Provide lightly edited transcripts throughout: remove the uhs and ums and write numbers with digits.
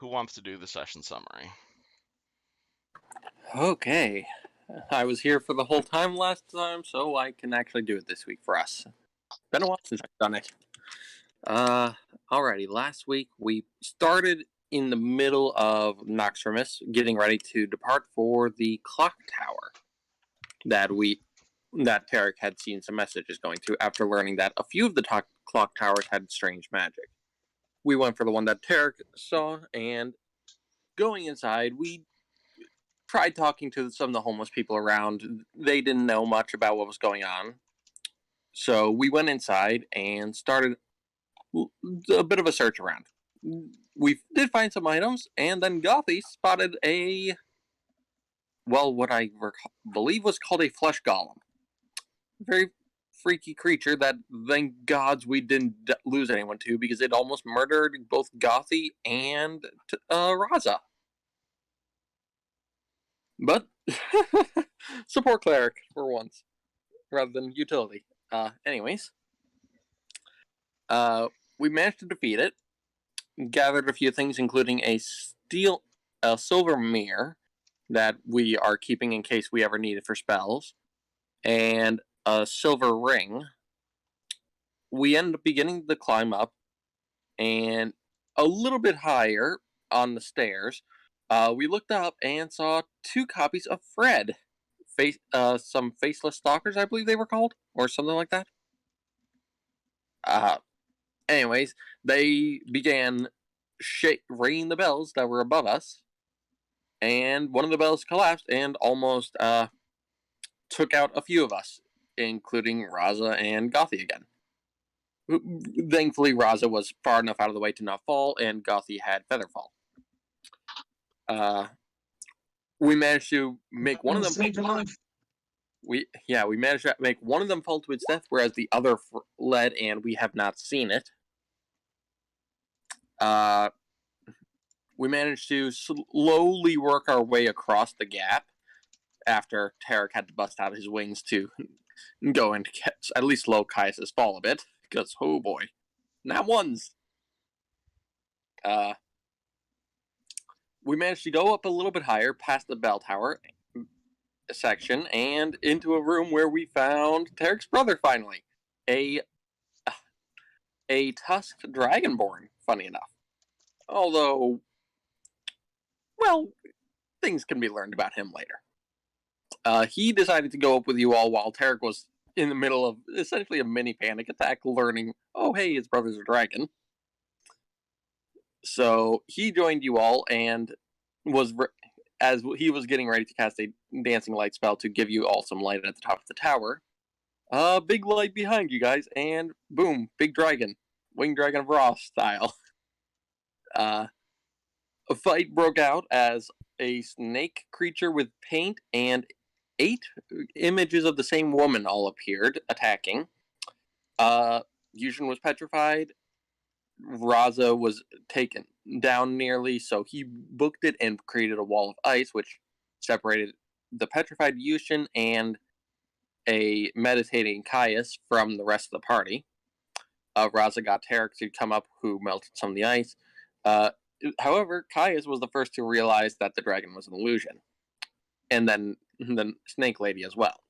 Who wants to do the session summary? Okay. I was here for the whole time last time, so I can actually do it this week for us. Been a while since I've done it. Alrighty. Last week we started in the middle of Noxtremus, getting ready to depart for the clock tower that Tarek had seen some messages going to after learning that a few of the clock towers had strange magic. We went for the one that Tarek saw, and going inside, we tried talking to some of the homeless people around. They didn't know much about what was going on. So we went inside and started a bit of a search around. We did find some items, and then Gothy spotted what I believe was called a flesh golem. Very freaky creature that, thank gods, we didn't lose anyone to, because it almost murdered both Gothy and Raza. But support cleric for once, rather than utility. Anyways, we managed to defeat it. Gathered a few things, including a silver mirror that we are keeping in case we ever need it for spells, and a silver ring. We ended up beginning to climb up, and a little bit higher on the stairs, we looked up and saw 2 copies of Fred. Some faceless stalkers, I believe they were called, or something like that. Anyways, they began ringing the bells that were above us, and one of the bells collapsed and almost took out a few of us, including Raza and Gothy again. Thankfully, Raza was far enough out of the way to not fall, and Gothy had Featherfall. We managed to make one of them. We managed to make one of them fall to its death, whereas the other fled, and we have not seen it. We managed to slowly work our way across the gap after Tarek had to bust out his wings to go and at least slow Caius' fall a bit, because, oh boy, not ones. We managed to go up a little bit higher past the bell tower section and into a room where we found Tarek's brother finally, a tusked dragonborn, funny enough. Although, well, things can be learned about him later. He decided to go up with you all while Tarek was in the middle of essentially a mini panic attack, learning, oh hey, his brother's a dragon. So he joined you all and as he was getting ready to cast a dancing light spell to give you all some light at the top of the tower. Big light behind you guys, and boom, big dragon, winged dragon of Ra style. A fight broke out as a snake creature with paint and 8 images of the same woman all appeared, attacking. Yushin was petrified. Raza was taken down nearly, so he booked it and created a wall of ice, which separated the petrified Yushin and a meditating Caius from the rest of the party. Raza got Tarek to come up, who melted some of the ice. However, Caius was the first to realize that the dragon was an illusion. And then the Snake Lady as well,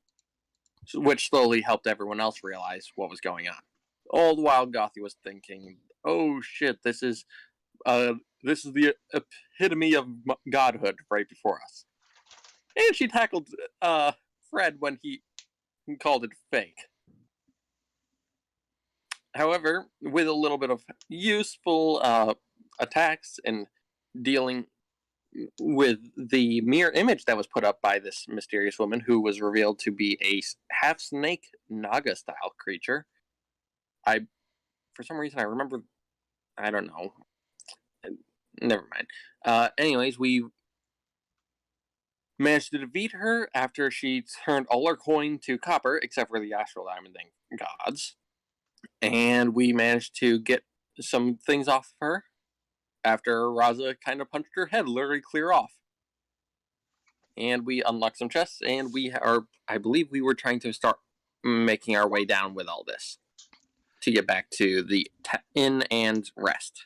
which slowly helped everyone else realize what was going on. All the while, Gothy was thinking, oh shit, this is the epitome of godhood right before us. And she tackled Fred when he called it fake. However, with a little bit of useful attacks and dealing with the mirror image that was put up by this mysterious woman, who was revealed to be a half-snake Naga-style creature. For some reason, I remember... I don't know. Never mind. Anyways, we managed to defeat her after she turned all her coin to copper, except for the astral diamond, thank gods. And we managed to get some things off of her after Raza kind of punched her head literally clear off. And we unlocked some chests, and I believe we were trying to start making our way down with all this to get back to the inn and rest.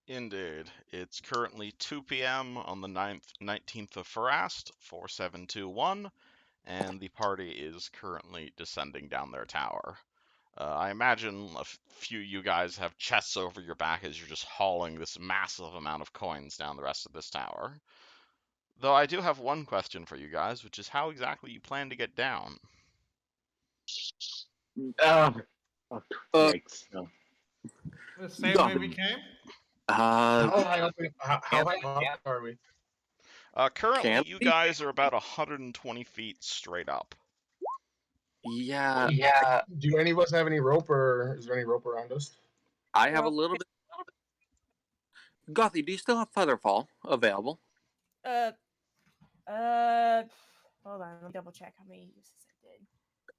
Indeed. It's currently 2 p.m. on the 19th of Farast, 4721, and the party is currently descending down their tower. I imagine a few of you guys have chests over your back as you're just hauling this massive amount of coins down the rest of this tower. Though I do have one question for you guys, which is how exactly you plan to get down. Oh, Uh, yikes. No. The same way we Gotham. came? How Uh, high up, how high up are we? Currently, can you we? guys are about 120 feet straight up. Yeah, Yeah. Do any of us have any rope, or is there any rope around us? I have a little bit. Gothy, do you still have Featherfall available? Uh, hold on, let me double check how many uses I did.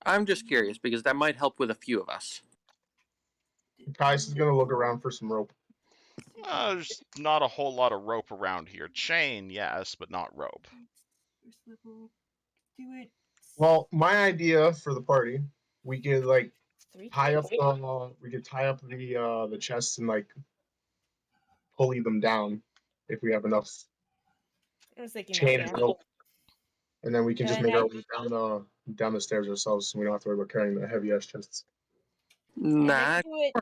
I'm just curious because that might help with a few of us. Kais is gonna look around for some rope. There's not a whole lot of rope around here. Chain, yes, but not rope. First level, do it. Well, my idea for the party, we could like Three. tie up the chests and like pulley them down if we have enough I was thinking that, chain yeah. and rope, and then we can just And make I- our way down the stairs ourselves, so we don't have to worry about carrying the heavy ass chests. And I Nah, can do it.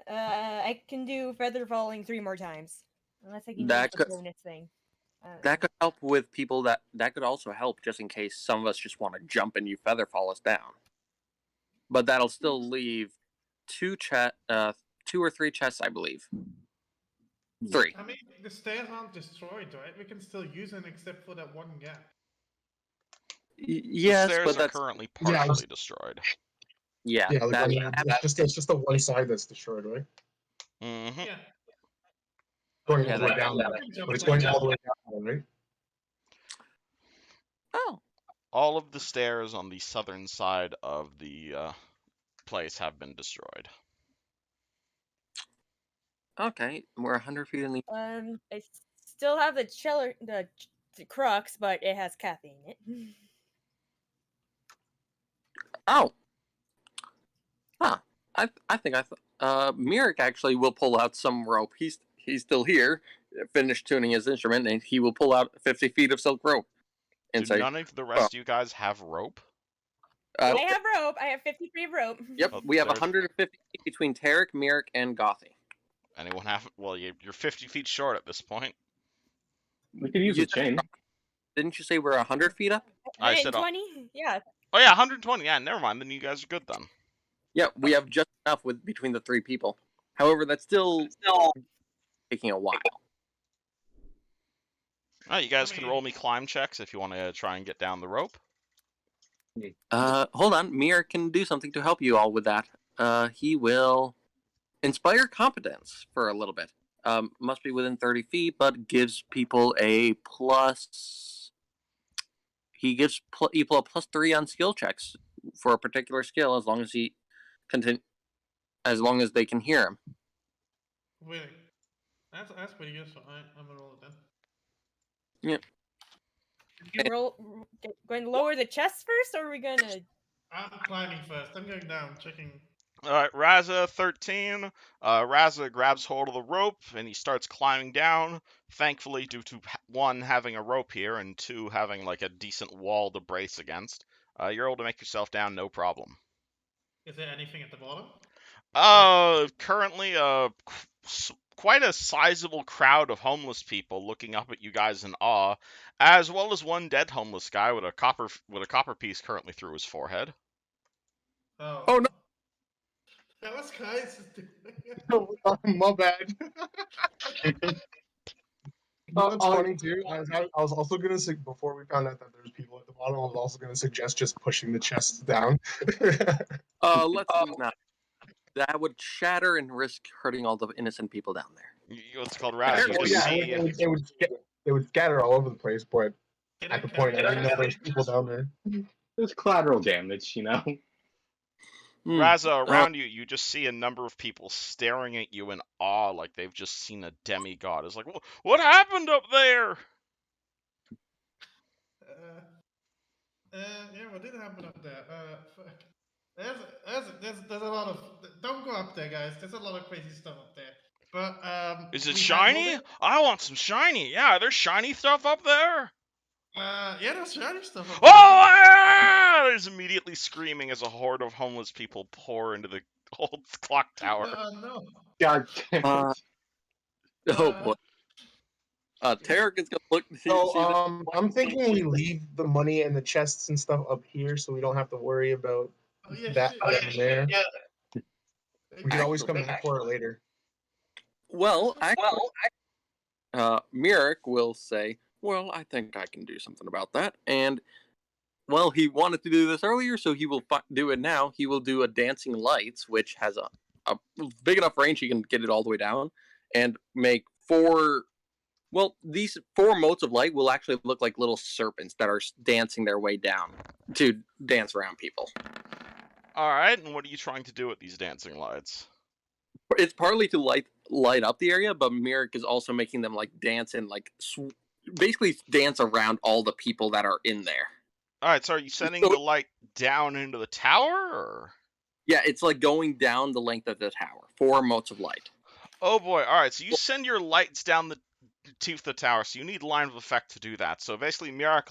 I can do feather falling 3 more times, unless I can That use the could- bonus thing. that could help with people that could also help just in case some of us just want to jump and you Featherfall us down. But that'll still leave two or three chests, I believe. 3. I mean, the stairs aren't destroyed, right? We can still use them except for that one gap. Yes, The stairs but are that's currently Yeah, I was- partially destroyed. yeah. Yeah, like that, it's just the one side that's destroyed, right? Mm-hmm. Yeah. Going Yeah, all the way that- down, We can jump but it's down. going all the way down, right? oh, All of the stairs on the southern side of the place have been destroyed. okay. We're 100 feet in the. I still have the crux, but it has caffeine in it. Oh. Huh. I think Mirik actually will pull out some rope. He's still here. Finished tuning his instrument, and he will pull out 50 feet of silk rope. And Do say, none of the rest of you guys have rope? I have rope. I have 50 feet of rope. Yep, Oh, we have there- 150 feet between Tarek, Mirik, and Gothy. Anyone have? Well, you're 50 feet short at this point. We could use You a chain. Didn't you say we're 100 feet up? I said, 120? Yeah. oh yeah, 120. Yeah, never mind. Then you guys are good then. Yeah, we have just enough with between the 3 people. However, that's still taking a while. Oh, you guys I can mean- roll me climb checks if you want to try and get down the rope. Hold on. Mirik can do something to help you all with that. He will inspire competence for a little bit. Must be within 30 feet, but gives people a plus. He gives people a +3 on skill checks for a particular skill as long as he as long as they can hear him. Really? That's pretty good, so I'm gonna roll it then. Going to lower the chest first, or are we gonna? I'm climbing first. I'm going down, checking. All right, Raza 13. Raza grabs hold of the rope and he starts climbing down. Thankfully, due to one having a rope here and two having like a decent wall to brace against, you're able to make yourself down no problem. Is there anything at the bottom? Currently, quite a sizable crowd of homeless people looking up at you guys in awe, as well as one dead homeless guy with a copper piece currently through his forehead. Oh. Oh, no. That was Kai's doing. My bad. That's Oh, funny too. I was also gonna say before we found out that there's people at the bottom. I was also gonna suggest just pushing the chests down. let's not. That would shatter and risk hurting all the innocent people down there. What's called Raz. You Well, just yeah, see. it would scatter all over the place, but Can at the can point, I didn't know can there's people down there. There's collateral damage, you know. Raza, around you, you just see a number of people staring at you in awe, like they've just seen a demigod. It's like, what happened up there? Yeah, what did happen up there? Fuck. There's a lot of. Don't go up there, guys. There's a lot of crazy stuff up there. But Is it we had shiny? Golden. I want some shiny. Yeah, there's shiny stuff up there. Yeah, there's shiny stuff up Oh, there. there's immediately screaming as a horde of homeless people pour into the old clock tower. No. God damn Uh, it. oh boy. Tarek is gonna look. So see this. I'm thinking we leave the money and the chests and stuff up here, so we don't have to worry about Oh yeah, that shit. down there. We can always Actually- come back for it later. Well, actually, Mirik will say, "Well, I think I can do something about that." And well, he wanted to do this earlier, so he will do it now. He will do a dancing lights, which has a big enough range he can get it all the way down, and make 4. Well, these 4 motes of light will actually look like little serpents that are dancing their way down to dance around people. All right, and what are you trying to do with these dancing lights? It's partly to light up the area, but Mirik is also making them like dance and like basically dance around all the people that are in there. All right, so are you sending So- the light down into the tower, or? Yeah, it's like going down the length of the tower. 4 motes of light. Oh boy! All right, so you send your lights down the teeth of the tower, so you need line of effect to do that. So basically, Mirak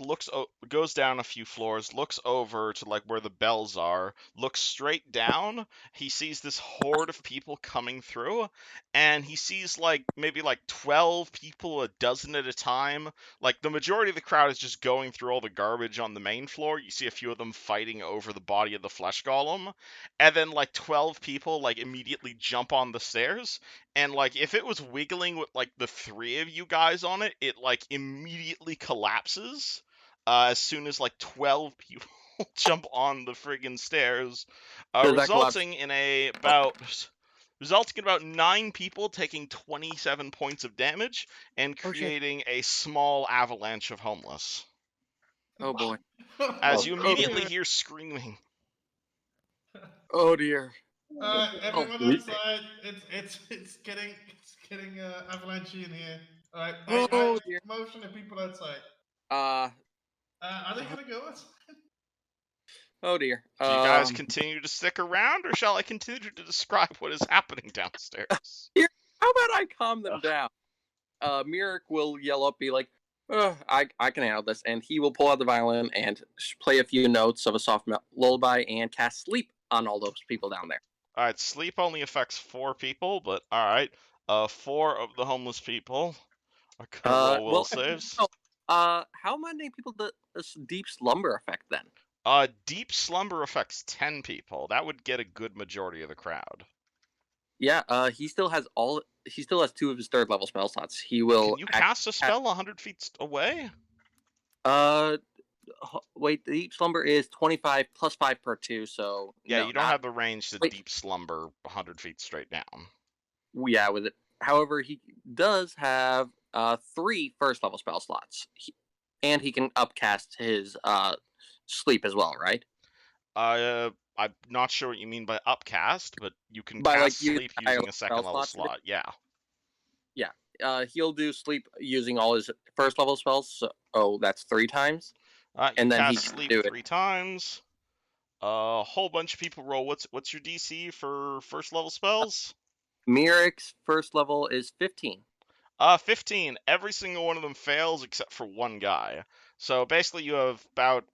goes down a few floors, looks over to like where the bells are, looks straight down. He sees this horde of people coming through, and he sees like maybe like 12 people, a dozen at a time. Like the majority of the crowd is just going through all the garbage on the main floor. You see a few of them fighting over the body of the flesh golem, and then like 12 people like immediately jump on the stairs. And like if it was wiggling with like the 3 of you guys on it, it like immediately collapses as soon as like 12 people jump on the friggin' stairs, Does that collapse? resulting in about 9 people taking 27 points of damage and Oh, shit. creating a small avalanche of homeless. Oh boy. As Oh, you okay. immediately hear screaming. Oh dear. Everyone we- outside. It's getting avalanche in here. All right. Oh, I dear. motion the people outside. Uh. Are they gonna go outside? Oh dear. Do you guys continue to stick around, or shall I continue to describe what is happening downstairs? How about I calm them down? Mirik will yell up, be like, I can handle this. And he will pull out the violin and play a few notes of a soft lullaby and cast sleep on all those people down there. Alright, sleep only affects 4 people, but alright. 4 of the homeless people are gonna roll will well, saves. no. How many people does deep slumber affect then? Deep slumber affects 10 people. That would get a good majority of the crowd. Yeah, he still has 2 of his 3rd level spell slots. He will. Can you cast a spell 100 feet away? Wait, the deep slumber is 25 plus 5 per 2, so Yeah, no, you don't not, have the range to Wait. deep slumber 100 feet straight down. Yeah, with it. However, he does have 3 first level spell slots, and he can upcast his sleep as well, right? I'm not sure what you mean by upcast, but you can By, cast like, sleep using using a second spell level slots? slot. Yeah. He'll do sleep using all his first level spells. So that's 3 times. You And then cast he can sleep do it. 3 times. A whole bunch of people roll. What's your DC for first level spells? Mirik's first level is 15. 15. Every single one of them fails except for one guy. So basically, you have about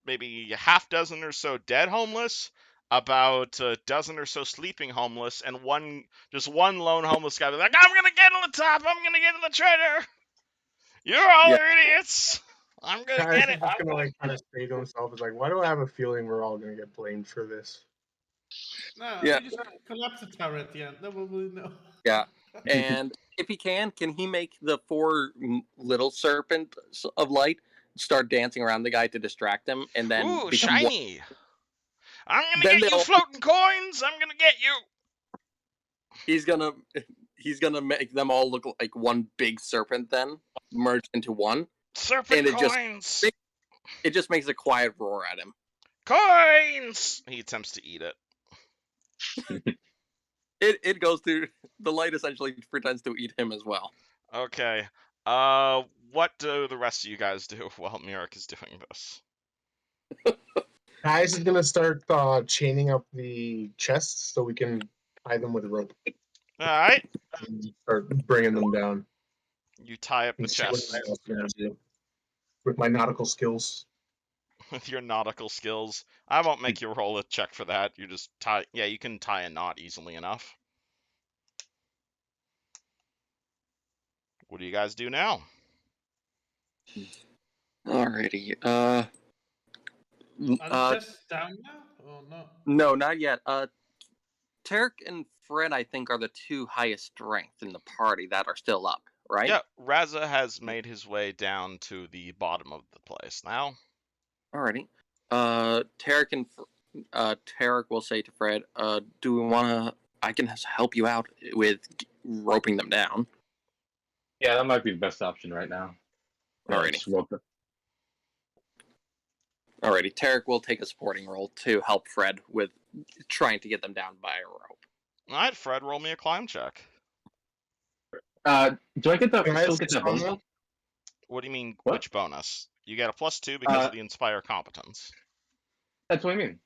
maybe a half dozen or so dead homeless, about a dozen or so sleeping homeless, and one lone homeless guy like, I'm gonna get on the top. I'm gonna get on the treasure. You're all idiots. I'm gonna Guys get is it. just gonna like kind of say to himself, "Is like, why do I have a feeling we're all gonna get blamed for this?" No, Yeah. we just collapse the tower at the end. No one will know. Yeah. And if he can he make the 4 little serpents of light start dancing around the guy to distract him, and then Ooh, become one- shiny. I'm gonna Then get you they'll- floating coins. I'm gonna get you. he's gonna make them all look like one big serpent, then merge into one. Serpent And it just- coins. It just makes a quiet roar at him. Coins. He attempts to eat it. It goes through the light. Essentially pretends to eat him as well. Okay. What do the rest of you guys do while Mirik is doing this? Guys is gonna start chaining up the chests so we can tie them with a rope. All right. and start bringing them down You tie up the and see what chest else can I do with my nautical skills. with your nautical skills. I won't make you roll a check for that. You just tie. Yeah, you can tie a knot easily enough. What do you guys do now? Alrighty. Are the chests down now? Oh no. No, not yet. Tarek and Fred, I think, are the two highest strength in the party that are still up, right? Yeah, Raza has made his way down to the bottom of the place now. Alrighty. Tarek will say to Fred, do we wanna I can help you out with roping them down. Yeah, that might be the best option right now. Alrighty. Just rope it. Alrighty. Tarek will take a supporting role to help Fred with trying to get them down by a rope. All right, Fred, roll me a climb check. Do I get the Can I still assist get that on bonus? that? What do you mean, What? which bonus? You get a +2 because of the Inspire competence. That's what I mean.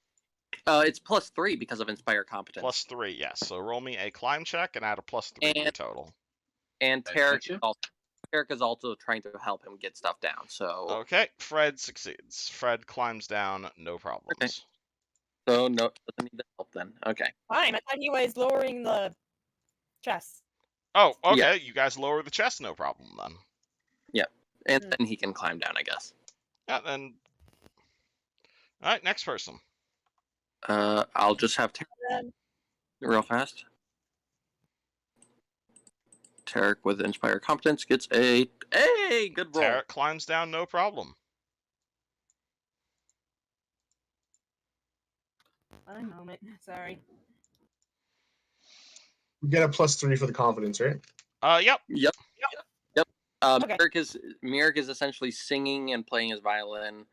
It's +3 because of Inspire Competence. +3, yes. So roll me a climb check and add a +3 to your total. And I Tarek gotcha. is also trying to help him get stuff down. So Okay, Fred succeeds. Fred climbs down, no problems. Okay. So no, doesn't need the help then. Okay. Fine. I thought he was lowering the chest. Oh, okay. Yeah. You guys lower the chest, no problem then. And then he can climb down, I guess. Yeah, then. All right, next person. I'll just have Tarek real fast. Tarek with Inspire Competence gets a good roll. Tarek climbs down, no problem. One moment. Sorry. You get a +3 for the confidence, right? Yep. Yep. Okay. Mirik is essentially singing and playing his violin,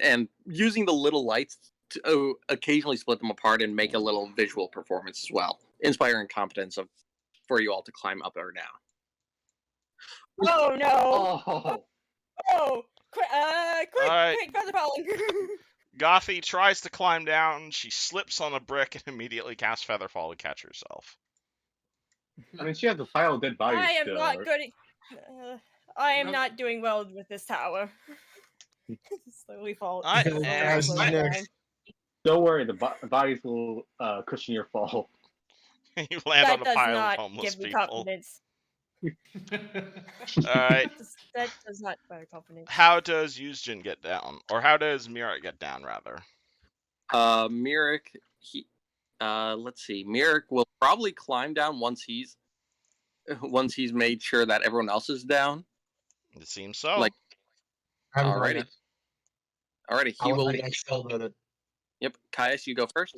and using the little lights to occasionally split them apart and make a little visual performance as well, inspiring competence for you all to climb up or down. Oh no! Oh, Oh! Quick! Alright. Quick! Feather falling! Gothy tries to climb down. She slips on a brick and immediately casts Featherfall to catch herself. I mean, she has a pile of dead bodies I am still. not good. I am No. not doing well with this tower. Slowly fall. Alright, slowly and slowly next. down. Don't worry, the bodies will cushion your fall. you land That on a does pile of not homeless give me people. confidence. Alright, That does not inspire confidence. how does Yuzjin get down? Or how does Mirak get down, rather? Mirik, let's see. Mirik will probably climb down once he's made sure that everyone else is down. It seems so. Like- I haven't tried Alrighty. yet. Alrighty, he I'll will. let Caius know about it. Yep, Caius, you go first.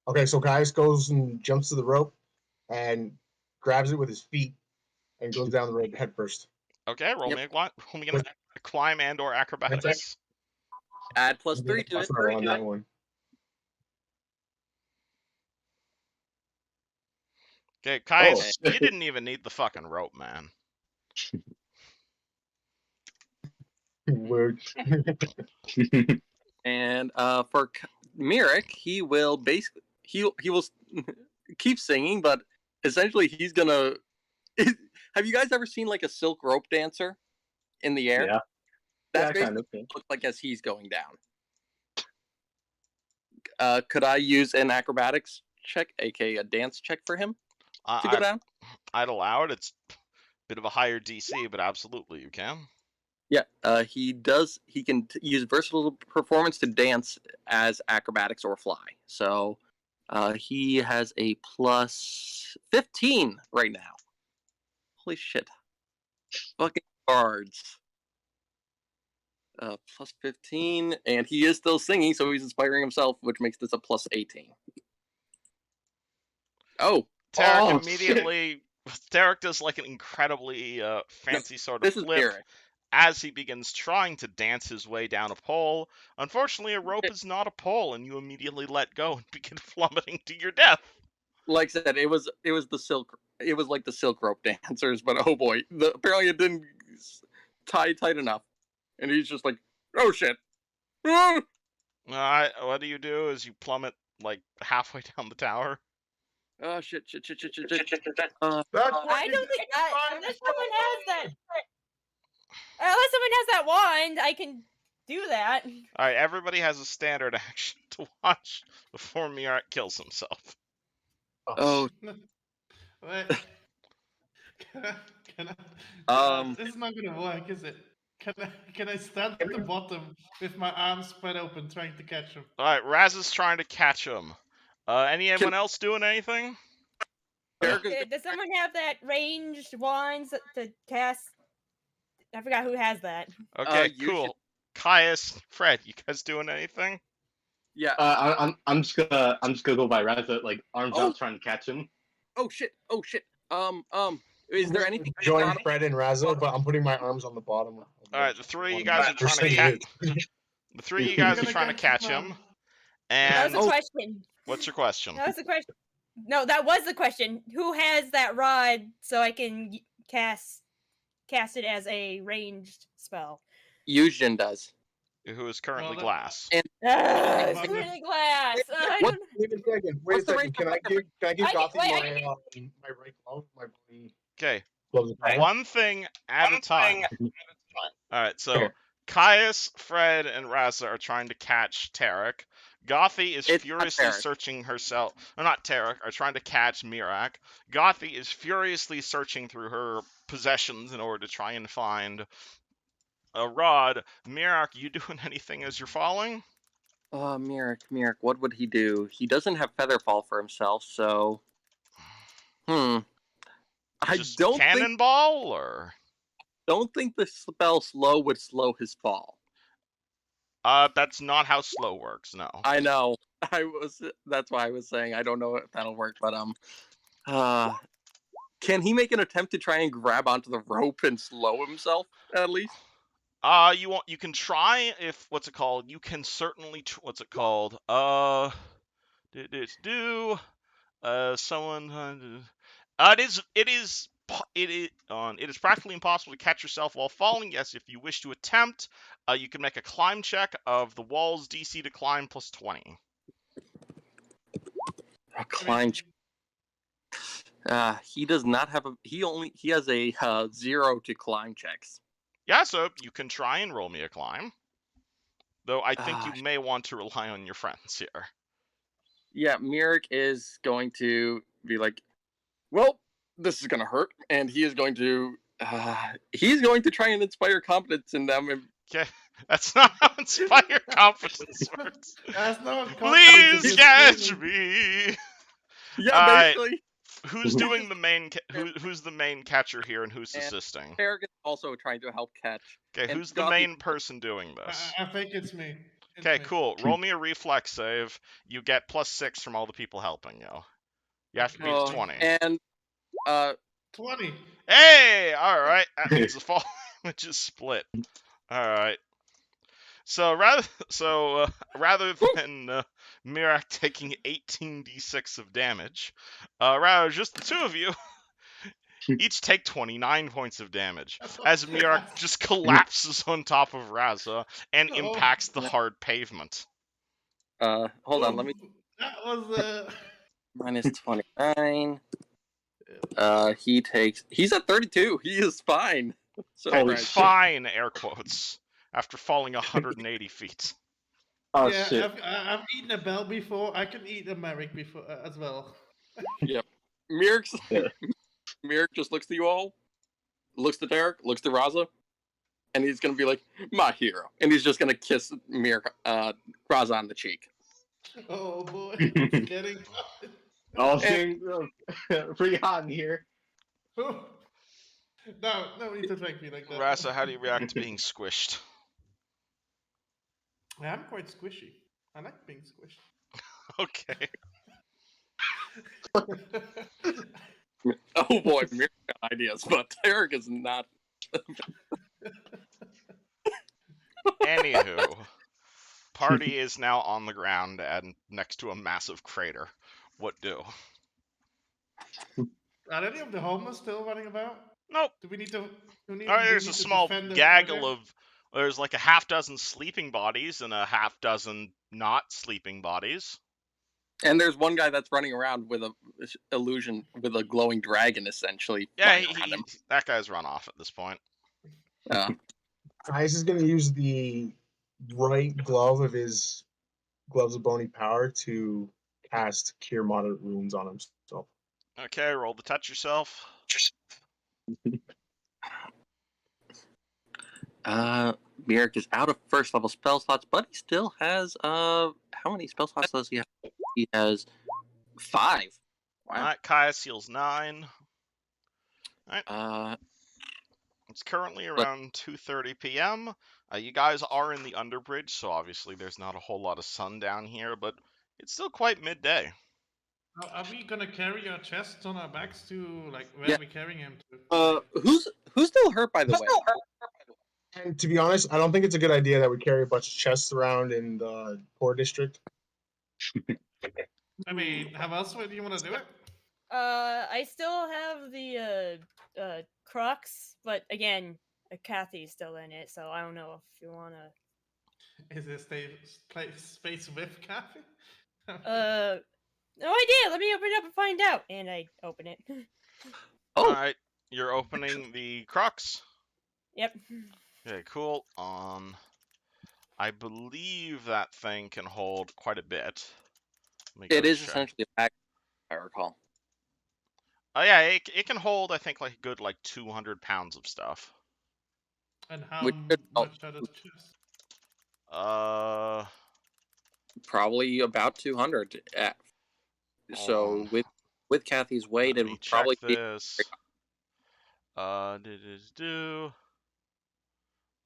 Okay, so Caius goes and jumps to the rope and grabs it with his feet and goes down the rope head first. Okay, roll Yep. me a climb and or acrobatics. Add +3 to it. On that one. Okay, Caius, Oh. you didn't even need the fucking rope, man. Word. And for Mirik, he will basically he will keep singing, but essentially he's gonna. Have you guys ever seen like a silk rope dancer in the air? Yeah. That's Yeah, basically kind of. what it looks like as he's going down. Could I use an acrobatics check, aka a dance check, for him to go down? I'd allow it. It's a bit of a higher DC, but absolutely you can. Yeah, he does. He can use versatile performance to dance as acrobatics or fly. So he has a +15 right now. Holy shit! Fucking cards. +15, and he is still singing, so he's inspiring himself, which makes this a +18. Oh, Tarek Oh, immediately. Tarek does like an incredibly fancy sort of this is flip Mirik. as he begins trying to dance his way down a pole. Unfortunately, a rope is not a pole, and you immediately let go and begin plummeting to your death. Like I said, it was the silk. It was like the silk rope dancers, but oh boy, apparently it didn't tie tight enough, and he's just like, oh shit. What do you do as you plummet like halfway down the tower? Oh shit. That's what I you don't think get for unless someone has that. finding Unless someone has that wand, I can do that. All right, everybody has a standard action to watch before Mirak kills himself. Oh. Wait. Can I, this is not gonna work, is it? Can I stand at the bottom with my arms spread open, trying to catch him? All right, Raz is trying to catch him. Anyone else doing anything? Does someone have that ranged wands to cast? I forgot who has that. Okay, you cool. Caius, Fred, you guys doing anything? Yeah. I'm just gonna go by Raza, like arms Oh. out, trying to catch him. Oh shit. Is there anything? Join Fred and Raza, but I'm putting my arms on the bottom. All right, the three of you guys are trying to catch. The three of you guys are trying to catch him. That And was the question. what's your question? That was the question. No, that was the question. Who has that rod so I can cast it as a ranged spell? Yujin does. Who is currently Well, glass? And It's pretty glass. I What- don't- Wait a second. What's the Can I give I can- Gothy wait, I my right glove? My bloody Okay, gloves of power? one thing at a time. All right, so Okay. Caius, Fred, and Raza are trying to catch Tarek. Gothy is It's not furiously Tarek. searching herself. No, not Tarek. Are trying to catch Mirak. Gothy is furiously searching through her possessions in order to try and find a rod. Mirak, you doing anything as you're falling? Mirak, what would he do? He doesn't have Featherfall for himself, so. I Just don't think cannonball or? the spell slow would slow his fall. That's not how slow works. No. I know. That's why I was saying I don't know if that'll work, but can he make an attempt to try and grab onto the rope and slow himself at least? You can try if what's it called? You can certainly what's it called? Someone. It is practically impossible to catch yourself while falling. Yes, if you wish to attempt, you can make a climb check of the wall's DC to climb plus 20. A climb. He does not have a. He has a 0 to climb checks. Yeah, so you can try and roll me a climb. Though I think you may want to rely on your friends here. Yeah, Mirak is going to be like, well, this is going to hurt, and he is going to try and inspire confidence in them. And Okay, that's not how inspire confidence works. That's not Please catch me. yeah, basically. Who's doing the main? Who's the main catcher here, and who's assisting? Tarek is also trying to help catch. Okay, and who's the main person doing this? I think it's me. Okay, cool. Roll me a reflex save. You get +6 from all the people helping you. You have to beat 20. And 20. Hey, all right. That means the fall which is split. All right. So rather than Mirak taking 18d6 of damage, rather just the two of you each take 29 points of damage as Mirak just collapses on top of Raza and impacts the hard pavement. hold on, let me. That was Minus 29. He's at 32. He is fine. So Holy He's shit. fine, air quotes, after falling 180 feet. Oh yeah, shit. I've eaten a bell before. I can eat a Merrick before as well. Mirak just looks to you all, looks to Derek, looks to Raza, and he's gonna be like, "My hero," and he's just gonna kiss Raza on the cheek. Oh boy, it's getting. Oh, it's getting pretty hot in here. No need to thank me like that. Raza, how do you react to being squished? I'm quite squishy. I like being squished. Okay. Oh boy, Mirak got ideas, but Derek is not. Anywho, party is now on the ground and next to a massive crater. What do? Are any of the homeless still running about? Nope. Do we need to? There's a small gaggle of. There's like a half dozen sleeping bodies and a half dozen not sleeping bodies. And there's one guy that's running around with a illusion with a glowing dragon, essentially. Yeah, flying around him. that guy's run off at this point. Ice is going to use the right glove of his gloves of bony power to cast Cure Moderate Wounds on himself. Okay, roll to touch yourself. Merrick is out of first level spell slots, but he still has how many spell slots does he have? He has 5. Wow. Alright, Kaya seals 9. Uh, It's currently around 2:30 p.m. You guys are in the underbridge, so obviously there's not a whole lot of sun down here, but it's still quite midday. Are we gonna carry our chests on our backs to like where are we carrying him to? to? Who's still hurt by the way? And to be honest, I don't think it's a good idea that we carry a bunch of chests around in the poor district. I mean, how else would you want to do it? I still have the Crocs, but again, Kathy's still in it, so I don't know if you wanna. Is there space with Kathy? No idea. Let me open it up and find out. And I open it. Oh. Alright, you're opening the Crocs. Yep. Okay, cool. I believe that thing can hold quite a bit. It is essentially a pack, if I recall. Oh yeah, it can hold, I think, like a good 200 pounds of stuff. And how Which much are those chests? Probably about 200. So with Kathy's weight, Let it me would check probably be. this.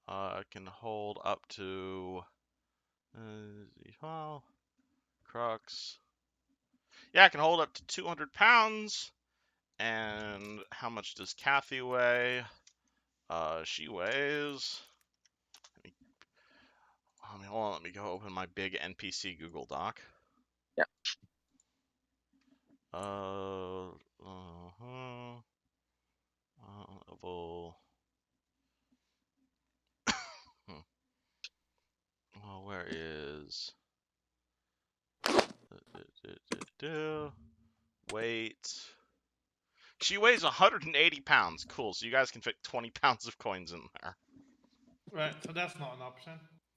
It can hold up to Crux. Yeah, it can hold up to 200 pounds. And how much does Kathy weigh? She weighs. Hold on, let me go open my big NPC Google Doc. Yeah. Level. Oh, where is weight? She weighs 180 pounds. Cool. So you guys can fit 20 pounds of coins in there. Right. So that's not an option.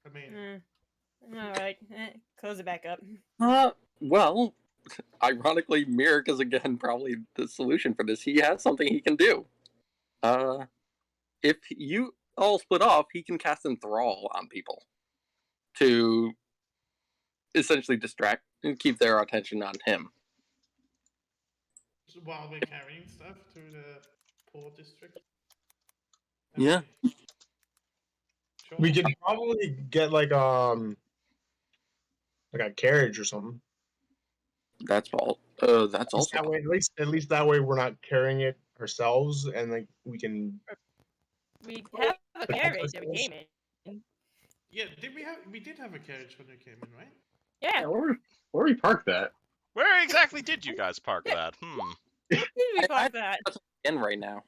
I mean. All right. Close it back up. Well, ironically, Mirk is again probably the solution for this. He has something he can do. If you all split off, he can cast Enthrall on people to essentially distract and keep their attention on him. While we're carrying stuff to the poor district. Yeah. Sure. We could probably get like a carriage or something. That's all. That's also. That way, at least that way we're not carrying it ourselves, and like we can. We have a carriage that we came in. Yeah, we did have a carriage when we came in, right? Yeah. Where we parked that? Where exactly did you guys park that? Did we park that? In right now.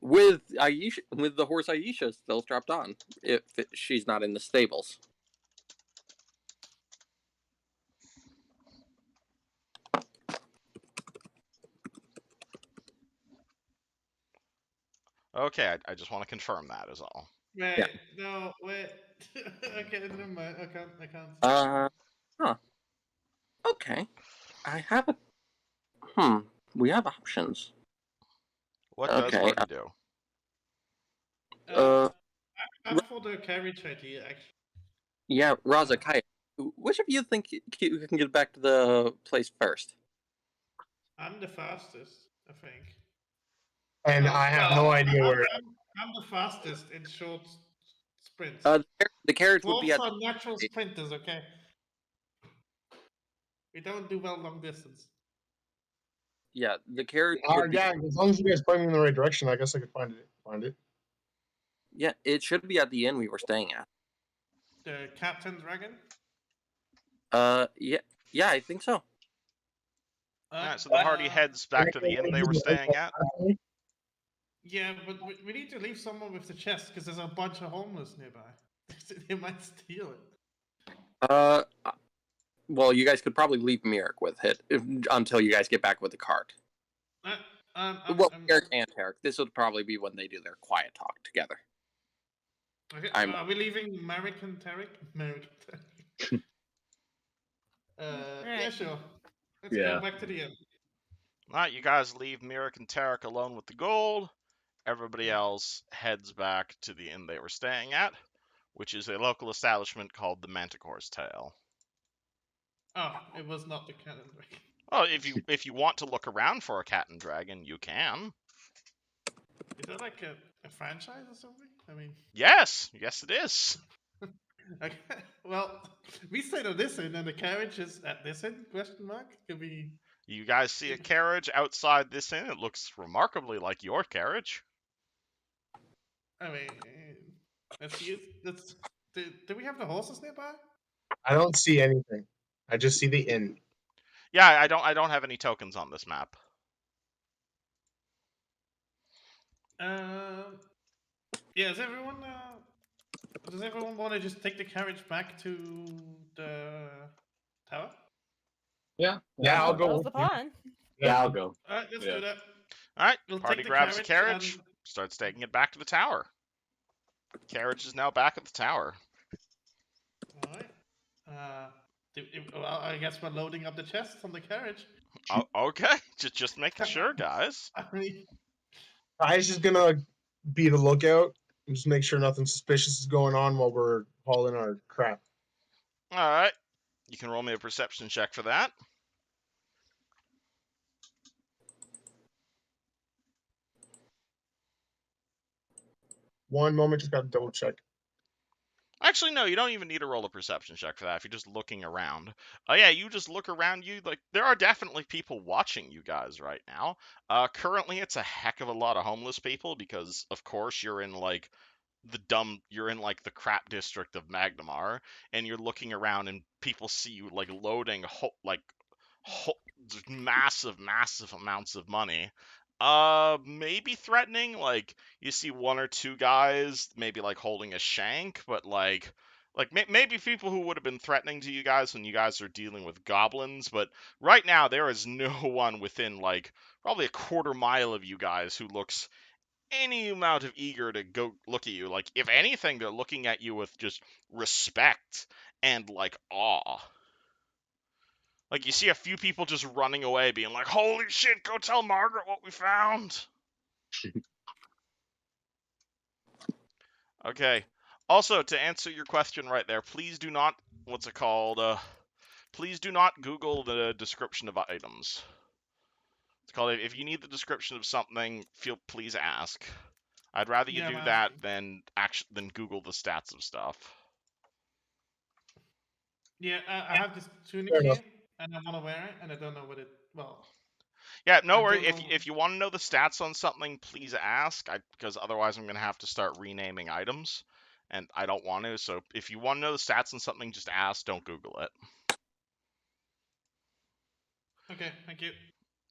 With Aisha, with the horse Aisha still strapped on, if she's not in the stables. Okay, I just want to confirm that is all. Wait, Yeah. no, wait. Okay, never mind. I can't. Huh. Okay. I have a. We have options. What does Hardy do? I'm for the carriage idea, actually. Yeah, Raza, Kaya, which of you think you can get back to the place first? I'm the fastest, I think. And I have no idea where. I'm the fastest in short sprints. The carriage would be Dwarves at. are natural sprinters, okay? We don't do well long distance. Yeah, the carriage. Would be... Yeah, as long as you guys point me in the right direction, I guess I could find it. Yeah, it should be at the inn we were staying at. The Captain Dragon? Yeah, I think so. Alright, so the party heads back to the inn they were staying at? Yeah, but we need to leave someone with the chest, because there's a bunch of homeless nearby. They might steal it. well, you guys could probably leave Mirik with it until you guys get back with the cart. Well, Mirik and Tarek. This would probably be when they do their quiet talk together. Okay, I'm- are we leaving Merrick and Tarek? Merrick and Tarek. Yeah, Alright. sure. Let's Yeah. go back to the inn. All right, you guys leave Mirik and Tarek alone with the gold. Everybody else heads back to the inn they were staying at, which is a local establishment called the Manticore's Tail. Oh, it was not the cannon dragon. Oh, if you want to look around for a cat and dragon, you can. Is that like a franchise or something? I mean, Yes, it is. okay. Well, we stayed on this inn, and the carriage is at this inn? Question mark. Could be. You guys see a carriage outside this inn. It looks remarkably like your carriage. I mean, let's use. Let's. Do we have the horses nearby? I don't see anything. I just see the inn. Yeah, I don't have any tokens on this map. Yeah. Does everyone want to just take the carriage back to the tower? Yeah. Yeah, I'll go That was with the you. plan. Yeah, I'll go. All right, let's Yeah. do that. All right, We'll party take the grabs the carriage carriage, and- starts taking it back to the tower. Carriage is now back at the tower. All right. Well, I guess we're loading up the chests on the carriage. Oh, okay, just making sure, guys. I mean, I's just gonna be the lookout and just make sure nothing suspicious is going on while we're hauling our crap. All right, you can roll me a perception check for that. One moment, just gotta double check. Actually, no, you don't even need to roll a perception check for that if you're just looking around. Oh yeah, you just look around you, like, there are definitely people watching you guys right now. Currently, it's a heck of a lot of homeless people because, of course, you're in, like, the crap district of Magnamar, and you're looking around and people see you, like, loading, massive amounts of money. Maybe threatening, like, you see one or two guys maybe like holding a shank, but like maybe people who would have been threatening to you guys when you guys are dealing with goblins, but right now there is no one within like probably a quarter mile of you guys who looks any amount of eager to go look at you. Like, if anything, they're looking at you with just respect and like awe. Like, you see a few people just running away, being like, holy shit, go tell Margaret what we found. Okay. Also, to answer your question right there, please do not, please do not Google the description of items. It's called, if you need the description of something, please ask. I'd rather you do that than Google the stats of stuff. yeah, I have this tunic Fair here, enough. and I want to wear it, and I don't know what it. Well, Yeah, no I worries. don't know. If you want to know the stats on something, please ask. Because otherwise, I'm gonna have to start renaming items, and I don't want to. So if you want to know the stats on something, just ask. Don't Google it. Okay, thank you.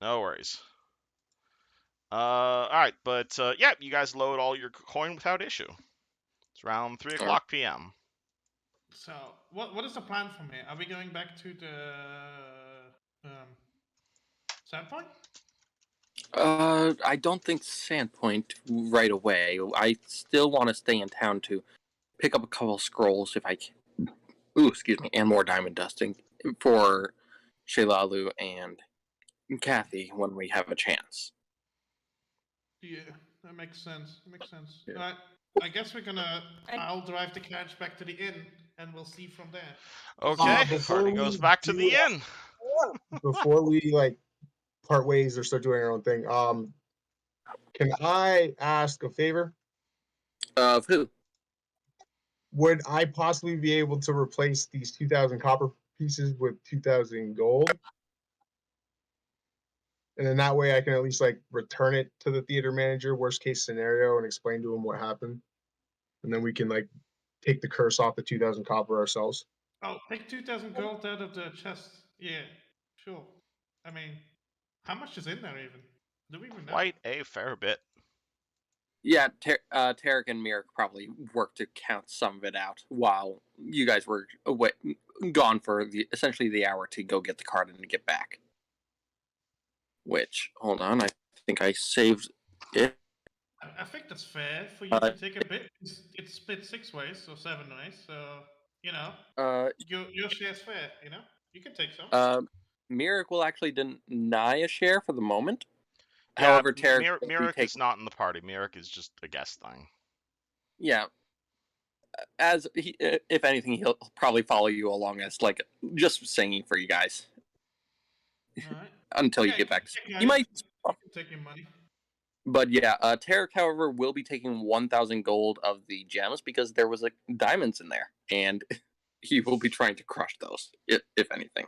No worries. All right, but yeah, you guys load all your coin without issue. It's around 3 o'clock p.m. So, what is the plan from here? Are we going back to the Sandpoint? I don't think Sandpoint right away. I still want to stay in town to pick up a couple scrolls if I can. Ooh, excuse me, and more diamond dusting for Shaylalu and Kathy when we have a chance. Yeah, that makes sense. Yeah. Alright, I guess we're gonna. And- I'll drive the carriage back to the inn, and we'll see from there. Okay, before party we goes back to do the that- inn. Before we like part ways or start doing our own thing, can I ask a favor? Of who? Would I possibly be able to replace these 2,000 copper pieces with 2,000 gold? And then that way I can at least like return it to the theater manager, worst case scenario, and explain to him what happened. And then we can like take the curse off the 2,000 copper ourselves. Oh, take 2,000 gold out of the chest. Yeah, sure. I mean, how much is in there even? Do we even know? Quite a fair bit. Yeah, Tarek and Mirik probably worked to count some of it out while you guys were away, gone for essentially the hour to go get the card and get back. Which, hold on, I think I saved it. I think that's fair for you to take a bit. It's split 6 ways or 7 ways, so your share's fair. You can take some. Mirik will actually deny a share for the moment. Yeah, However, Tarek will be Mirik is taking. not in the party. Mirik is just a guest thing. Yeah. As he, if anything, he'll probably follow you along as like just singing for you guys All right. until you Yeah, get back. you He might. can take your money. But yeah, Tarek, however, will be taking 1,000 gold of the gems because there was diamonds in there, and he will be trying to crush those, if anything.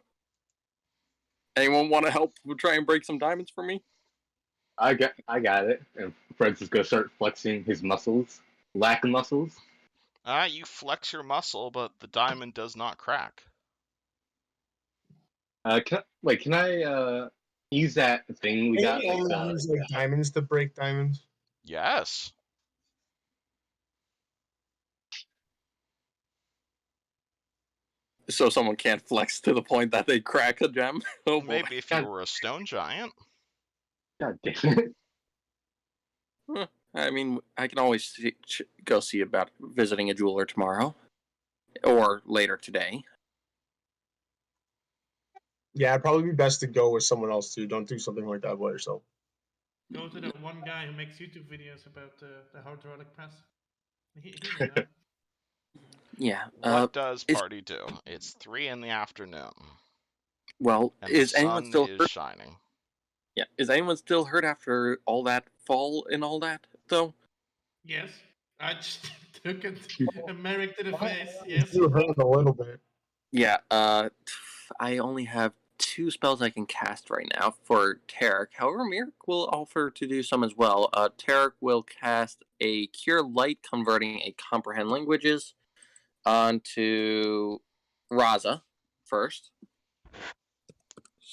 Anyone want to help try and break some diamonds for me? I got it. And Fred's just gonna start flexing his muscles, lack of muscles. You flex your muscle, but the diamond does not crack. Can I use that thing we got? Maybe anyone use like diamonds to break diamonds. Yes. So someone can't flex to the point that they crack a gem? Oh boy. Maybe if you were a stone giant. God damn it. I mean, I can always go see about visiting a jeweler tomorrow. Or later today. Yeah, it'd probably be best to go with someone else too. Don't do something like that by yourself. Go to that one guy who makes YouTube videos about the hydraulic press. He may know. Yeah. What does party do? It's 3 in the afternoon. Well, And is the anyone sun still is hurt? shining. Yeah. Is anyone still hurt after all that fall and all that, though? Yes. I just took it a Merrick to the face. Yes. You hurt a little bit. Yeah. I only have 2 spells I can cast right now for Tarek. However, Mirik will offer to do some as well. Tarek will cast a Cure Light, converting a Comprehend Languages onto Raza first.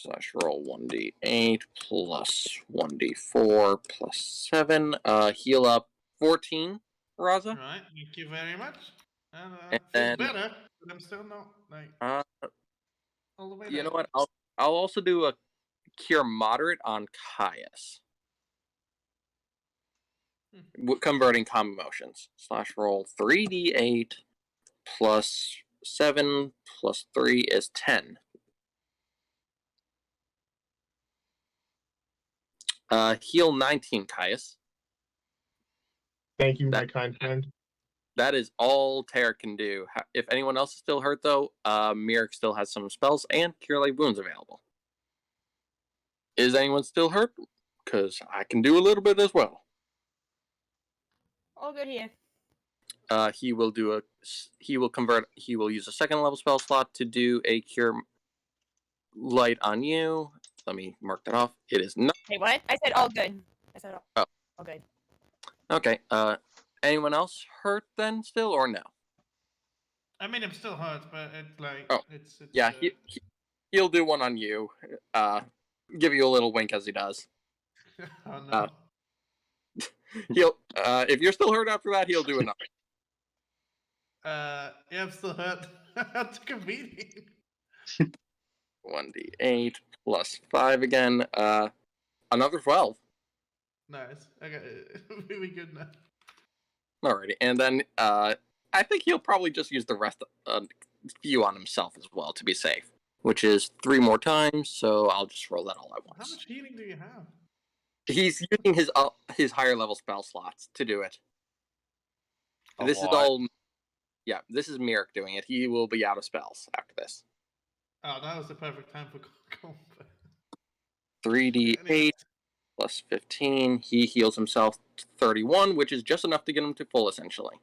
/ roll 1d8 plus 1d4 plus 7. Heal up 14, Raza. All right. Thank you very much. And And feel then, better, but I'm still not like all the way there. you know what? I'll also do a Cure Moderate on Caius. Converting common motions. / roll 3d8 plus 7 plus 3 is 10. Heal 19, Caius. Thank you, my kind friend. That is all Tarek can do. If anyone else is still hurt, though, Mirik still has some spells and Cure Light Wounds available. Is anyone still hurt? Because I can do a little bit as well. All good here. He will use a 2nd level spell slot to do a Cure Light on you. Let me mark that off. It is not. Hey, what? I said all good. I said all good. Okay. Anyone else hurt then still or no? I mean, I'm still hurt, but it's like it's yeah. He'll do one on you. Give you a little wink as he does. Oh no. He'll if you're still hurt after that, he'll do another. Yeah, I'm still hurt. I took a beating. 1d8 plus 5 again. Another 12. Nice. Okay, really good now. Alrighty, and then I think he'll probably just use the rest few on himself as well to be safe, which is 3 more times. So I'll just roll that all at once. How much healing do you have? He's using his higher level spell slots to do it. This is all. Yeah, this is Mirik doing it. He will be out of spells after this. Oh, that was the perfect time for combat. 3d8 plus 15. He heals himself to 31, which is just enough to get him to full, essentially.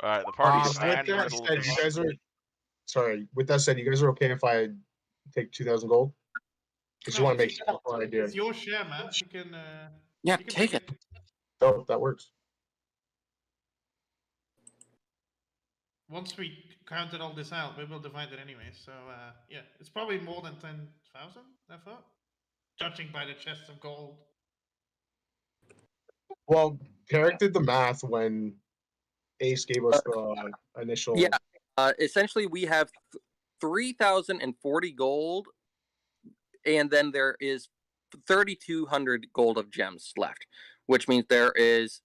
All right, the party's With that said, you guys are. Sorry. With that said, you guys are okay if I take 2,000 gold? Because you want to make sure before I do. It's your share, man. You can. Yeah, you can take it. Oh, that works. Once we counted all this out, we will divide it anyway. So yeah, it's probably more than 10,000. I thought, judging by the chests of gold. Well, Tarek did the math when Ace gave us the initial. Yeah. Essentially, we have 3,040 gold, and then there is 3,200 gold of gems left, which means there is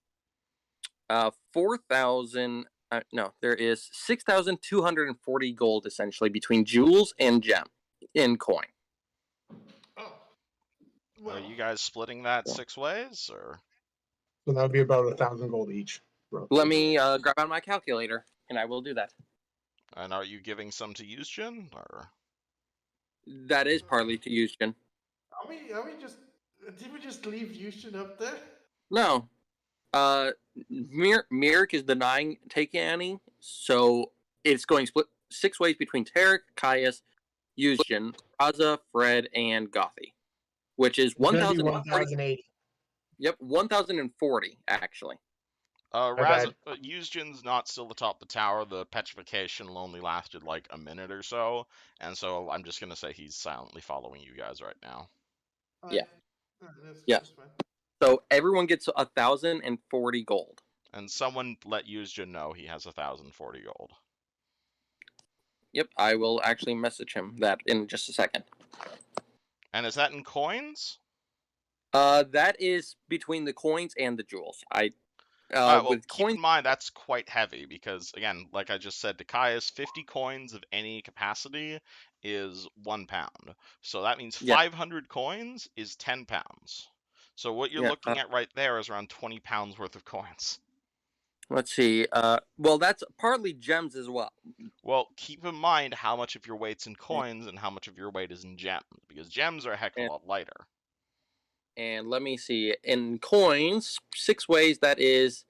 4,000. No, there is 6,240 gold essentially between jewels and gem in coin. Oh. Are you guys splitting that 6 ways, or? So that would be about 1,000 gold each. Roughly. Let me grab out my calculator, and I will do that. And are you giving some to Yusjin, or? That is partly to Yusjin. Are we just? Did we just leave Yushin up there? No. Mirik is denying taking any, so it's going split 6 ways between Tarek, Caius, Yusjin, Raza, Fred, and Gothi, which is 1,080. Yep, 1,040 actually. Yusjin's not still atop the tower. The petrification only lasted like a minute or so, and so I'm just gonna say he's silently following you guys right now. Yeah. Yeah. So everyone gets 1,040 gold. And someone let Yusjin know he has 1,040 gold. Yep, I will actually message him that in just a second. And is that in coins? That is between the coins and the jewels. Keep in mind that's quite heavy because, again, like I just said to Caius, 50 coins of any capacity is 1 pound. So that means 500 coins is 10 pounds. So what you're looking at right there is around 20 pounds worth of coins. Let's see. Well, that's partly gems as well. Well, keep in mind how much of your weight's in coins and how much of your weight is in gems, because gems are a heck of a lot lighter. And let me see. In coins, 6 ways, that is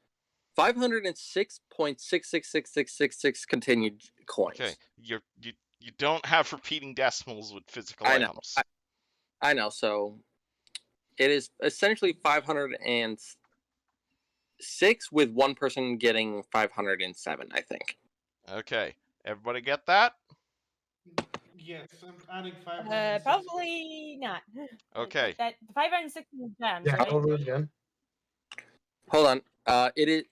506.666666 continued coins. Okay, you don't have repeating decimals with physical items. I know. So it is essentially 506 with one person getting 507, I think. Okay, everybody get that? Yes, I'm adding 500. Probably not. Okay. That 560 gems, Yeah, right? over again. Hold on. It is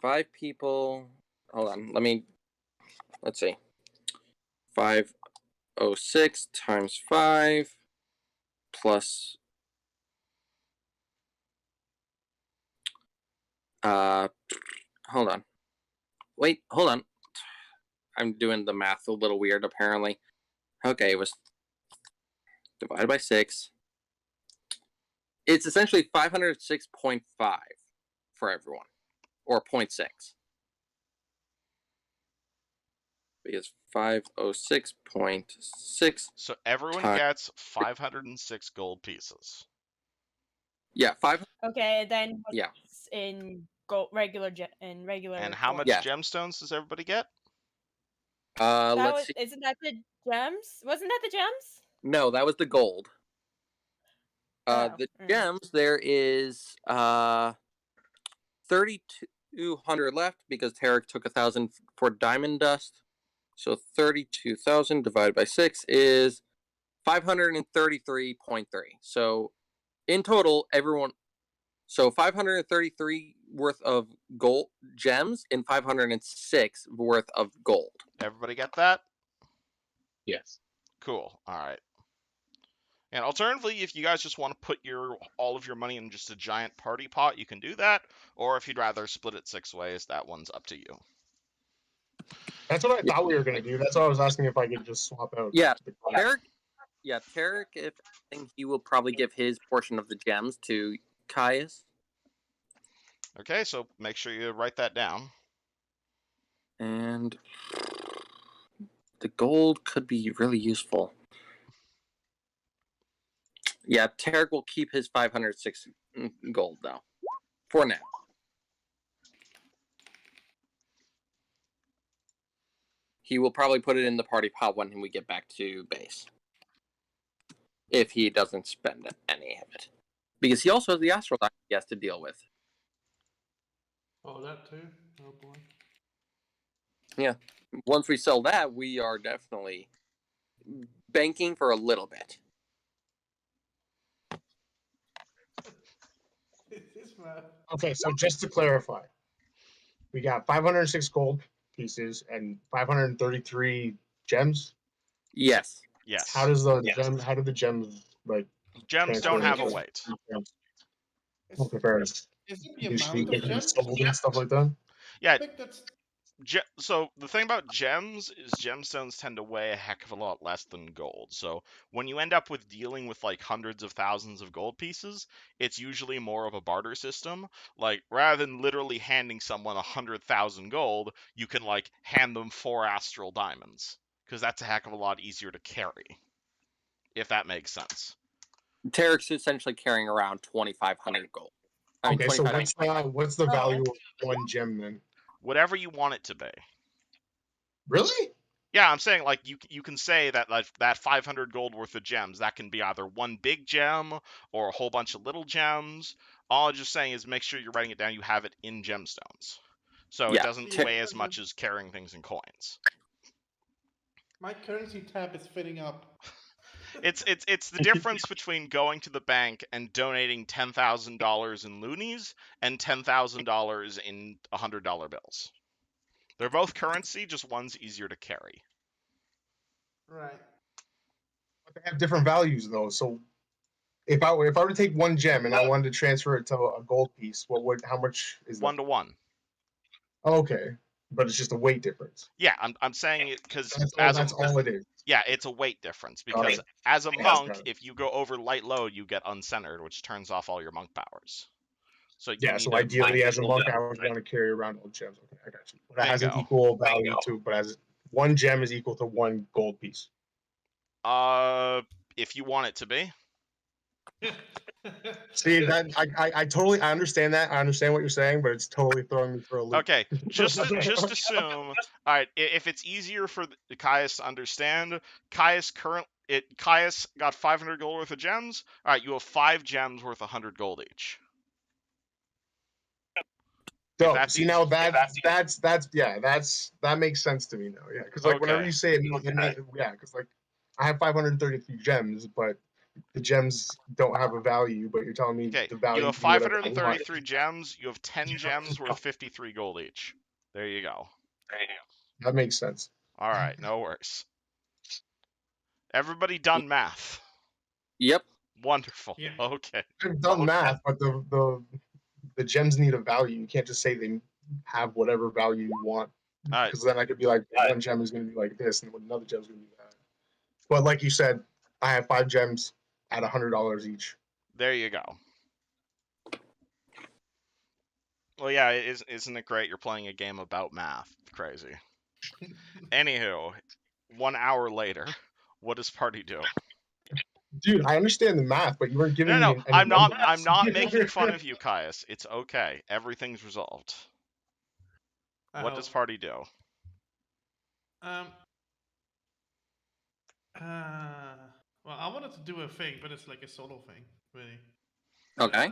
5 people. Hold on. Let's see. 506 times 5 plus. Hold on. Wait, hold on. I'm doing the math a little weird, apparently. Okay, it was divided by 6. It's essentially 506.5 for everyone, or 0.6. Because 506.6. So everyone gets 506 gold pieces. Yeah, 5. Okay, then in gold, regular. And how much gemstones does everybody get? Let's see. Isn't that the gems? Wasn't that the gems? No, that was the gold. The gems, there is 3,200 left because Tarek took 1,000 for diamond dust. So 32,000 divided by 6 is 533.3. So in total, everyone. So 533 worth of gold gems and 506 worth of gold. Everybody get that? Yes. Cool. All right. And alternatively, if you guys just want to put all of your money in just a giant party pot, you can do that. Or if you'd rather split it 6 ways, that one's up to you. That's what I thought we were going to do. That's why I was asking if I could just swap out. Yeah, Tarek, if anything, he will probably give his portion of the gems to Caius. Okay, so make sure you write that down. And the gold could be really useful. Yeah, Tarek will keep his 506 gold, though. For now. He will probably put it in the party pot when we get back to base. If he doesn't spend any of it. Because he also has the astral diamond he has to deal with. Oh, that too? Oh, boy. Yeah. Once we sell that, we are definitely banking for a little bit. Okay, so just to clarify, We got 506 gold pieces and 533 gems. Yes. Yes. How does the gem? How do the gems like? Gems don't transfer have a into- weight. Okay, fair enough. Is it the You should be amount of getting gems? sold and stuff like that. Yeah. I think that's So the thing about gems is gemstones tend to weigh a heck of a lot less than gold. So when you end up with dealing with like hundreds of thousands of gold pieces, it's usually more of a barter system. Like rather than literally handing someone 100,000 gold, you can like hand them 4 astral diamonds because that's a heck of a lot easier to carry. If that makes sense. Tarek's essentially carrying around 2,500 gold. Okay, so 2,500. what's the value of one gem then? Whatever you want it to be. Really? Yeah, I'm saying like you can say that like that 500 gold worth of gems that can be either one big gem or a whole bunch of little gems. All I'm just saying is make sure you're writing it down. You have it in gemstones, so it doesn't Yeah. weigh as much as carrying things in coins. my currency tab is filling up. It's the difference between going to the bank and donating $10,000 in loonies and $10,000 in $100 bills. They're both currency, just one's easier to carry. Right. But they have different values though. So if I were to take one gem and I wanted to transfer it to a gold piece, how much is that? 1 to 1. Okay, but it's just a weight difference. Yeah, I'm saying it because That's all it is. Yeah, it's a weight difference because Okay. as a Got monk, it. if you go over light load, you get uncentered, which turns off all your monk powers. So you Yeah, need so to, ideally, as a monk, I would want to carry around all gems. Okay, I got you. But it has an Bingo. equal value to, but as one gem is equal to one gold piece. if you want it to be. See that I totally understand that. I understand what you're saying, but it's totally throwing me for a loop. Okay, just assume. All right, if it's easier for Caius to understand, Caius got 500 gold worth of gems. All right, you have 5 gems worth 100 gold each. So that's see easy. now that makes sense to me now. Yeah, because like whenever Okay. you say it, yeah, because like I have 533 gems, but the gems don't have a value. But you're telling me Okay, the value you have can be whatever I want. 533 gems. You have 10 gems worth 53 gold each. There you go. That makes sense. All right, no worries. Everybody done math? Yep. Wonderful. Yeah. Okay. I've done math, but the gems need a value. You can't just say they have whatever value you want, All right. because then I could be like, one gem is going to be like this, and another gem is going to be that. But like you said, I have 5 gems at $100 each. There you go. Well, yeah, isn't it great? You're playing a game about math. Crazy. Anywho, 1 hour later, what does party do? Dude, I understand the math, but you weren't giving No, me any I'm numbers. not making fun of you, Caius. It's okay. Everything's resolved. What does party do? Well, I wanted to do a thing, but it's like a solo thing, really. Okay.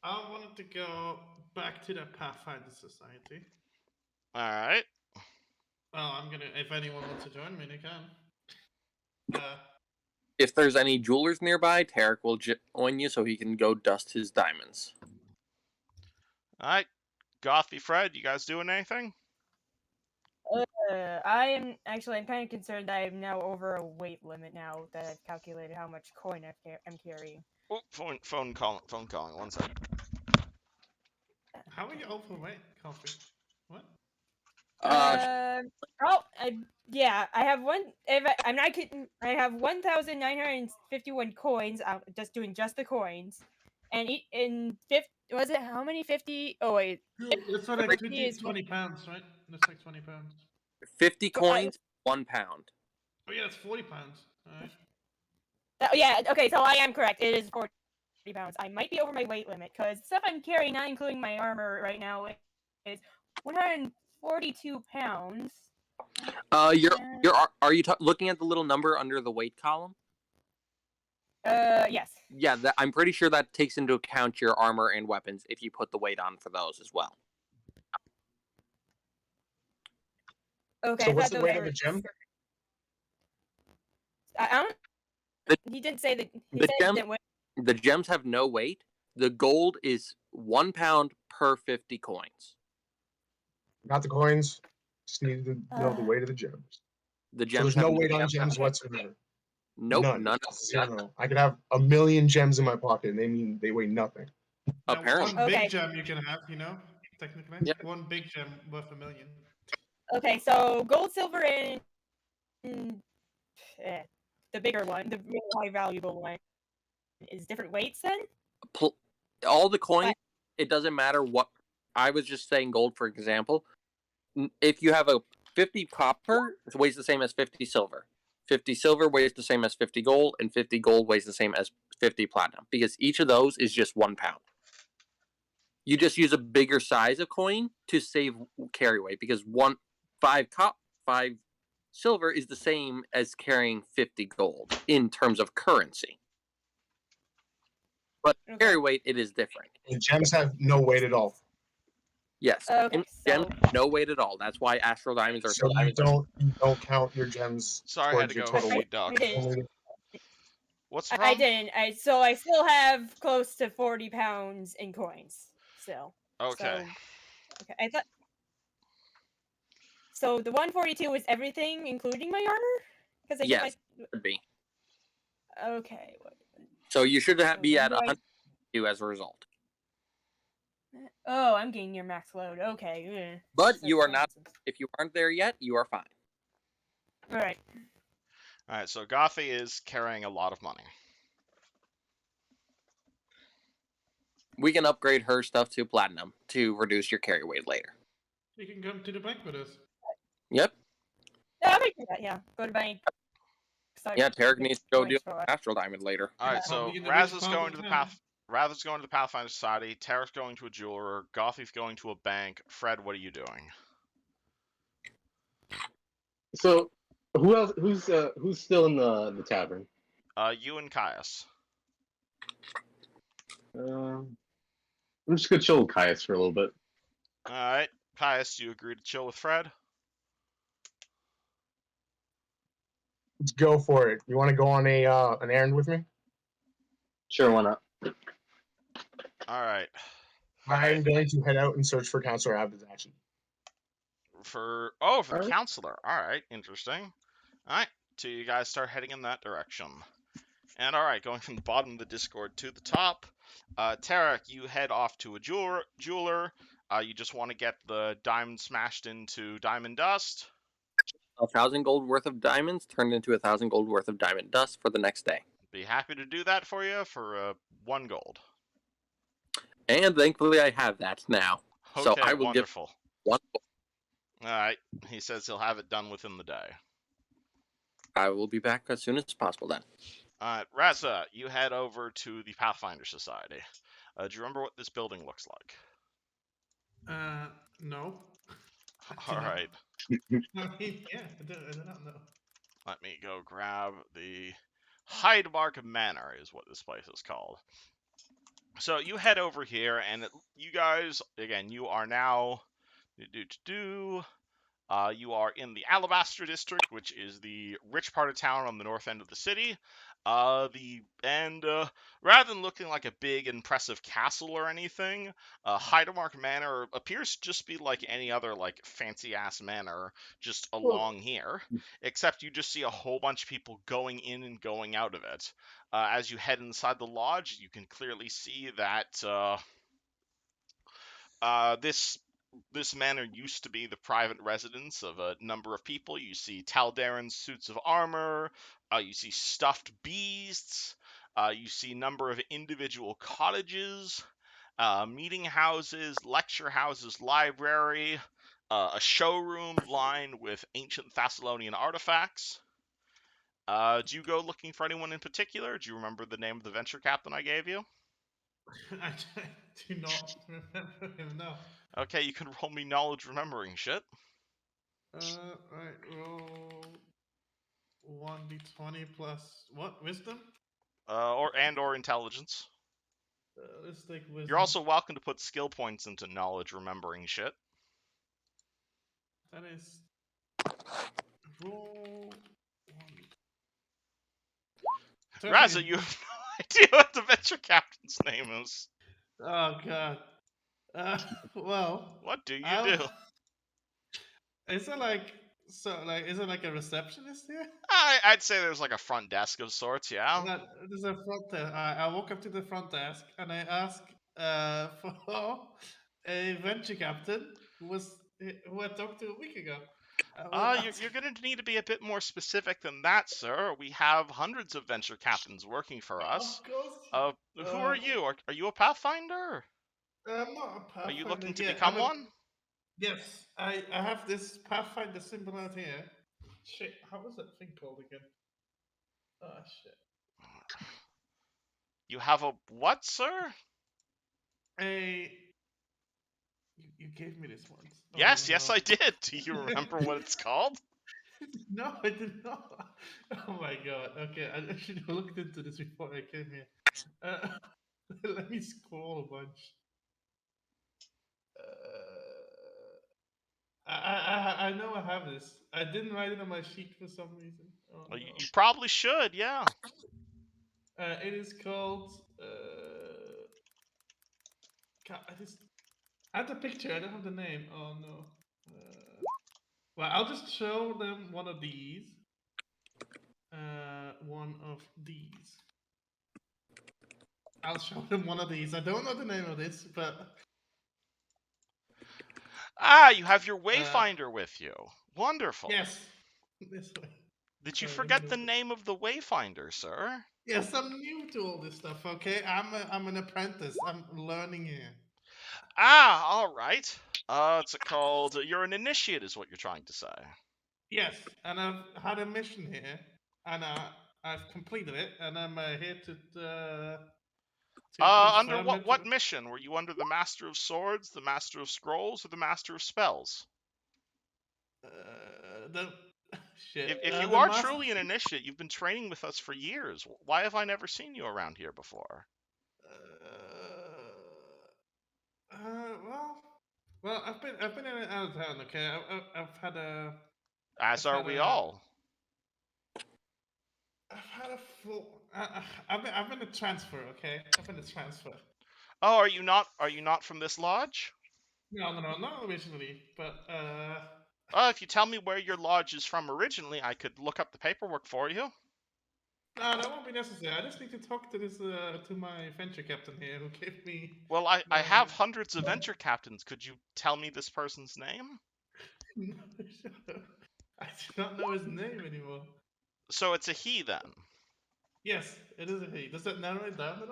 I wanted to go back to the Pathfinder Society. All right. Well, I'm gonna. If anyone wants to join me, they can. If there's any jewelers nearby, Tarek will join you so he can go dust his diamonds. All right. Gothy, Fred, you guys doing anything? I'm kind of concerned that I'm now over a weight limit now that I've calculated how much coin I'm carrying. Oh, phone calling. 1 second. How are you overweight, Coffee? What? Yeah, I have one. I'm not kidding. I have 1,951 coins. I'm just doing just the coins, and in 50. Was it how many? 50? Oh wait, It's like 20 pounds, right? That's like 20 pounds. 50 coins, 1 pound. Oh yeah, it's 40 pounds. All right. Yeah. Okay, so I am correct. It is 40 pounds. I might be over my weight limit because stuff I'm carrying, not including my armor right now, is 142 pounds. Are you looking at the little number under the weight column? Yes. Yeah, I'm pretty sure that takes into account your armor and weapons if you put the weight on for those as well. Okay. So what's the weight of a gem? I don't. He didn't say that. The gems have no weight. The gold is 1 pound per 50 coins. Got the coins. Just needed to know the weight of the gems. The So gems there's have no no weight on gems. gems whatsoever. Nope, None. none. Zero. I could have 1,000,000 gems in my pocket, and they mean they weigh nothing. Now, Apparently. one Okay. big gem you can have, technically. Yeah. One big gem worth 1,000,000. Okay, so gold, silver, and the bigger one, the really high valuable one, is different weights then? All the coins, it doesn't matter what. I was just saying gold, for example. If you have a 50 copper, it weighs the same as 50 silver. 50 silver weighs the same as 50 gold, and 50 gold weighs the same as 50 platinum, because each of those is just 1 pound. You just use a bigger size of coin to save carry weight, because 5 silver is the same as carrying 50 gold in terms of currency. But carry weight, it is different. And gems have no weight at all. Yes. Okay, Gems, no weight at all. That's why astral diamonds are So you don't count your gems Sorry, I had towards to your go total feed weight. Doug. What's wrong? I didn't. So I still have close to 40 pounds in coins still. Okay. So, okay, I thought. So the 142 is everything, including my armor? Because I yes, it would be. Okay. So you should be at when do 102 as a result. Oh, I'm getting your max load. Okay. But That's you are not. nonsense. If you aren't there yet, you are fine. All right. All right, so Gothy is carrying a lot of money. We can upgrade her stuff to platinum to reduce your carry weight later. You can come to the bank with us. Yep. Yeah, I might do that. Yeah, go to bank. Yeah, Tarek needs to go do astral diamond later. All right, so Probably in the Raz rich is part going of to the town. Raz is going to the Pathfinder Society. Tarek's going to a jeweler. Gothy's going to a bank. Fred, what are you doing? So, who else? Who's still in the tavern? You and Caius. I'm just gonna chill with Caius for a little bit. All right, Caius, you agree to chill with Fred? Let's go for it. You want to go on an errand with me? Sure, why not? All right. I'm going to head out and search for Counselor Abadachi. For the All right. counselor. All right, interesting. All right, so you guys start heading in that direction. And all right, going from the bottom of the Discord to the top, Tarek, you head off to a jeweler. You just want to get the diamond smashed into diamond dust. 1,000 gold worth of diamonds turned into 1,000 gold worth of diamond dust for the next day. Be happy to do that for you for 1 gold. And thankfully, I have that now. Okay, so I will wonderful. give 1 gold. All right, he says he'll have it done within the day. I will be back as soon as possible then. All right, Raza, you head over to the Pathfinder Society. Do you remember what this building looks like? No. All right. I mean, yeah, I do not know. Let me go grab the Hydemark Manor is what this place is called. So you head over here, and you guys, again, you are now... you are in the Alabaster District, which is the rich part of town on the north end of the city. Rather than looking like a big, impressive castle or anything, Hydemark Manor appears to just be like any other like fancy-ass manor just along here, except you just see a whole bunch of people going in and going out of it. As you head inside the lodge, you can clearly see that this manor used to be the private residence of a number of people. You see Taldarin's suits of armor, you see stuffed beasts, you see a number of individual cottages, meeting houses, lecture houses, library, a showroom lined with ancient Thessalonian artifacts. Do you go looking for anyone in particular? Do you remember the name of the venture captain I gave you? I do not remember him, no. Okay, you can roll me knowledge remembering shit. Right, roll 1d20 plus what? Wisdom? Or intelligence. Let's take wisdom. You're also welcome to put skill points into knowledge remembering shit. That is roll 1. Raza, you have no idea what the venture captain's name is. Oh god. Well. What do you do? Is it like is it like a receptionist here? I'd say there's like a front desk of sorts, yeah. There's a front desk. I walk up to the front desk and I ask for a venture captain who I talked to a week ago. You're going to need to be a bit more specific than that, sir. We have hundreds of venture captains working for us. Of course. Who are you? Are you a Pathfinder? I'm not a Are you Pathfinder looking to yet. become one? Yes, I have this Pathfinder symbol out here. Shit, how was that thing called again? Oh shit. You have a what, sir? You gave me this once. Yes, no. yes, I did. Do you remember what it's called? No, I did not. Oh my god. Okay, I should have looked into this before I came here. Let me scroll a bunch. I know I have this. I didn't write it on my sheet for some reason. Oh Well, no. you probably should, yeah. It is called. God, I have the picture. I don't have the name. Oh no. Well, I'll just show them one of these. One of these. I'll show them one of these. I don't know the name of this, but You have your Wayfinder with you. Wonderful. yes, this way. Did you Sorry, forget the name of the Wayfinder, sir? Yes, I'm new to all this stuff. Okay, I'm an apprentice. I'm learning here. All right. It's called. You're an initiate, is what you're trying to say. Yes, and I've had a mission here, and I've completed it, and I'm here to Under confirm it. what mission? Were you under the Master of Swords, the Master of Scrolls, or the Master of Spells? The shit. If you are truly an initiate, you've been training with us for years. Why have I never seen you around here before? Well, I've been in and out of town. Okay, I've had a. As are we all. I've had a full. I've been a transfer. Okay, I've been a transfer. Oh, are you not? Are you not from this lodge? No, not originally, but If you tell me where your lodge is from originally, I could look up the paperwork for you. No, that won't be necessary. I just need to talk to this to my venture captain here who gave me. Well, I have hundreds of venture captains. Could you tell me this person's name? No, I do not know his name anymore. So it's a he then. Yes, it is a he. Does that narrow it down at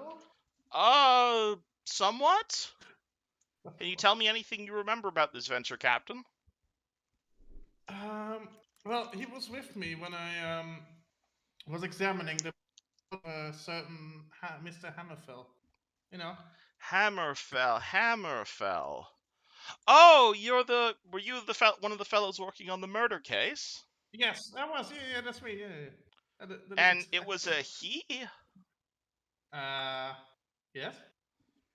all? Somewhat. Can you tell me anything you remember about this venture captain? Well, he was with me when I was examining the certain Mr. Hammerfell. You know. Hammerfell. Oh, were you one of the fellows working on the murder case? Yes, I was. Yeah, that's me. Yeah. And it was a he? Yes.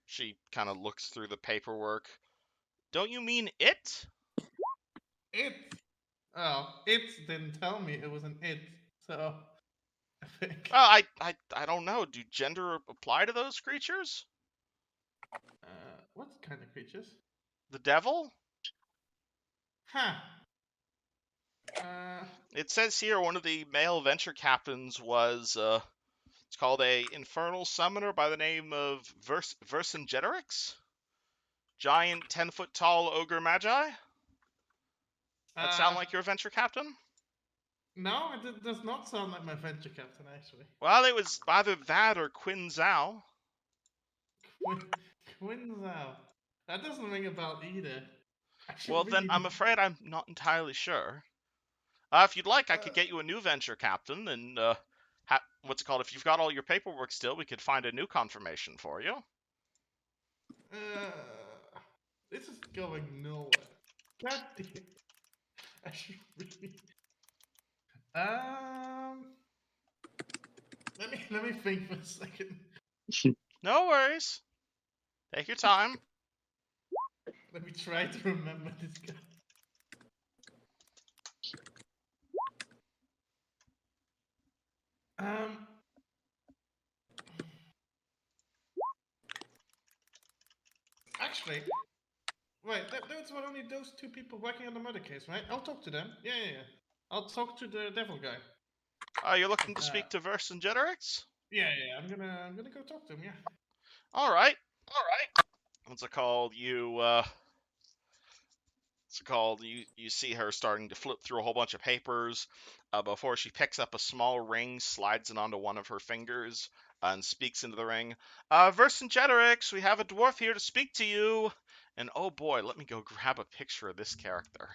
She kind of looks through the paperwork. Don't you mean it? It? Oh, it didn't tell me it was an it, so I think. I don't know. Do gender apply to those creatures? What kind of creatures? The devil? Huh. It says here one of the male venture captains was it's called a infernal summoner by the name of Vercingetorix? Giant 10-foot tall ogre magi? That sound like your venture captain? No, it does not sound like my venture captain, actually. Well, it was either that or Quinn Zhao. Quinn Zhao. That doesn't ring a bell either. Well, then I'm afraid I'm not entirely sure. If you'd like, I could get you a new venture captain, and what's it called? If you've got all your paperwork still, we could find a new confirmation for you. This is going nowhere. God damn. I should really. Let me think for a second. No worries. Take your time. Let me try to remember this guy. Actually, Wait, those were only those two people working on the murder case, right? I'll talk to them. Yeah. I'll talk to the devil guy. You're looking to speak to Vercingetorix? Yeah. I'm gonna go talk to him. Yeah. All right. What's it called? You see her starting to flip through a whole bunch of papers before she picks up a small ring, slides it onto one of her fingers, and speaks into the ring. Vercingetorix, we have a dwarf here to speak to you. And oh boy, let me go grab a picture of this character.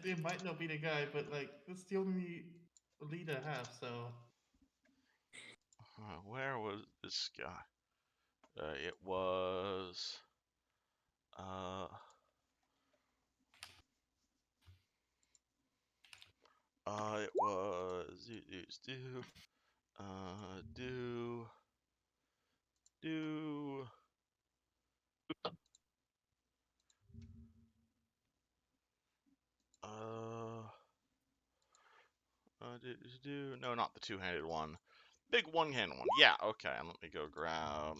It might not be the guy, but like that's the only lead I have. So. Where was this guy? It was. It was no, not the two-handed one. Big one-handed one. Yeah, okay, and let me go grab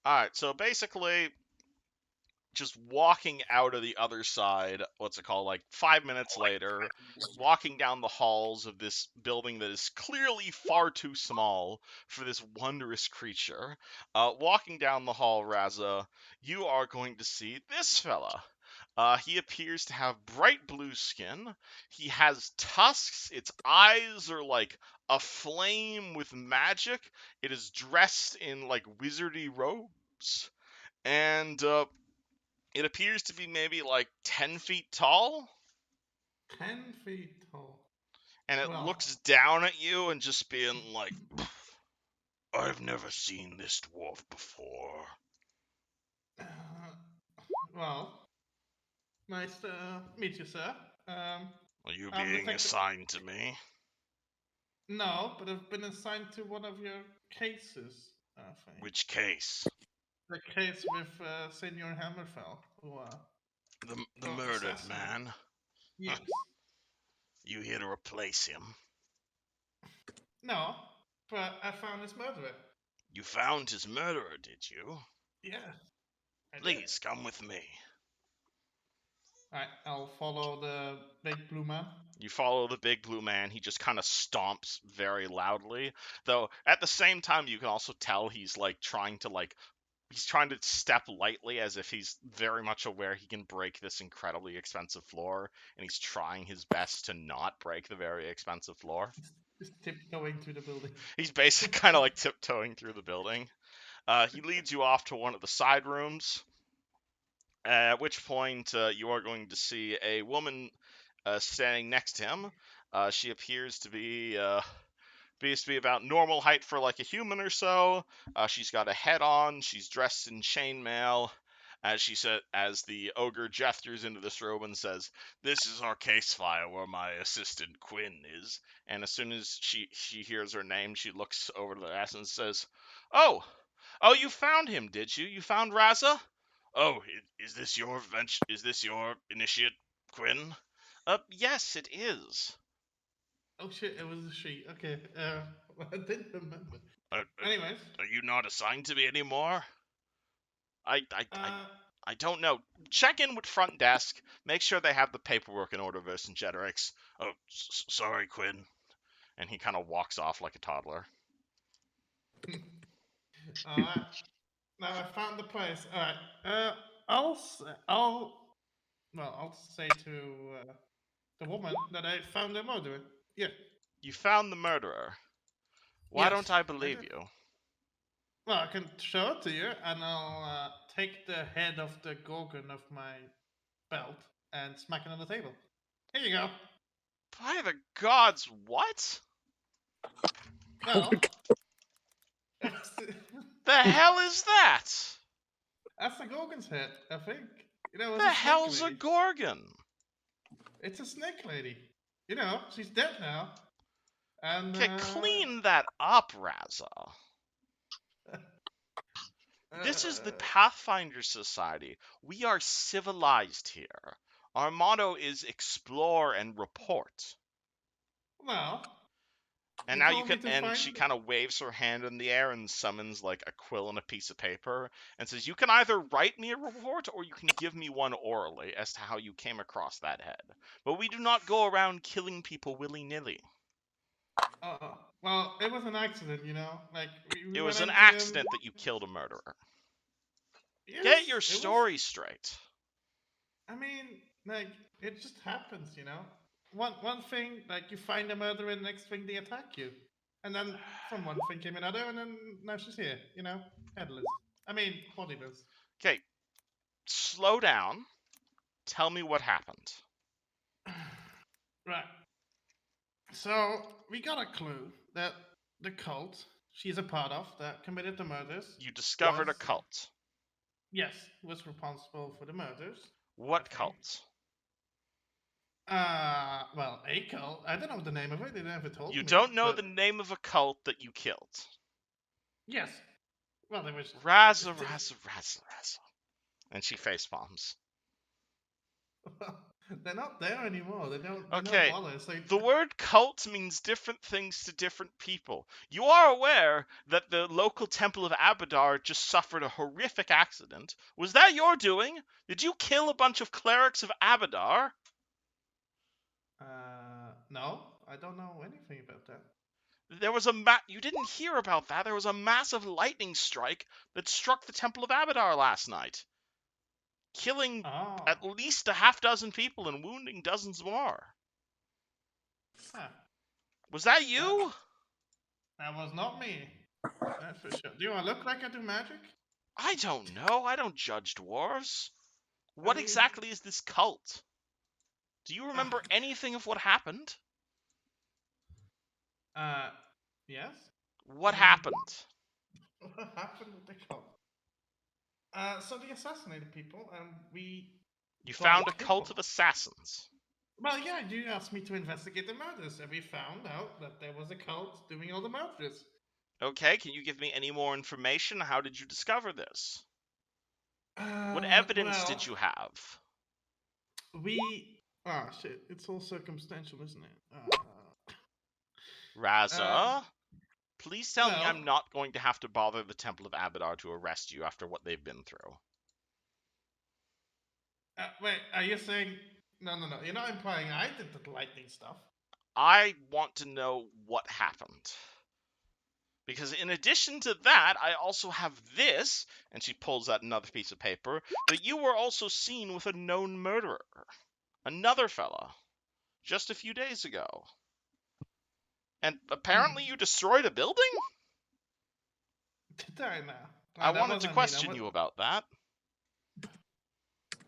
Alright, so basically just walking out of the other side, what's it called, like 5 minutes later, walking down the halls of this building that is clearly far too small for this wondrous creature. Walking down the hall, Raza, you are going to see this fella. He appears to have bright blue skin. He has tusks. Its eyes are like aflame with magic. It is dressed in like wizardy robes. And it appears to be maybe like 10 feet tall. 10 feet tall. And it looks down at you and just being like, I've never seen this dwarf before. Well, nice to meet you, sir. Are you being assigned to me? No, but I've been assigned to one of your cases, I think. Which case? The case with Senor Hammerfell, who the murdered man. Yes. You here to replace him? No, but I found his murderer. You found his murderer, did you? Yeah. Please come with me. Alright, I'll follow the big blue man. You follow the big blue man. He just kind of stomps very loudly. Though, at the same time, you can also tell he's, like, trying to step lightly as if he's very much aware he can break this incredibly expensive floor, and he's trying his best to not break the very expensive floor. He's tiptoeing through the building. He's basically kind of like tiptoeing through the building. He leads you off to one of the side rooms, at which point you are going to see a woman standing next to him. She appears to be about normal height for like a human or so. She's got a head on. She's dressed in chainmail. As the ogre gestures into this room and says, "This is our case file where my assistant Quinn is." And as soon as she hears her name, she looks over to the ass and says, "Oh, you found him, did you? You found Raza? Oh, is this your initiate, Quinn?" Yes, it is. Oh shit, it was a she. Okay, I didn't remember. Anyways. Are you not assigned to me anymore? I don't know. Check in with front desk. Make sure they have the paperwork in order, Vercingetorix. Oh, sorry, Quinn. And he kind of walks off like a toddler. Alright. Now I found the place. Alright. I'll say to the woman that I found the murderer. Yeah. You found the murderer. Why don't I believe you? Well, I can show it to you, and I'll take the head of the gorgon of my belt and smack it on the table. Here you go. By the gods, what? Well, the hell is that? That's the gorgon's head, I think. The hell's a gorgon? It's a snake lady. She's dead now. And clean that up, Raza. This is the Pathfinder Society. We are civilized here. Our motto is explore and report. Well, And You now you told me can, to and find. she kind of waves her hand in the air and summons like a quill and a piece of paper and says, "You can either write me a report or you can give me one orally as to how you came across that head. But we do not go around killing people willy-nilly." Well, it was an accident, you know. Like we It went was an into them. accident that you killed a murderer. Get your Yes, it was. story straight. I mean, like it just happens, you know. One thing, like you find a murderer, and the next thing they attack you, and then from one thing came another, and then now she's here, you know, headless. I mean, bodiless. Okay, slow down. Tell me what happened. Right. So we got a clue that the cult she's a part of that committed the murders You discovered a was cult. yes was responsible for the murders. I What think. cult? Well, a cult. I don't know the name of it. They never told You me. don't know But the name of a cult that you killed. yes. Well, there was. Razza. And she face palms. They're not there anymore. They don't. They Okay, don't bother. So the word cult means different things to different people. You are aware that the local temple of Abadar just suffered a horrific accident. Was that your doing? Did you kill a bunch of clerics of Abadar? no, I don't know anything about that. There was you didn't hear about that. There was a massive lightning strike that struck the temple of Abadar last night, killing Oh. at least a half dozen people and wounding dozens more. Huh. Was that you? That was not me. That's for sure. Do I look like I do magic? I don't know. I don't judge dwarves. What mean- exactly is this cult? Do you remember anything of what happened? Yes. What I mean- happened? What happened with the cult? So they assassinated people, and we. You got found the a tip cult of- of assassins. Well, yeah, you asked me to investigate the murders, and we found out that there was a cult doing all the murders. Okay, can you give me any more information? How did you discover this? What evidence did you have? We. Ah, shit. It's all circumstantial, isn't it? Raza? Please tell me well- I'm not going to have to bother the Temple of Abadar to arrest you after what they've been through. Wait, are you saying. No. You're not implying I did the lightning stuff. I want to know what happened. Because in addition to that, I also have this, and she pulls out another piece of paper, that you were also seen with a known murderer. Another fella. Just a few days ago. And apparently you destroyed a building? Did I now? I wanted to question you about that.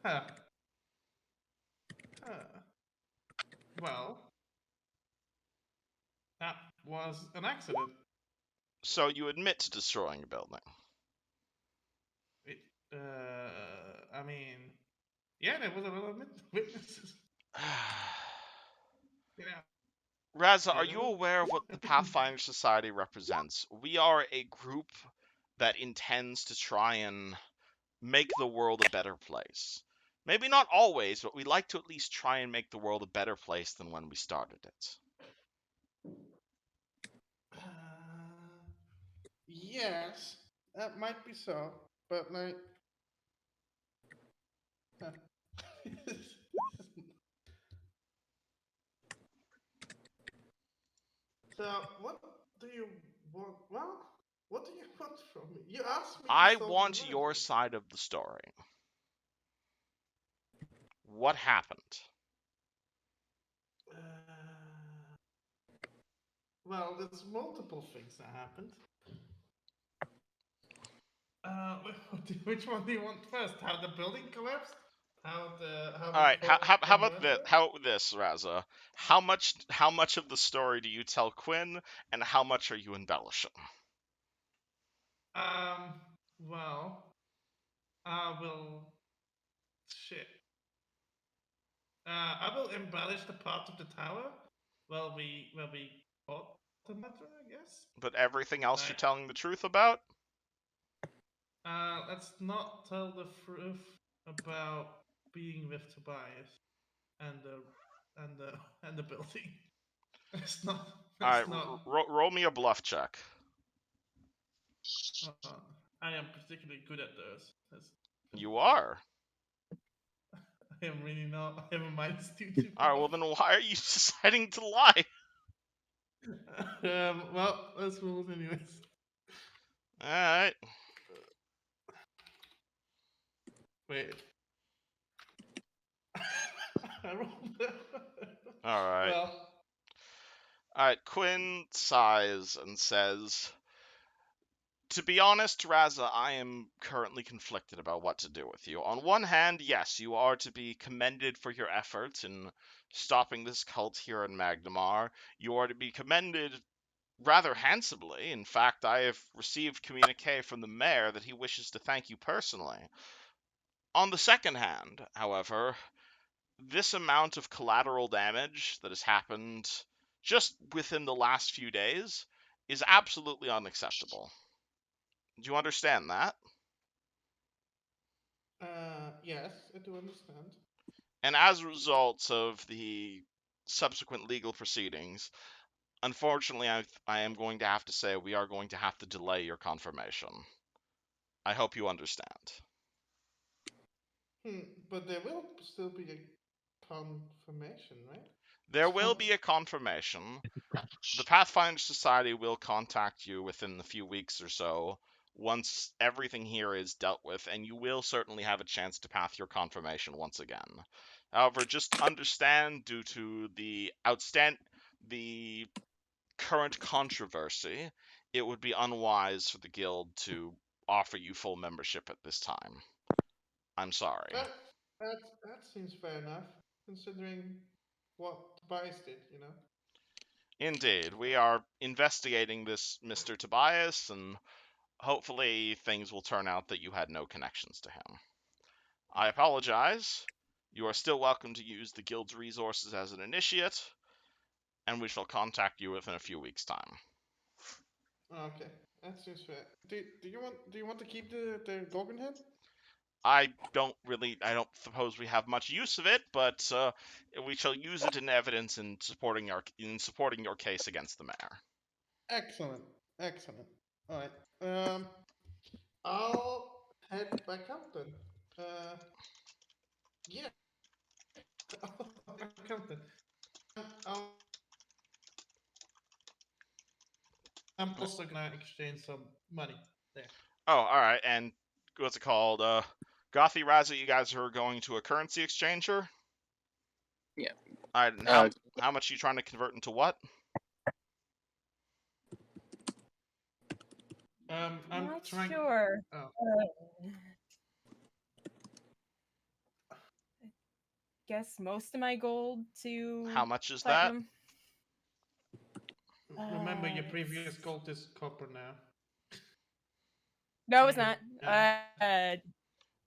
Huh. Well, that was an accident. So you admit to destroying a building. It, I mean, yeah, there was a lot of witnesses. You know, Raza, are you aware of what the Pathfinder Society represents? We are a group that intends to try and make the world a better place. Maybe not always, but we like to at least try and make the world a better place than when we started it. Yes, that might be so, but like. So, what do you want? Well, what do you want from me? You asked me. I to solve want the your murder. side of the story. What happened? Well, there's multiple things that happened. Which one do you want first? How the building collapsed? How All right. the How about this? How about this, Raza? How much of the story do you tell Quinn, and how much are you embellishing? Well, I will. Shit. I will embellish the part of the tower. Where we caught the matter, I guess. But everything else Right. you're telling the truth about? Let's not tell the truth about being with Tobias and the building. Let's not All right, That's not. roll me a bluff check. I am particularly good at those. You are. I am really not. I have a -2 to All right, well then why are you deciding to lie? well, let's roll it anyways. All right. Wait. I rolled it. All right. Well, All right. Quinn sighs and says, "To be honest, Raza, I am currently conflicted about what to do with you. On one hand, yes, you are to be commended for your efforts in stopping this cult here in Magnamar. You are to be commended rather handsomely. In fact, I have received communique from the mayor that he wishes to thank you personally. On the second hand, however, this amount of collateral damage that has happened just within the last few days is absolutely unacceptable. Do you understand that? yes, I do understand. And as a result of the subsequent legal proceedings, unfortunately, I am going to have to say we are going to have to delay your confirmation. I hope you understand." But there will still be a confirmation, right? There will be a confirmation. The Pathfinder Society will contact you within a few weeks or so once everything here is dealt with, and you will certainly have a chance to path your confirmation once again. However, just understand, due to the current controversy, it would be unwise for the guild to offer you full membership at this time. I'm sorry. That seems fair enough, considering what Tobias did, you know? Indeed, we are investigating this Mr. Tobias, and hopefully things will turn out that you had no connections to him. I apologize. You are still welcome to use the guild's resources as an initiate, and we shall contact you within a few weeks' time. Okay, that seems fair. Do you want to keep the Gorgon head? I don't suppose we have much use of it, but we shall use it in evidence in supporting your case against the mayor. Excellent, excellent. All right. I'll head back out then. Yeah. I'll head back out then. I'm also gonna exchange some money there. Oh, all right. And what's it called? Gothy, Raza, you guys are going to a currency exchanger? Yeah. All right. And how much are you trying to convert into what? I'm Not trying. sure. Oh. Guess most of my gold to How much is platinum. Remember, your let's previous gold is copper now. No, it's not. that?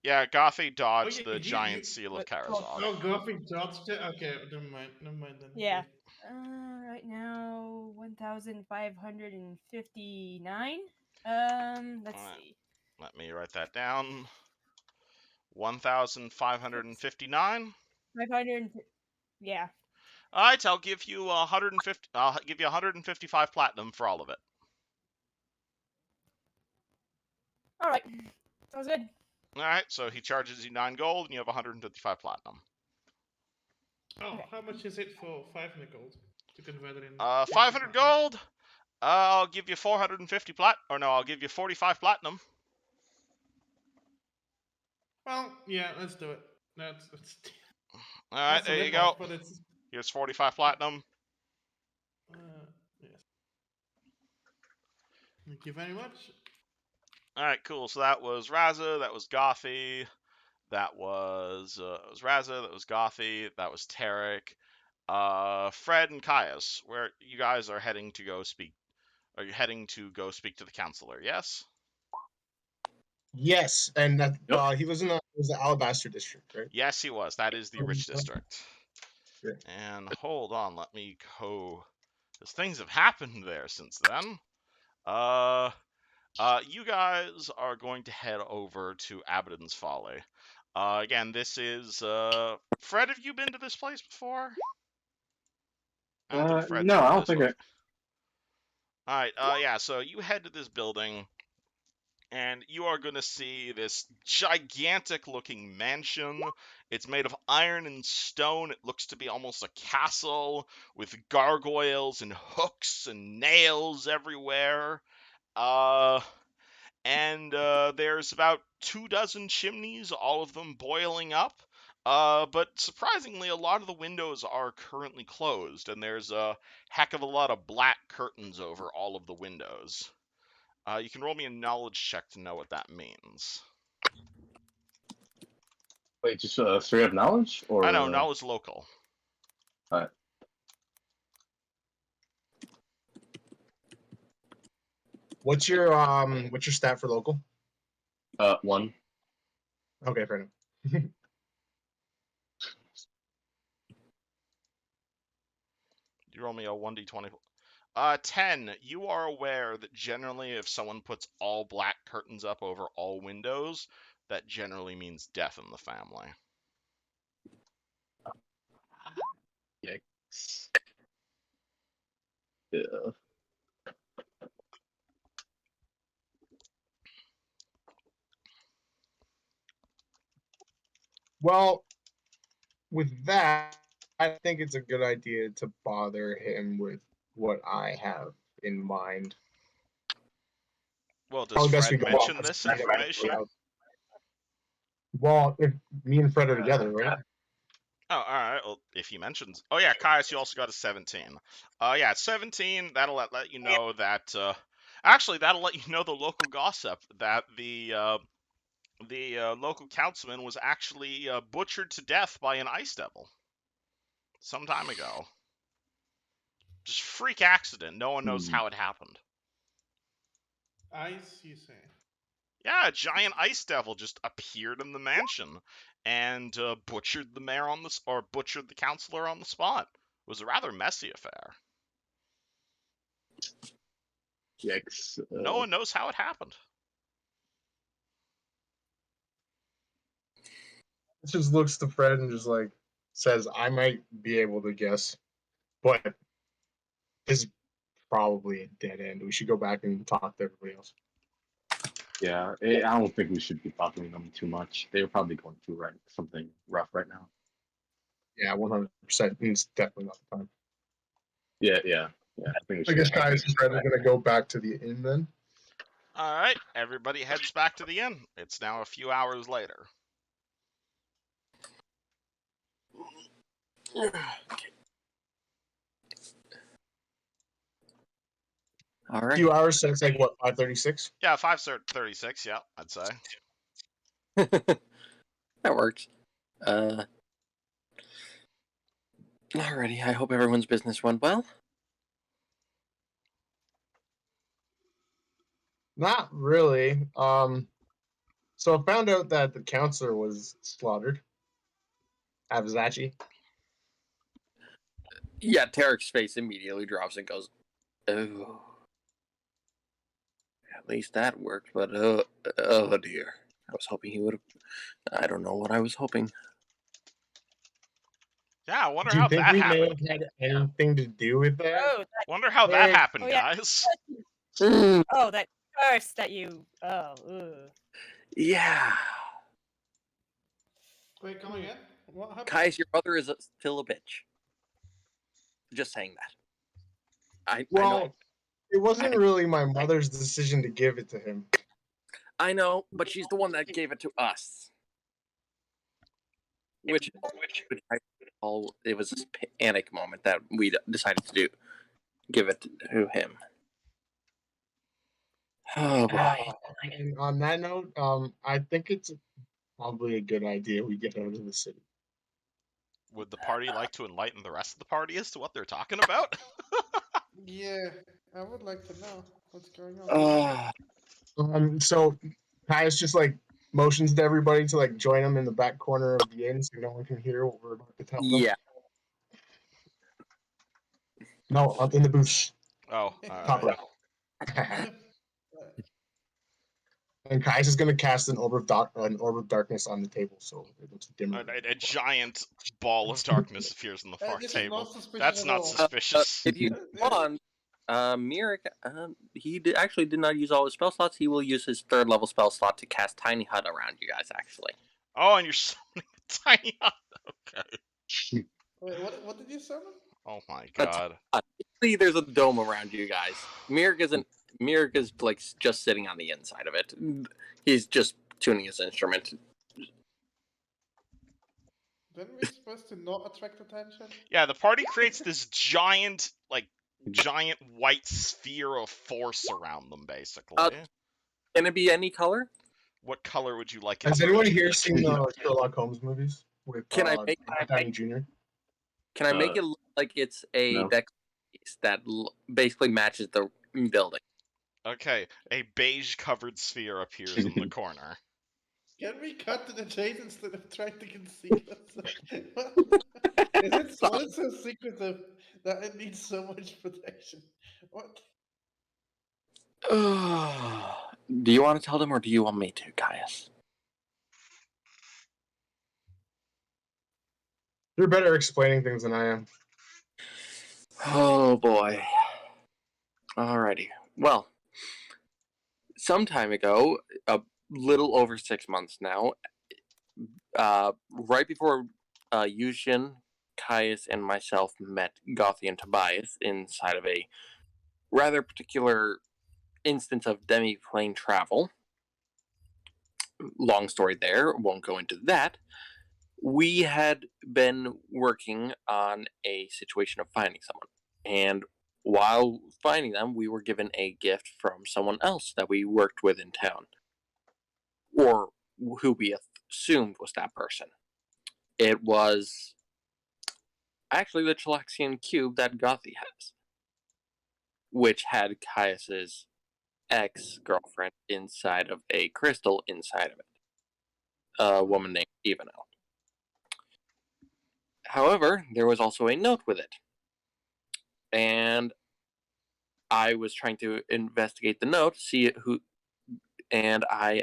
Yeah, Gothy dodged yeah, the giant seal of Karazog. Oh, Goffy dodged it? Okay, never mind then. Yeah. Right now, 1,559. Let's see. Let me write that down. 1,559. 500. Yeah. All right, I'll give you 150. I'll give you 155 platinum for all of it. All right. Sounds good. All right, so he charges you 9 gold, and you have 155 platinum. Oh, okay. How much is it for 500 gold to convert it in? 500 gold. I'll give you 450 I'll give you 45 platinum. Well, yeah, let's do it. That's all right, there you go. But it's... Here's 45 platinum. Yes. Thank you very much. All right, cool. So that was Raza, that was Gothy, that was Raza, that was Gothy, that was Tarek, Fred and Caius. Where you guys are heading to go speak? Are you heading to go speak to the counselor? Yes. Yes, and that he was in the Alabaster district, right? Yes, he was. That is the rich district. Yeah. And hold on, let me go, because things have happened there since then. You guys are going to head over to Abaddon's Folly. Again, this is Fred. Have you been to this place before? I don't think Fred's No, been I to don't this think place. All right. Yeah. So you head to this building, and you are going to see this gigantic-looking mansion. It's made of iron and stone. It looks to be almost a castle with gargoyles and hooks and nails everywhere. And there's about 24 chimneys, all of them boiling up. But surprisingly, a lot of the windows are currently closed, and there's a heck of a lot of black curtains over all of the windows. You can roll me a knowledge check to know what that means. Wait, just straight up knowledge, or I know, knowledge local. What's your stat for local? 1. Okay, fair enough. You roll me a 1d20. 10. You are aware that generally, if someone puts all black curtains up over all windows, that generally means death in the family. Yikes. Yeah. Well, with that, I think it's a good idea to bother him with what I have in mind. Well, does Probably best we Fred go mention off. this information? Well, if me and Fred are together, right? Oh, all right. Well, if he mentions, oh yeah, Caius, you also got a 17. Yeah, 17. That'll let you know that. Actually, that'll let you know the local gossip that the local councilman was actually butchered to death by an ice devil some time ago. Just freak accident. No one knows how it happened. Ice, you say? Yeah, a giant ice devil just appeared in the mansion and butchered the mayor butchered the councilor on the spot. It was a rather messy affair. Yikes. No one knows how it happened. Just looks to Fred and just like says, "I might be able to guess, but this is probably a dead end. We should go back and talk to everybody else." Yeah, I don't think we should be bothering them too much. They're probably going through something rough right now. Yeah, 100%. It's definitely not the time. Yeah. I think we I should guess go back. Kaius and Fred are gonna go back to the inn then. All right, everybody heads back to the inn. It's now a few hours later. All A right. few hours, so it's like what, 5:36? Yeah, 5:36. Yeah, I'd say. That works. Alrighty, I hope everyone's business went well. Not really. So I found out that the counselor was slaughtered. Avizachi. Yeah, Tarek's face immediately drops and goes, "Oh, at least that worked." But oh dear, I was hoping he would have. I don't know what I was hoping. Yeah, I wonder Do you how think that we may happened. have had anything to do with that? Oh, Wonder how that Hey. happened, Oh, yeah. guys. oh, that curse that you. Oh, ugh. Yeah, Wait, come again? What happened? Kaius, your brother is still a bitch. Just saying that. I Well, know, it wasn't really my mother's decision to give it to him. I know, but she's the one that gave it to us. Which it was this panic moment that we decided to give it to him. Oh boy. And on that note, I think it's probably a good idea we get out of the city. Would the party like to enlighten the rest of the party as to what they're talking about? Yeah, I would like to know what's going on. So Kaius just like motions to everybody to like join him in the back corner of the inn so no one can hear what we're about to tell them. Yeah. No, up in the booth. Oh, Top alright. right. And Kaius is gonna cast an orb of darkness on the table, so it looks dimmer. A giant ball of darkness appears on the far This is table. not suspicious That's at not all. suspicious. If you want, Mirik, he actually did not use all his spell slots. He will use his 3rd level spell slot to cast Tiny Hut around you guys, actually. Oh, and you're summoning a tiny hut. Okay. Wait, what did you summon? Oh my A god. See, there's a dome around you guys. Mirik is like just sitting on the inside of it. He's just tuning his instrument. Weren't we supposed to not attract attention? Yeah, the party creates this giant white sphere of force around them, basically. Can it be any color? What color would you like it Has to anyone be? here seen the Sherlock Holmes movies with Can I make Downey Jr.? Can I make it look like it's a No. deck piece that basically matches the building? Okay, a beige-covered sphere appears in the corner. Can we cut to the chase instead of trying to conceal us? What is so secretive that it needs so much protection? What? Do you want to tell them, or do you want me to, Caius? You're better explaining things than I am. Oh boy. Alrighty. Well, some time ago, a little over 6 months now, right before Yushin, Caius, and myself met Gothi and Tobias inside of a rather particular instance of demi-plane travel. Long story there, won't go into that. We had been working on a situation of finding someone, and while finding them, we were given a gift from someone else that we worked with in town, or who we assumed was that person. It was actually the Chilexian cube that Gothi has, which had Caius's ex-girlfriend inside of a crystal inside of it, a woman named Evanel. However, there was also a note with it, and I was trying to investigate the note, see who, and I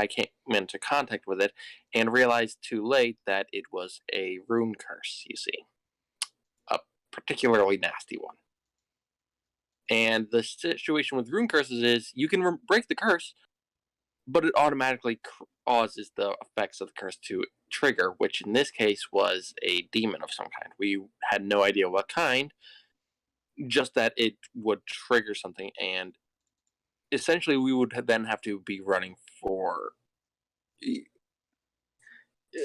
came into contact with it and realized too late that it was a rune curse, you see. A particularly nasty one. And the situation with rune curses is you can break the curse, but it automatically causes the effects of the curse to trigger, which in this case was a demon of some kind. We had no idea what kind, just that it would trigger something, and essentially we would then have to be running for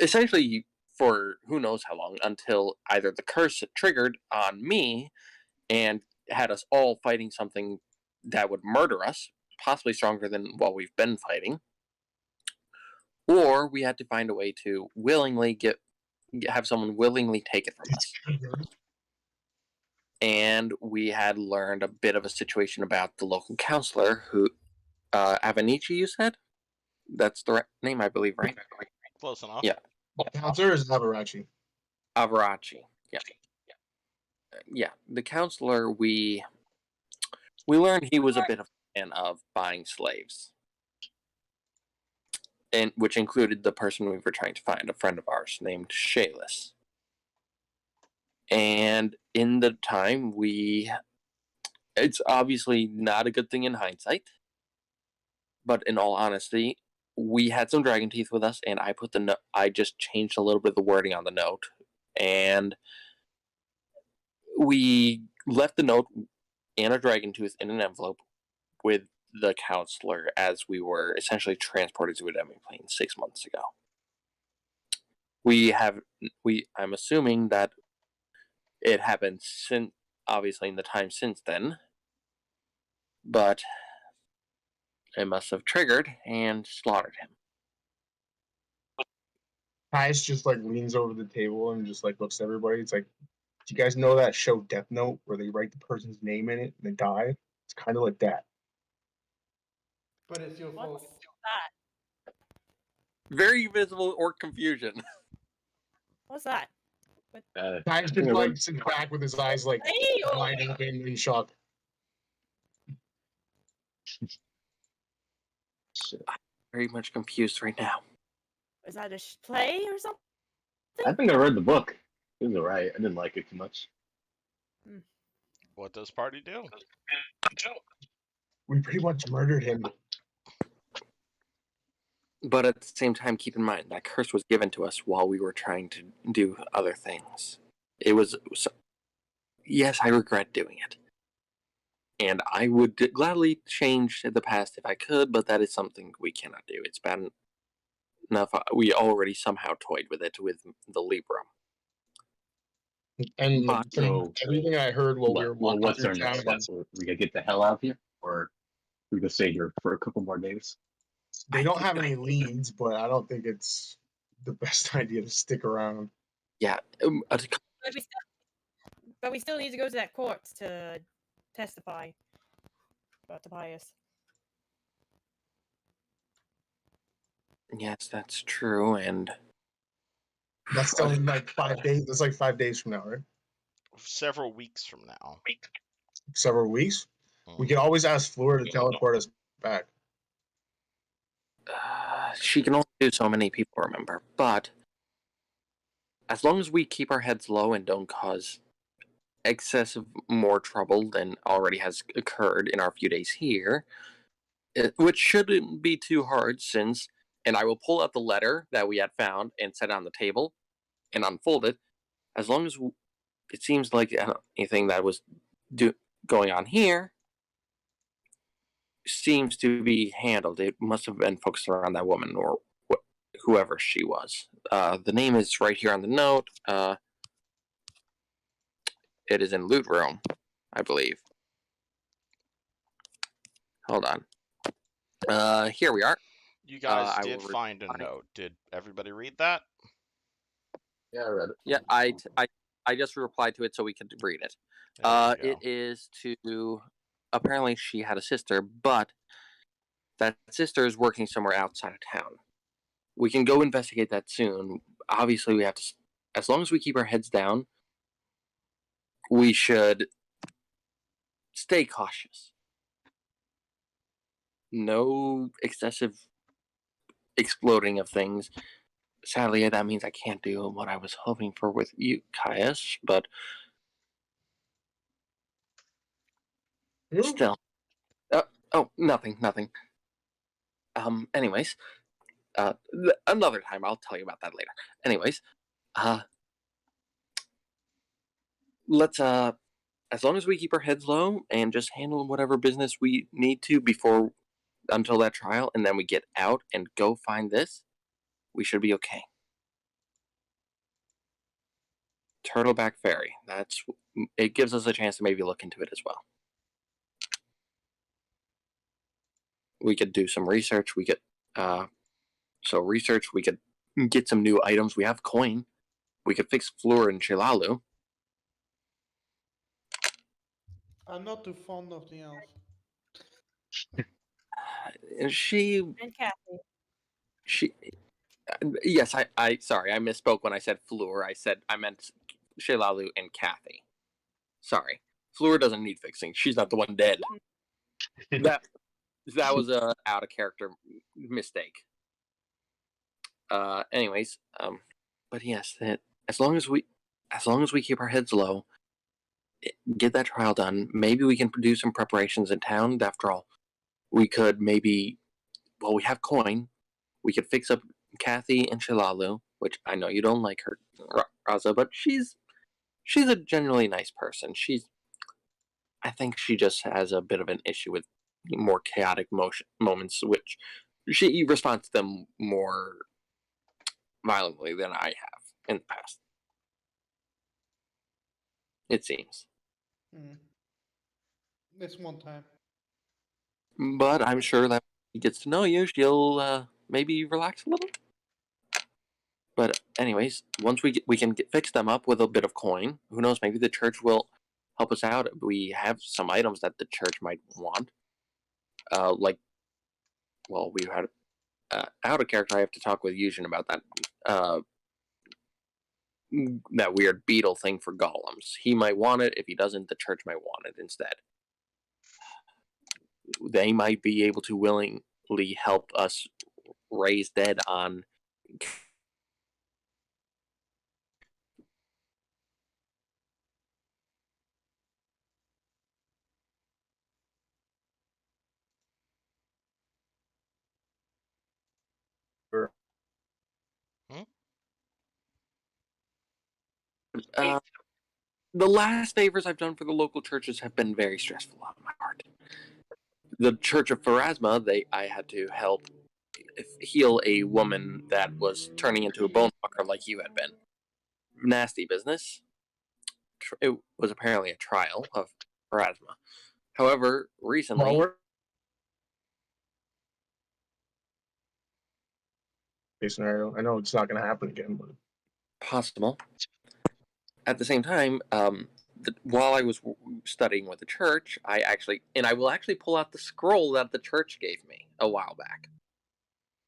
essentially for who knows how long until either the curse triggered on me and had us all fighting something that would murder us, possibly stronger than what we've been fighting, or we had to find a way to willingly have someone willingly take it from us. And we had learned a bit of a situation about the local counselor who, Avanichi, you said? That's the right name, I believe, right? Close enough. Yeah. Counselor is Avarachi. Avarachi. Yeah. Yeah. The counselor, we learned he was a bit of a fan of buying slaves, and which included the person we were trying to find, a friend of ours named Shayless. And in the time, it's obviously not a good thing in hindsight, but in all honesty, we had some dragon teeth with us, and I just changed a little bit of the wording on the note, and we left the note and a dragon tooth in an envelope with the counselor as we were essentially transported to a demi-plane 6 months ago. I'm assuming that it happened obviously in the time since then, but it must have triggered and slaughtered him. Caius just like leans over the table and just like looks at everybody. It's like, do you guys know that show Death Note where they write the person's name in it and they die? It's kind of like that. But it's your What's fault. that? Very visible or confusion. What's that? Caius just like sits back with his eyes like Hey, wide open in shock. Very much confused right now. is that a play or something? I think I read the book. It was alright. I didn't like it too much. What does party do? We pretty much murdered him. But at the same time, keep in mind that curse was given to us while we were trying to do other things. It was. Yes, I regret doing it. And I would gladly change the past if I could, but that is something we cannot do. It's bad enough. We already somehow toyed with it with the Libra. And But from So, everything I heard while we were well, walking what's through our town, next step? We gotta get the hell out of here, or we could stay here for a couple more days. they don't have any leads, but I don't think it's the best idea to stick around. yeah, But we still need to go to that court to testify about Tobias. yes, that's true. And That's still in like 5 days. That's like 5 days from now, right? Several weeks from now. Several weeks. We Mhm. could always ask Fleur to teleport us back. she can only do so many people, remember. But as long as we keep our heads low and don't cause excessive more trouble than already has occurred in our few days here, which shouldn't be too hard since. And I will pull out the letter that we had found and set it on the table and unfold it. As long as it seems like anything that was going on here seems to be handled. It must have been focused around that woman or whoever she was. The name is right here on the note. It is in loot room, I believe. Hold on. Here we are. You guys I did will find a reply. note. Did everybody read that? Yeah, I read it. Yeah, I just replied to it so we could read it. There you It go. is to. Apparently, she had a sister, but that sister is working somewhere outside of town. We can go investigate that soon. Obviously, we have to. As long as we keep our heads down, we should stay cautious. No excessive exploding of things. Sadly, that means I can't do what I was hoping for with you, Caius, but still. Oh, nothing. Anyways, another time I'll tell you about that later. Anyways, let's as long as we keep our heads low and just handle whatever business we need to until that trial, and then we get out and go find this, we should be okay. Turtleback Ferry. It gives us a chance to maybe look into it as well. We could do some research. We could we could get some new items. We have coin. We could fix Fleur and Chilalu. I'm not too fond of the elf. She And Kathy. yes, I sorry, I misspoke when I said Fleur. I meant Shilalu and Kathy. Sorry. Fleur doesn't need fixing. She's not the one dead. that was a out of character mistake. Anyways, but yes, as long as we keep our heads low, get that trial done, maybe we can do some preparations in town. After all, we could maybe we have coin. We could fix up Kathy and Shilalu, which I know you don't like her, Raza, but she's a genuinely nice person. I think she just has a bit of an issue with more chaotic moments, which she responds to them more violently than I have in the past. It seems. This one time. But I'm sure that when she gets to know you, she'll maybe relax a little. But anyways, once we can fix them up with a bit of coin, who knows? Maybe the church will help us out. We have some items that the church might want. We had out of character. I have to talk with Yujin about that weird beetle thing for golems. He might want it. If he doesn't, the church might want it instead. They might be able to willingly help us raise dead on. the last favors I've done for the local churches have been very stressful on my part. The Church of Pharasma, I had to help heal a woman that was turning into a bone fucker like you had been. Nasty business. It was apparently a trial of Pharasma. However, recently, scenario. I know it's not going to happen again, but possible. At the same time, while I was studying with the church, I will actually pull out the scroll that the church gave me a while back.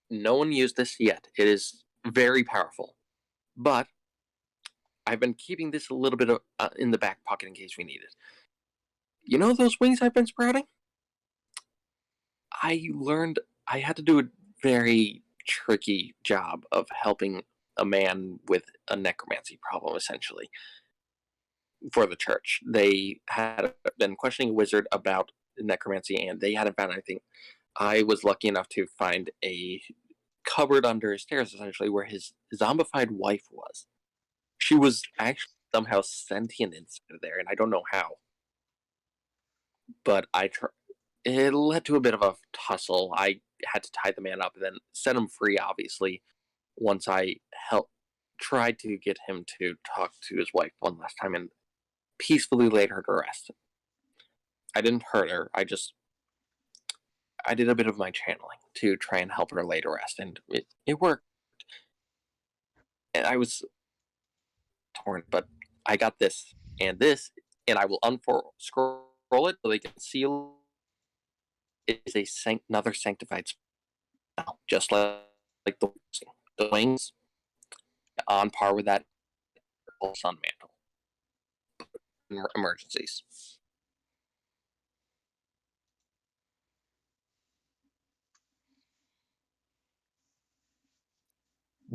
No one used this yet. It is very powerful, but I've been keeping this a little bit in the back pocket in case we need it. You know those wings I've been sprouting? I learned I had to do a very tricky job of helping a man with a necromancy problem, essentially, for the church. They had been questioning a wizard about necromancy, and they hadn't found anything. I was lucky enough to find a cupboard under his stairs, essentially, where his zombified wife was. She was actually somehow sentient inside of there, and I don't know how. But it led to a bit of a tussle. I had to tie the man up and then set him free, obviously, once I tried to get him to talk to his wife one last time and peacefully laid her to rest. I didn't hurt her. I did a bit of my channeling to try and help her lay to rest, and it worked. And I was torn, but I got this, and I will scroll it so they can seal it. It is another sanctified spell, just like the wings, on par with that sun mantle. Emergencies.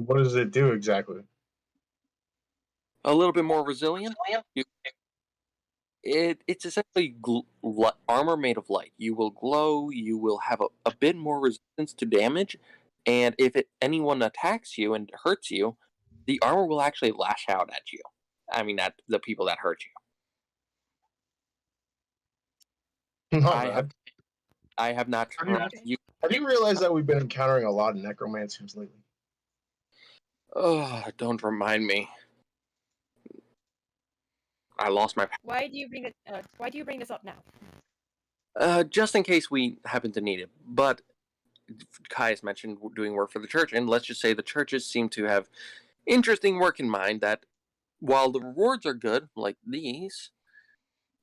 what does it do exactly? A little bit more resilient. It's essentially armor made of light. You will glow. You will have a bit more resistance to damage, and if anyone attacks you and hurts you, the armor will actually lash out at you. I mean, at the people that hurt you. Not bad. I have not tried. How do you realize that we've been encountering a lot of necromancers lately? Oh, don't remind me. I lost my. Why do you bring this up now? Just in case we happen to need it. But Kai has mentioned doing work for the church, and let's just say the churches seem to have interesting work in mind that, while the rewards are good, like these,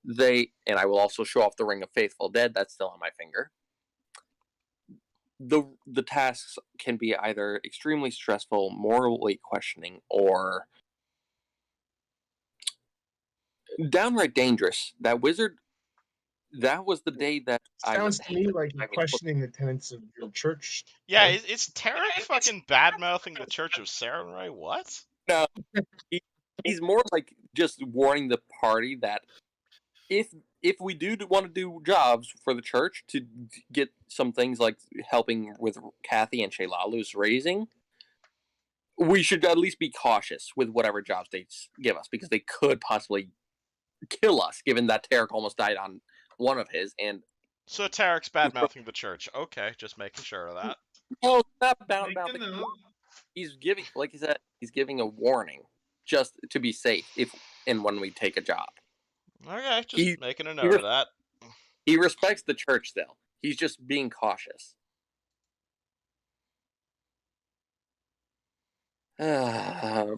and I will also show off the Ring of Faithful Dead that's still on my finger. The tasks can be either extremely stressful, morally questioning, or downright dangerous. That wizard, that was the day that sounds to me like you're questioning the tenets of your church. Yeah, is Tarek fucking bad-mouthing the Church of Sarenrae? What? No, he's more like just warning the party that if we do want to do jobs for the church to get some things like helping with Kathy and Shaylalu's raising, we should at least be cautious with whatever jobs they give us, because they could possibly kill us, given that Tarek almost died on one of his. And so Tarek's bad-mouthing the church. Okay, just making sure of that. No, not about he's giving, like he said, he's giving a warning just to be safe if and when we take a job. Okay, just making a note of that. He respects the church still. He's just being cautious.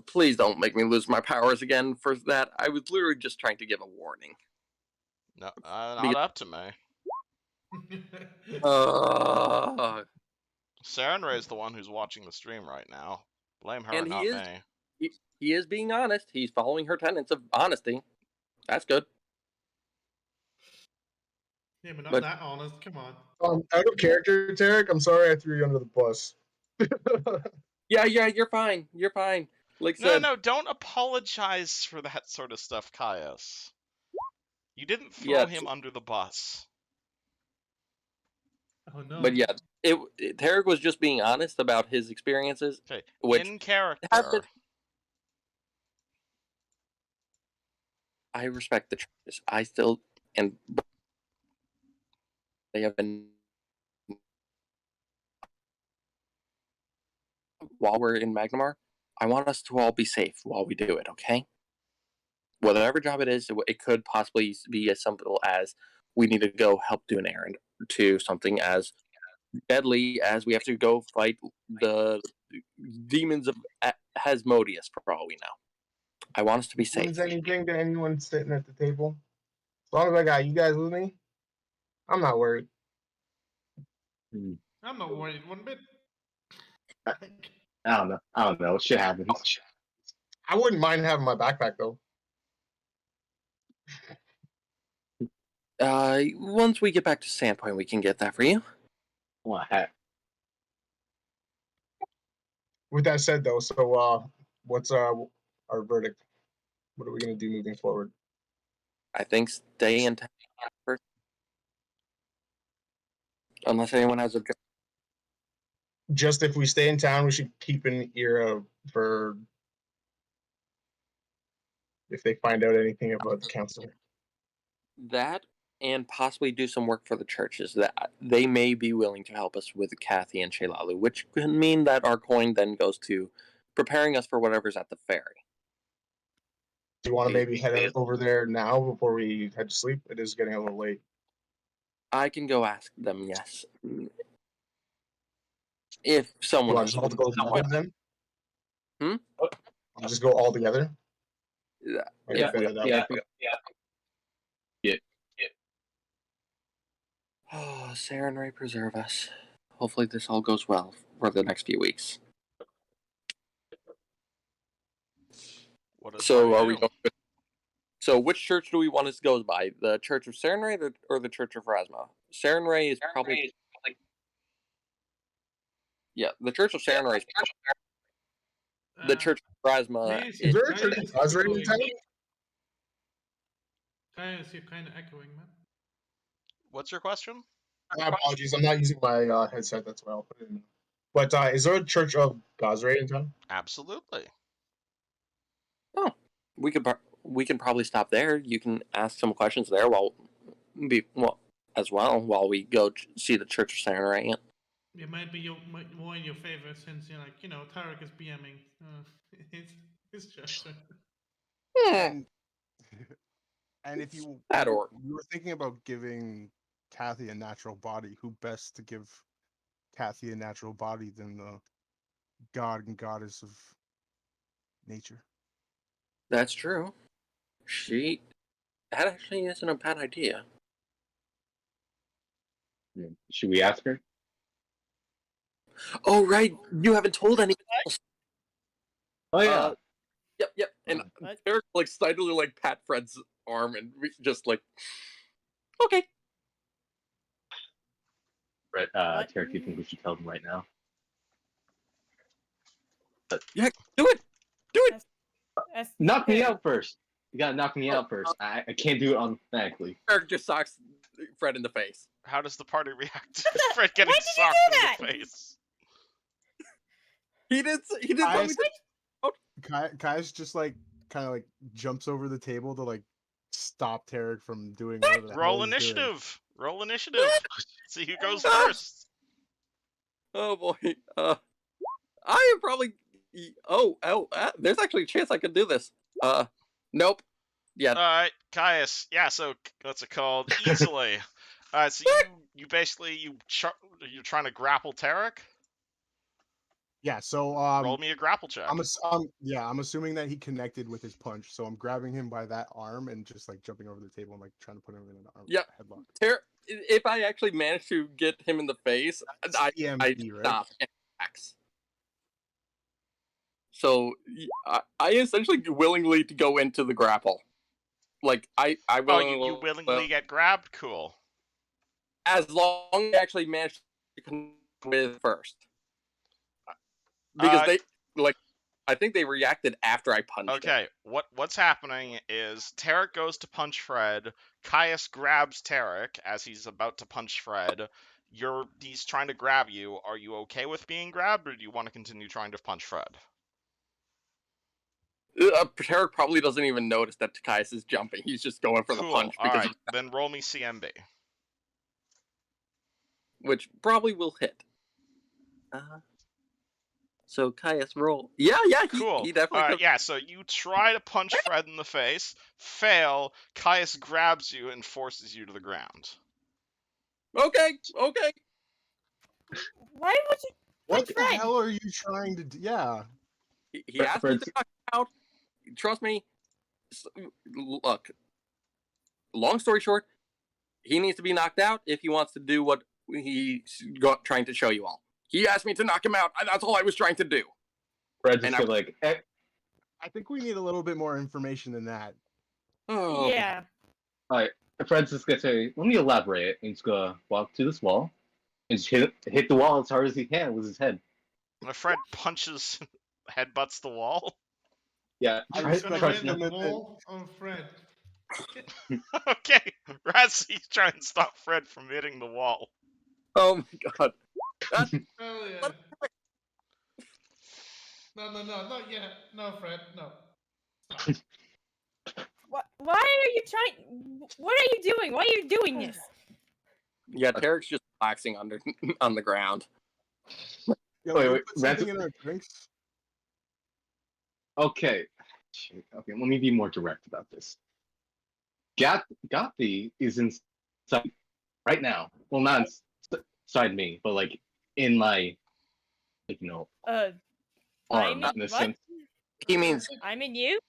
Please don't make me lose my powers again for that. I was literally just trying to give a warning. No, not up to me. Sarenrae is the one who's watching the stream right now. Blame her, not me. He is being honest. He's following her tenets of honesty. That's good. Yeah, but not that honest. Come on. Out of character, Tarek. I'm sorry I threw you under the bus. Yeah, you're fine. You're fine. Like no, don't apologize for that sort of stuff, Caius. You didn't throw him under the bus. Oh no. But yeah, Tarek was just being honest about his experiences. Okay, in character. I respect the churches. I still and they have been while we're in Magnamar. I want us to all be safe while we do it. Okay. Whatever job it is, it could possibly be as simple as we need to go help do an errand, to something as deadly as we have to go fight the demons of Hasmodeus, for all we know. I want us to be safe. Means anything to anyone sitting at the table? As long as I got you guys with me, I'm not worried. I'm not worried one bit. I don't know. I don't know. Shit happens. I wouldn't mind having my backpack though. Once we get back to Sandpoint, we can get that for you. Well, heck. With that said though, so what's our verdict? What are we gonna do moving forward? I think stay in town first. Unless anyone has a Just if we stay in town, we should keep an ear out for if they find out anything about the council. that, and possibly do some work for the churches that they may be willing to help us with Kathy and Sheilalu, which could mean that our coin then goes to preparing us for whatever's at the ferry. Do you want to maybe head over there now before we head to sleep? It is getting a little late. I can go ask them, yes. If someone You want else us all to go together then? Hmm? I'll just go all together. Yeah. Maybe Yeah. better that Yeah. way. Oh, Sarah and Ray preserve us. Hopefully this all goes well for the next few weeks. What does So party are we do? going with, so which church do we want us to go by? The Church of Serenray or the Church of Pharasma? Serenray is probably yeah, the Church of Serenray is the Church of Pharasma Please, Is there a guys, church of Gosrae in town? Guys, you're kind of echoing, man. What's your question? My apologies, I'm not using my headset. That's why I'll put it in. But is there a church of Gosrae in town? Absolutely. Oh, we can probably stop there. You can ask some questions there while while we go see the Church of Serenray. It might be more in your favor since you're like, Tarek is BMing. His church. And and if you That or you were thinking about giving Kathy a natural body, who best to give Kathy a natural body than the god and goddess of nature? that's true. That actually isn't a bad idea. Should we ask her? Oh right, you haven't told anyone else. Oh yeah. Yep. And What? Eric excitedly pat Fred's arm and just okay. Brett, What? Tarek, do you think we should tell them right now? Yeah, do it. That's- Knock me here. out first. You gotta knock me out first. I can't do it automatically. Eric just socks Fred in the face. How does the party react to Fred getting Why did you socked do in that? the face? He did Kai's, something. Kai's just kind of jumps over the table to stop Tarek from doing whatever the hell Roll he's doing. initiative. Roll initiative. See who goes Ah! first. Oh boy. I am probably. There's actually a chance I could do this. Nope. Yeah. All right, Caius. Yeah, so what's it called? Easily. All right, so you basically you're trying to grapple Tarek. Yeah, so Roll me a grapple check. I'm assuming that he connected with his punch, so I'm grabbing him by that arm and just jumping over the table and trying to put him in an arm headlock. If I actually manage to get him in the face, I EMP, right? stop and relax. So I essentially willingly to go into the grapple. I willingly. You willingly get grabbed? Cool. As long as I actually manage to connect with first. Because I think they reacted after I punched him. Okay, what's happening is Tarek goes to punch Fred. Caius grabs Tarek as he's about to punch Fred. He's trying to grab you. Are you okay with being grabbed, or do you want to continue trying to punch Fred? Tarek probably doesn't even notice that Takaius is jumping. He's just going for the Cool. punch All because right, then roll me CMB. which probably will hit. So Caius roll. Yeah, Cool. he definitely. All right, yeah. So you try to punch Fred in the face, fail. Caius grabs you and forces you to the ground. Okay. Why would you? What Punch the Fred. hell are you trying to do? Yeah. He asked me Fred's- to knock him out. Trust me. Look. Long story short, he needs to be knocked out if he wants to do what he's trying to show you all. He asked me to knock him out. That's all I was trying to do. Fred's And just gonna like, I think we need a little bit more information than that. Oh, Yeah. Alright, Fred's just gonna say, let me elaborate. And he's gonna walk to this wall and just hit the wall as hard as he can with his head. Fred punches, headbutts the wall. Yeah, I Who's respect gonna try win him the and then- wall or Fred? Okay, Razzy's trying to stop Fred from hitting the wall. oh my god. Hell yeah. No, not yet. No, Fred, no. Why are you trying? What are you doing? Why are you doing this? Yeah, Tarek's just relaxing on the ground. Yo, Wait, can we wait, put something in our drinks? Okay. Shit, okay, let me be more direct about this. Gothi is inside right now. Well, not inside me, but like in my, like, arm I'm in a what? sense. He means I'm in you.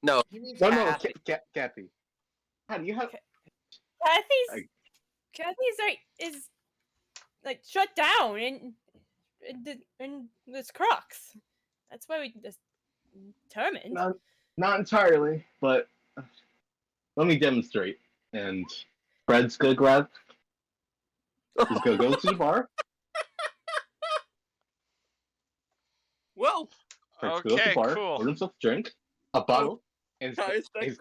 no. He means No, Kathy. Kathy. How do you have? Kathy's like shut down and this crux. That's why we just determined. Not entirely, but let me demonstrate. And Fred's gonna grab. He's gonna go to the bar. Well, Fred's gonna go to the Okay, bar, cool. order himself a drink, a bottle, and guys, thanks,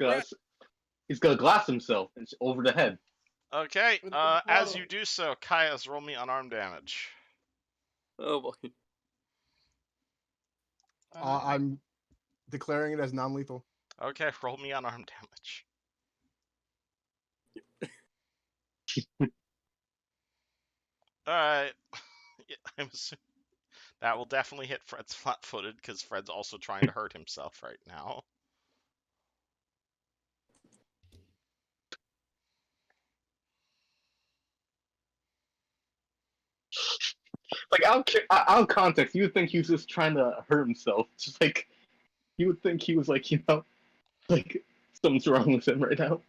he's gonna glass himself over the head. Okay, With the as bottle. you do so, Caius, roll me unarmed damage. oh boy. I'm declaring it as non-lethal. Okay, roll me unarmed damage. Alright. Yeah, I'm assuming that will definitely hit Fred's flat-footed, because Fred's also trying to hurt himself right now. Like out of context, you would think he was just trying to hurt himself. Just like you would think he was like like something's wrong with him right now.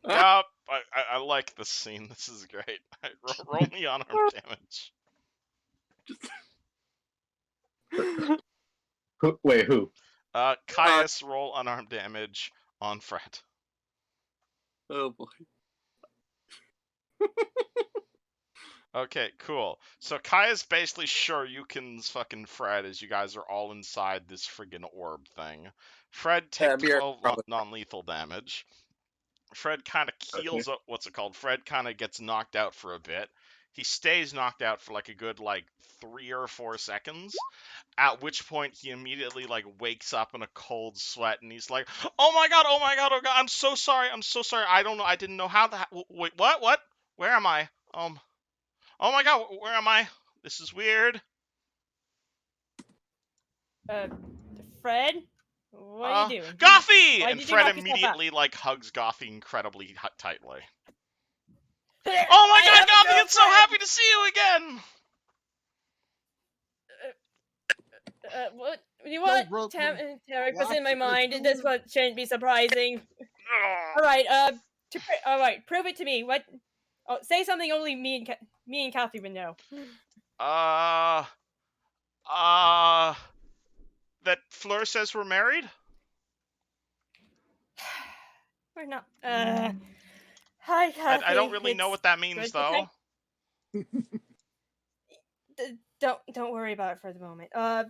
Yup, I like this scene. This is great. Roll me unarmed damage. Wait, who? Caius, roll unarmed damage on Fred. Oh boy. Okay, cool. So Kaya's basically Shoryuken's fucking Fred as you guys are all inside this friggin' orb thing. Fred take Beer, 12 probably. non-lethal damage. Fred kind of keels up, what's it called? Fred kind of gets knocked out for a bit. He stays knocked out for like a good 3 or 4 seconds. At which point he immediately wakes up in a cold sweat and he's like, "Oh my god, oh my god, oh god, I'm so sorry, I don't know, I didn't know how that. Wait, what? Where am I? Oh my god, where am I? This is weird." Fred, what are you doing? Goffy! Why And did you Fred knock yourself out? immediately hugs Goffy incredibly tightly. Oh my god, Goffy, I'm so happy to see you again! What you want? bro, Tarek was in my relax, mind. let's This do one shouldn't be surprising. All right, all right, prove it to me. What? Oh, say something only me and Kathy would know. That Fleur says we're married? We're not. Hi, Kathy. I don't really know It's what that means, good to though. Don't worry about it for the moment. Yeah,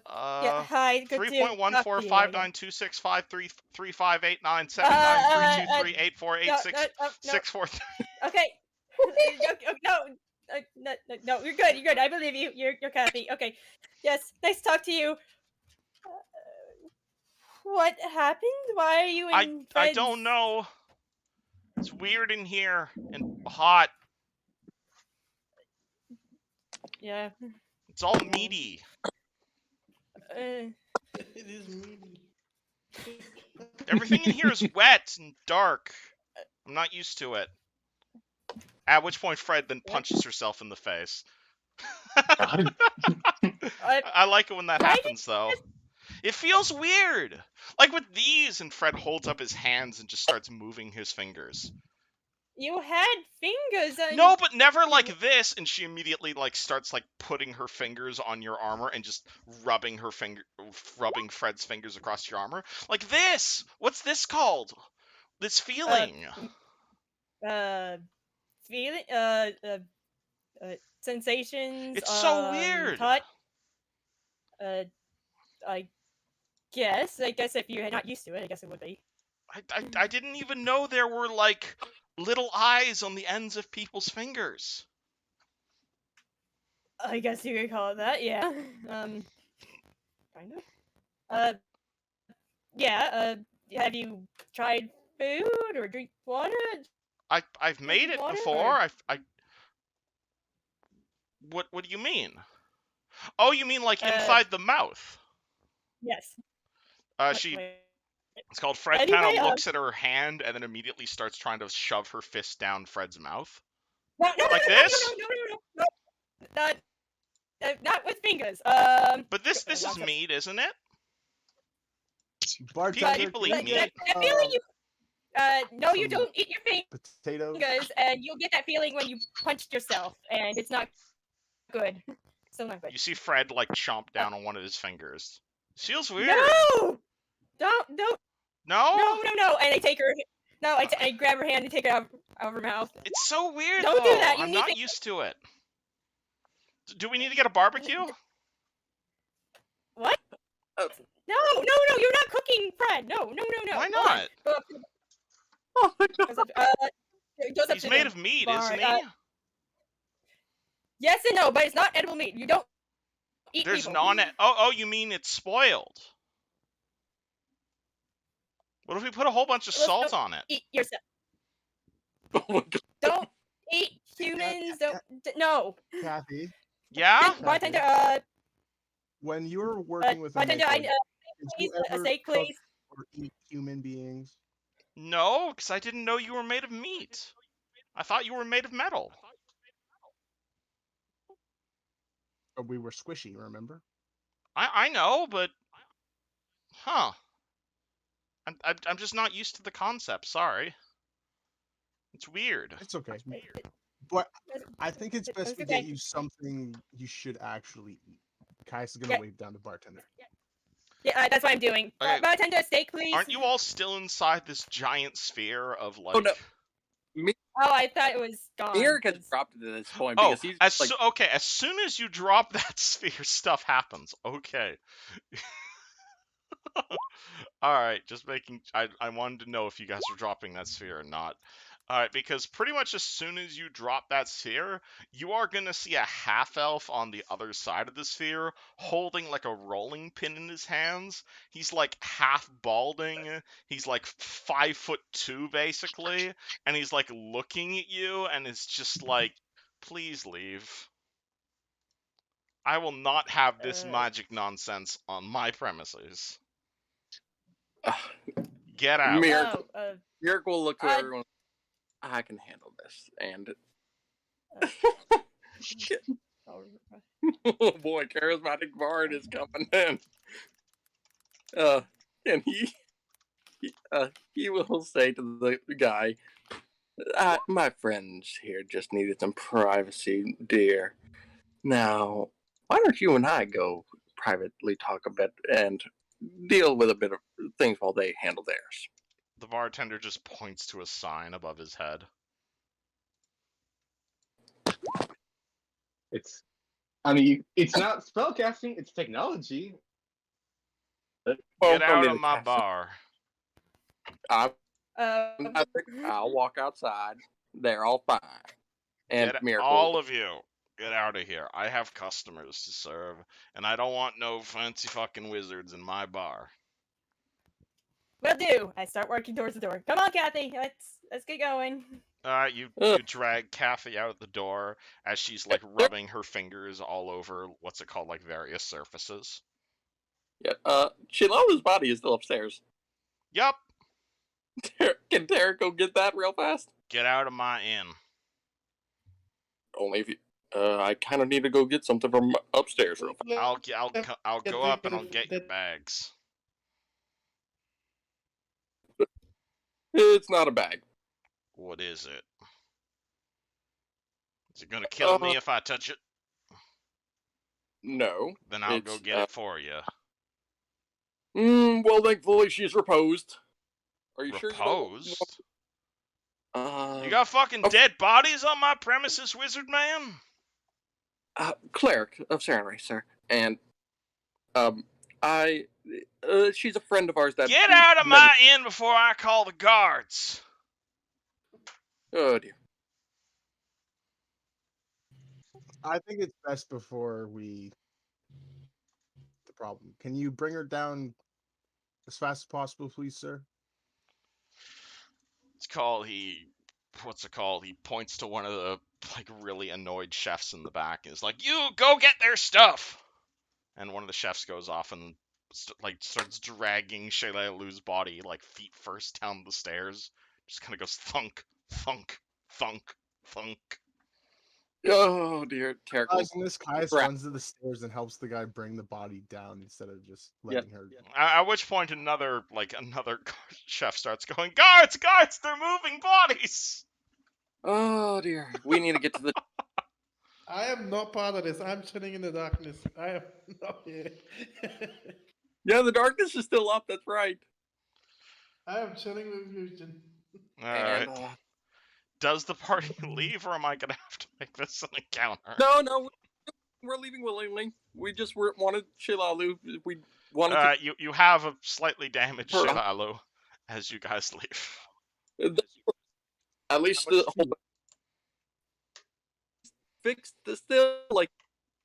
hi. Good to talk to you. 3.14592653358979323848664. Okay. No. no, you're good. You're good. I believe you. You're Kathy. Okay. Yes. Nice to talk to you. What happened? Why are you in I Fred's? don't know. It's weird in here and hot. Yeah. It's all meaty. It is meaty. Everything in here is wet and dark. I'm not used to it. At which point Fred then punches herself in the face. God. I like it when that Why happens, though. It feels weird. Like with these, and Fred holds up his hands and just starts moving his fingers. You had fingers on. No, but never like this. And she immediately like starts like putting her fingers on your armor and just rubbing Fred's fingers across your armor. Like this. What's this called? This feeling. Feeling. Sensations. It's so weird. Touch. I guess. I guess if you're not used to it, I guess it would be. I didn't even know there were like little eyes on the ends of people's fingers. I guess you could call it that. Yeah. Kind of. Yeah. Have you tried food or drink water? I've made it water, before. or- What do you mean? Oh, you mean like Uh, inside the mouth? Yes. Wait. It's called Fred Anyway, kind of looks at her hand and then immediately starts trying to shove her fist down Fred's mouth. No, Like this? no. Not with fingers. But this is meat, isn't it? Bartender, People can eat we get, that feeling you. No, you some don't eat your potatoes. fingers, and you'll get that feeling when you punched yourself, and it's not good. Still not good. You see Fred like chomp down on one of his fingers. Feels weird. No! Don't. No? No. And I take her. No, I grab her hand and take it out of her mouth. It's so weird, Don't though. do that, you I'm need not to- used to it. Do we need to get a barbecue? What? Oh. No, you're not cooking, Fred. No. Why Go on. not? Go up to Oh my God. goes up He's to made the of meat, bar, isn't he? Yes and no, but it's not edible meat. You don't eat There's people. Oh, you mean it's spoiled? What if we put a whole bunch of Let's salt go on it? Eat yourself. Oh my God. Don't eat humans. No. Kathy, Yeah? Bartender, when you're working with a bartender, maker, I did you please, a ever steak, cook please. or eat human beings? No, because I didn't know you were made of meat. I thought you were made of metal. Or we were squishy, remember? I know, but huh? I'm just not used to the concept. Sorry. It's weird. It's okay. But It's- I think it's best it's we okay. get you something you should actually eat. Kai's gonna Yeah. wave down the bartender. Yeah, that's what I'm doing. Okay. Bartender, steak, please. Aren't you all still inside this giant sphere of like? Oh, no. Oh, I thought it was gone. Eric has 'cause- dropped it at this point Oh, because he's like, okay. As soon as you drop that sphere, stuff happens. Okay. All right, just making. I wanted to know if you guys were dropping that sphere or not. All right, because pretty much as soon as you drop that sphere, you are gonna see a half elf on the other side of the sphere holding like a rolling pin in his hands. He's like half balding. He's like 5'2" basically, and he's like looking at you, and it's just like, please leave. I will not have this magic nonsense on my premises. Get out. Miracle. Oh, Miracle will look to uh, everyone. I can handle this, and oh boy, charismatic bard is coming in. And he will say to the guy, "My friends here just needed some privacy, dear. Now, why don't you and I go privately talk a bit and deal with a bit of things while they handle theirs?" The bartender just points to a sign above his head. It's not spellcasting, it's technology. Get out of my bar. I'll walk outside. They're all fine. And Get Miracle. all of you. Get out of here. I have customers to serve, and I don't want no fancy fucking wizards in my bar. Will do. I start working towards the door. Come on, Kathy. Let's get going. You Ugh. drag Kathy out the door as she's like rubbing her fingers all over what's it called, like various surfaces. Yeah. Shilo's body is still upstairs. Yup. Can Tara go get that real fast? Get out of my inn. Only if you. I kind of need to go get something from upstairs real fast. I'll go up and I'll get your bags. It's not a bag. What is it? Is it gonna kill me if I touch it? No. Then I'll go get it for you. Well, thankfully she's reposed. Are you sure you don't Reposed? want- You got fucking dead bodies on my premises, wizard man? Cleric of Sarenrae, sir. And, she's a friend of ours that... Get out of my inn before I call the guards! Oh, dear. I think it's best before we. The problem. Can you bring her down as fast as possible, please, sir? What's it called? He points to one of the like really annoyed chefs in the back and is like, "You go get their stuff!" And one of the chefs goes off and starts dragging Shaylalu's body like feet first down the stairs. Just kind of goes thunk, thunk, thunk, thunk. Oh, dear. Terrible. Caius runs to the stairs and helps the guy bring the body down instead of just letting her. At which point another chef starts going, "Guards, guards, they're moving bodies!" Oh, dear. We need to get to the... I am not part of this. I'm chilling in the darkness. I am not here. Yeah, the darkness is still up. That's right. I am chilling with Fusion. Alright. Does the party leave, or am I gonna have to make this an encounter? No, we're leaving willingly. We just wanted Shilalu. We wanted you have a slightly damaged Shilalu as you guys leave. At least the whole fixed the still, like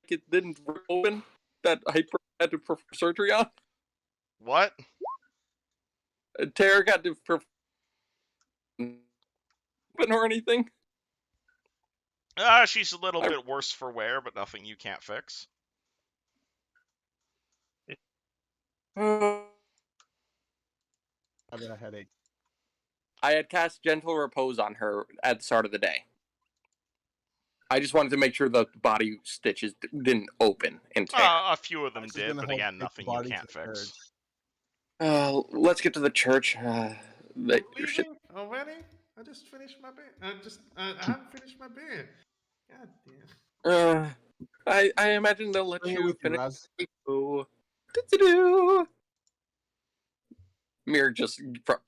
it didn't open that I had to perform surgery on. What? Tara got to perform or anything. She's a little bit worse for wear, but nothing you can't fix. I've got a headache. I had cast Gentle Repose on her at the start of the day. I just wanted to make sure the body stitches didn't open and tear. A few of them did, but again, nothing you can't fix. Let's get to the church. Leaving already? I just finished my beer. I haven't finished my beer. God damn. I imagine they'll let Bring it you with you, finish. Raz.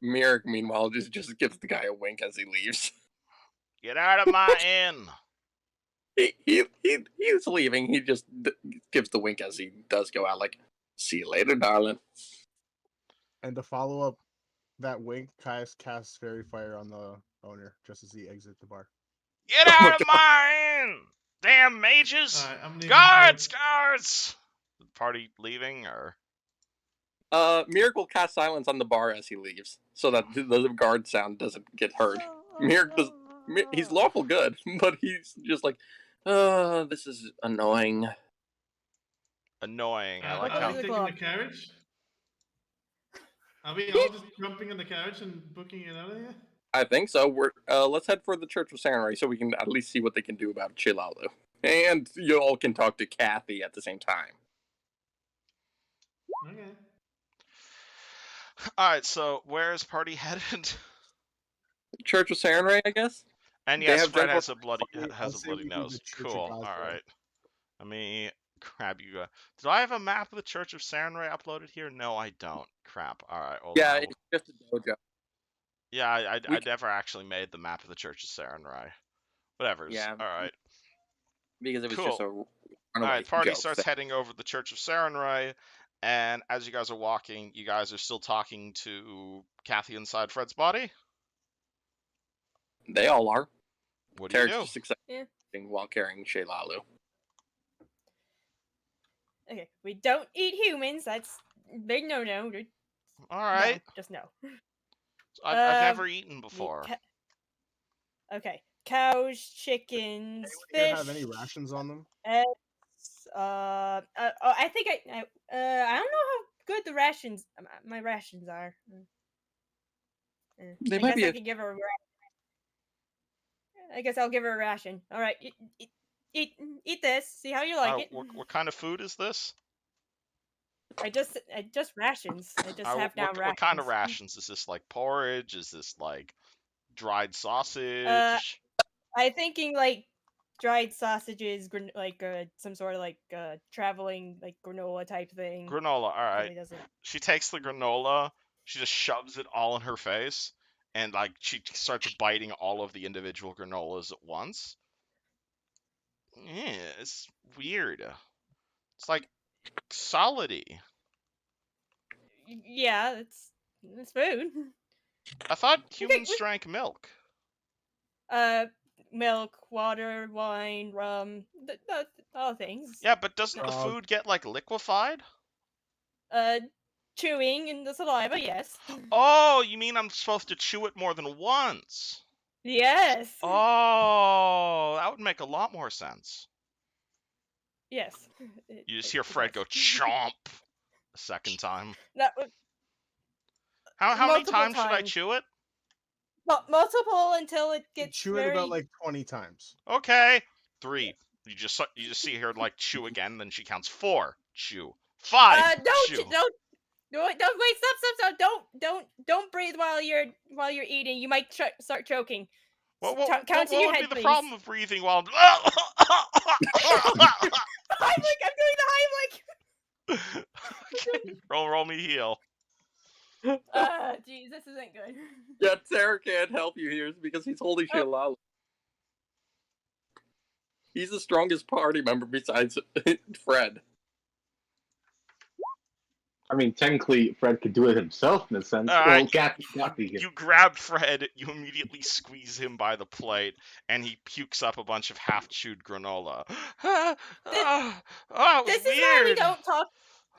Mir, meanwhile, just gives the guy a wink as he leaves. Get out of my inn! He's leaving. He just gives the wink as he does go out, like, "See you later, darling." And to follow up that wink, Caius casts Fairy Fire on the owner just as he exits the bar. Get out of my inn! Damn mages! Guards! Guards! The party leaving, or? Miracle casts silence on the bar as he leaves, so that the guard sound doesn't get heard. He's lawful good, but he's just like, this is annoying. Annoying. I like Are how. we taking the carriage? Are we all just jumping in the carriage and booking it out of here? I think so. Let's head for the Church of Sarenrae so we can at least see what they can do about Chilalu. And you all can talk to Kathy at the same time. Okay. Alright, so where is party headed? Church of Sarenrae, I guess? And They yes, have Fred general- has a bloody nose. Church of Cool. Glasgow. Alright. Let me grab you. Do I have a map of the Church of Sarenrae uploaded here? No, I don't. Crap. Alright, hold Yeah, on. it's just a dojo. Yeah, I never actually made the map of the Church of Sarenrae. Whatever's. Yeah. Alright. Because it was Cool. just a Alright, party joke starts thing. heading over to the Church of Sarenrae, and as you guys are walking, you guys are still talking to Kathy inside Fred's body? They all are. What do you Tarek's do? just accepting while carrying Shaylalu. Okay, we don't eat humans. That's big no. All right. No, just no. I've never eaten We before. okay, cows, chickens, Anyone fish. have any rations on them? Eggs, I think I don't know how good the rations, my rations are. They I might guess be I could give her. I guess I'll give her a ration. All right, eat this. See how you like it. What kind of food is this? I just rations. I just have down rations. What kind of rations? Is this like porridge? Is this like dried sausage? I'm thinking like dried sausages, like some sort of like traveling like granola type thing. Granola, all right. Really doesn't. She takes the granola, she just shoves it all in her face, and like she starts biting all of the individual granolas at once. Yeah, it's weird. It's like solidy. Yeah, it's food. I thought humans we- drank milk. Milk, water, wine, rum, all things. Yeah, but doesn't the food get like liquefied? Chewing in the saliva, yes. Oh, you mean I'm supposed to chew it more than once? Yes. Oh, that would make a lot more sense. Yes. You just hear Fred go chomp a second time. That would. How many Multiple times should I times. chew it? Multiple until it gets Chew very. it about like 20 times. Okay. 3. You just see her like chew again, then she counts 4. Chew. 5. Chew. Wait, stop! Don't breathe while you're eating. You might start choking. What Count in your would head, be the please. problem of breathing while Heimlich! I'm doing the Heimlich! Okay, roll me heal. Jeez, this isn't good. Yeah, Tarek can't help you here because he's holding Shaylalu. He's the strongest party member besides Fred. I mean, technically, Fred could do it himself in a sense. Alright, Well, you grab Fred, you immediately squeeze him by the plate, and he pukes up a bunch of half-chewed granola. This is why we don't talk.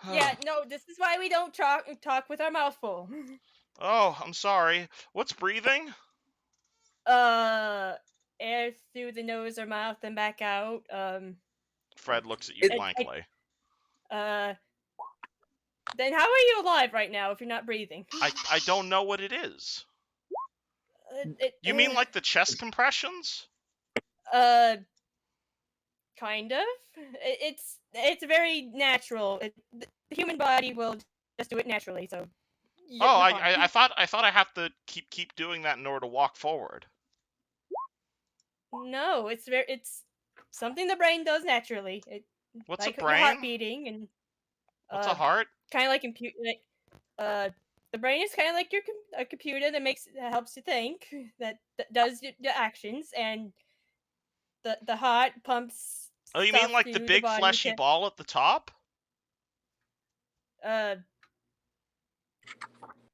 Yeah, no, this is why we don't talk with our mouth full. Oh, I'm sorry. What's breathing? Air through the nose or mouth and back out. Fred looks at you blankly. Then how are you alive right now if you're not breathing? I don't know what it is. You mean like the chest compressions? Kind of. It's very natural. The human body will just do it naturally. So. Oh, I thought I have to keep doing that in order to walk forward. No, it's something the brain does naturally. What's like a brain? Your heart beating and. What's a heart? Kind of like the brain is kind of like a computer that helps you think, that does the actions, and the heart pumps. Oh, you mean like the big fleshy ball at the top?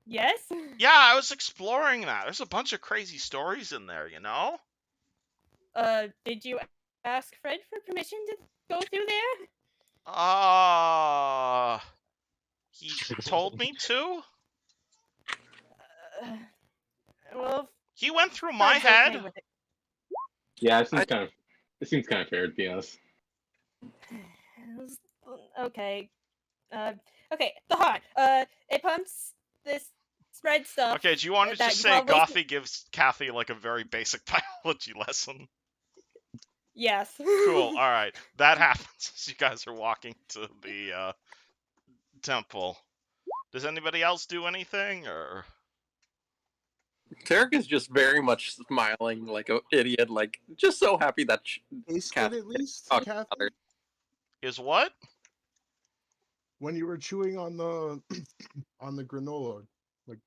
Yes. Yeah, I was exploring that. There's a bunch of crazy stories in there, you know? Did you ask Fred for permission to go through there? He told me to? Well, he went through my head. Okay with it. Yeah, it seems kind of fair, to be honest. Okay. Okay, the heart. It pumps this spread stuff. Okay, do you want to just say Gothy gives Kathy like a very basic biology lesson? Yes. Cool, alright. That happens as you guys are walking to the temple. Does anybody else do anything, or...? Tarek is just very much smiling like an idiot, like just so happy that Kathy at least. Kathy? Is what? When you were chewing on the on the granola, like,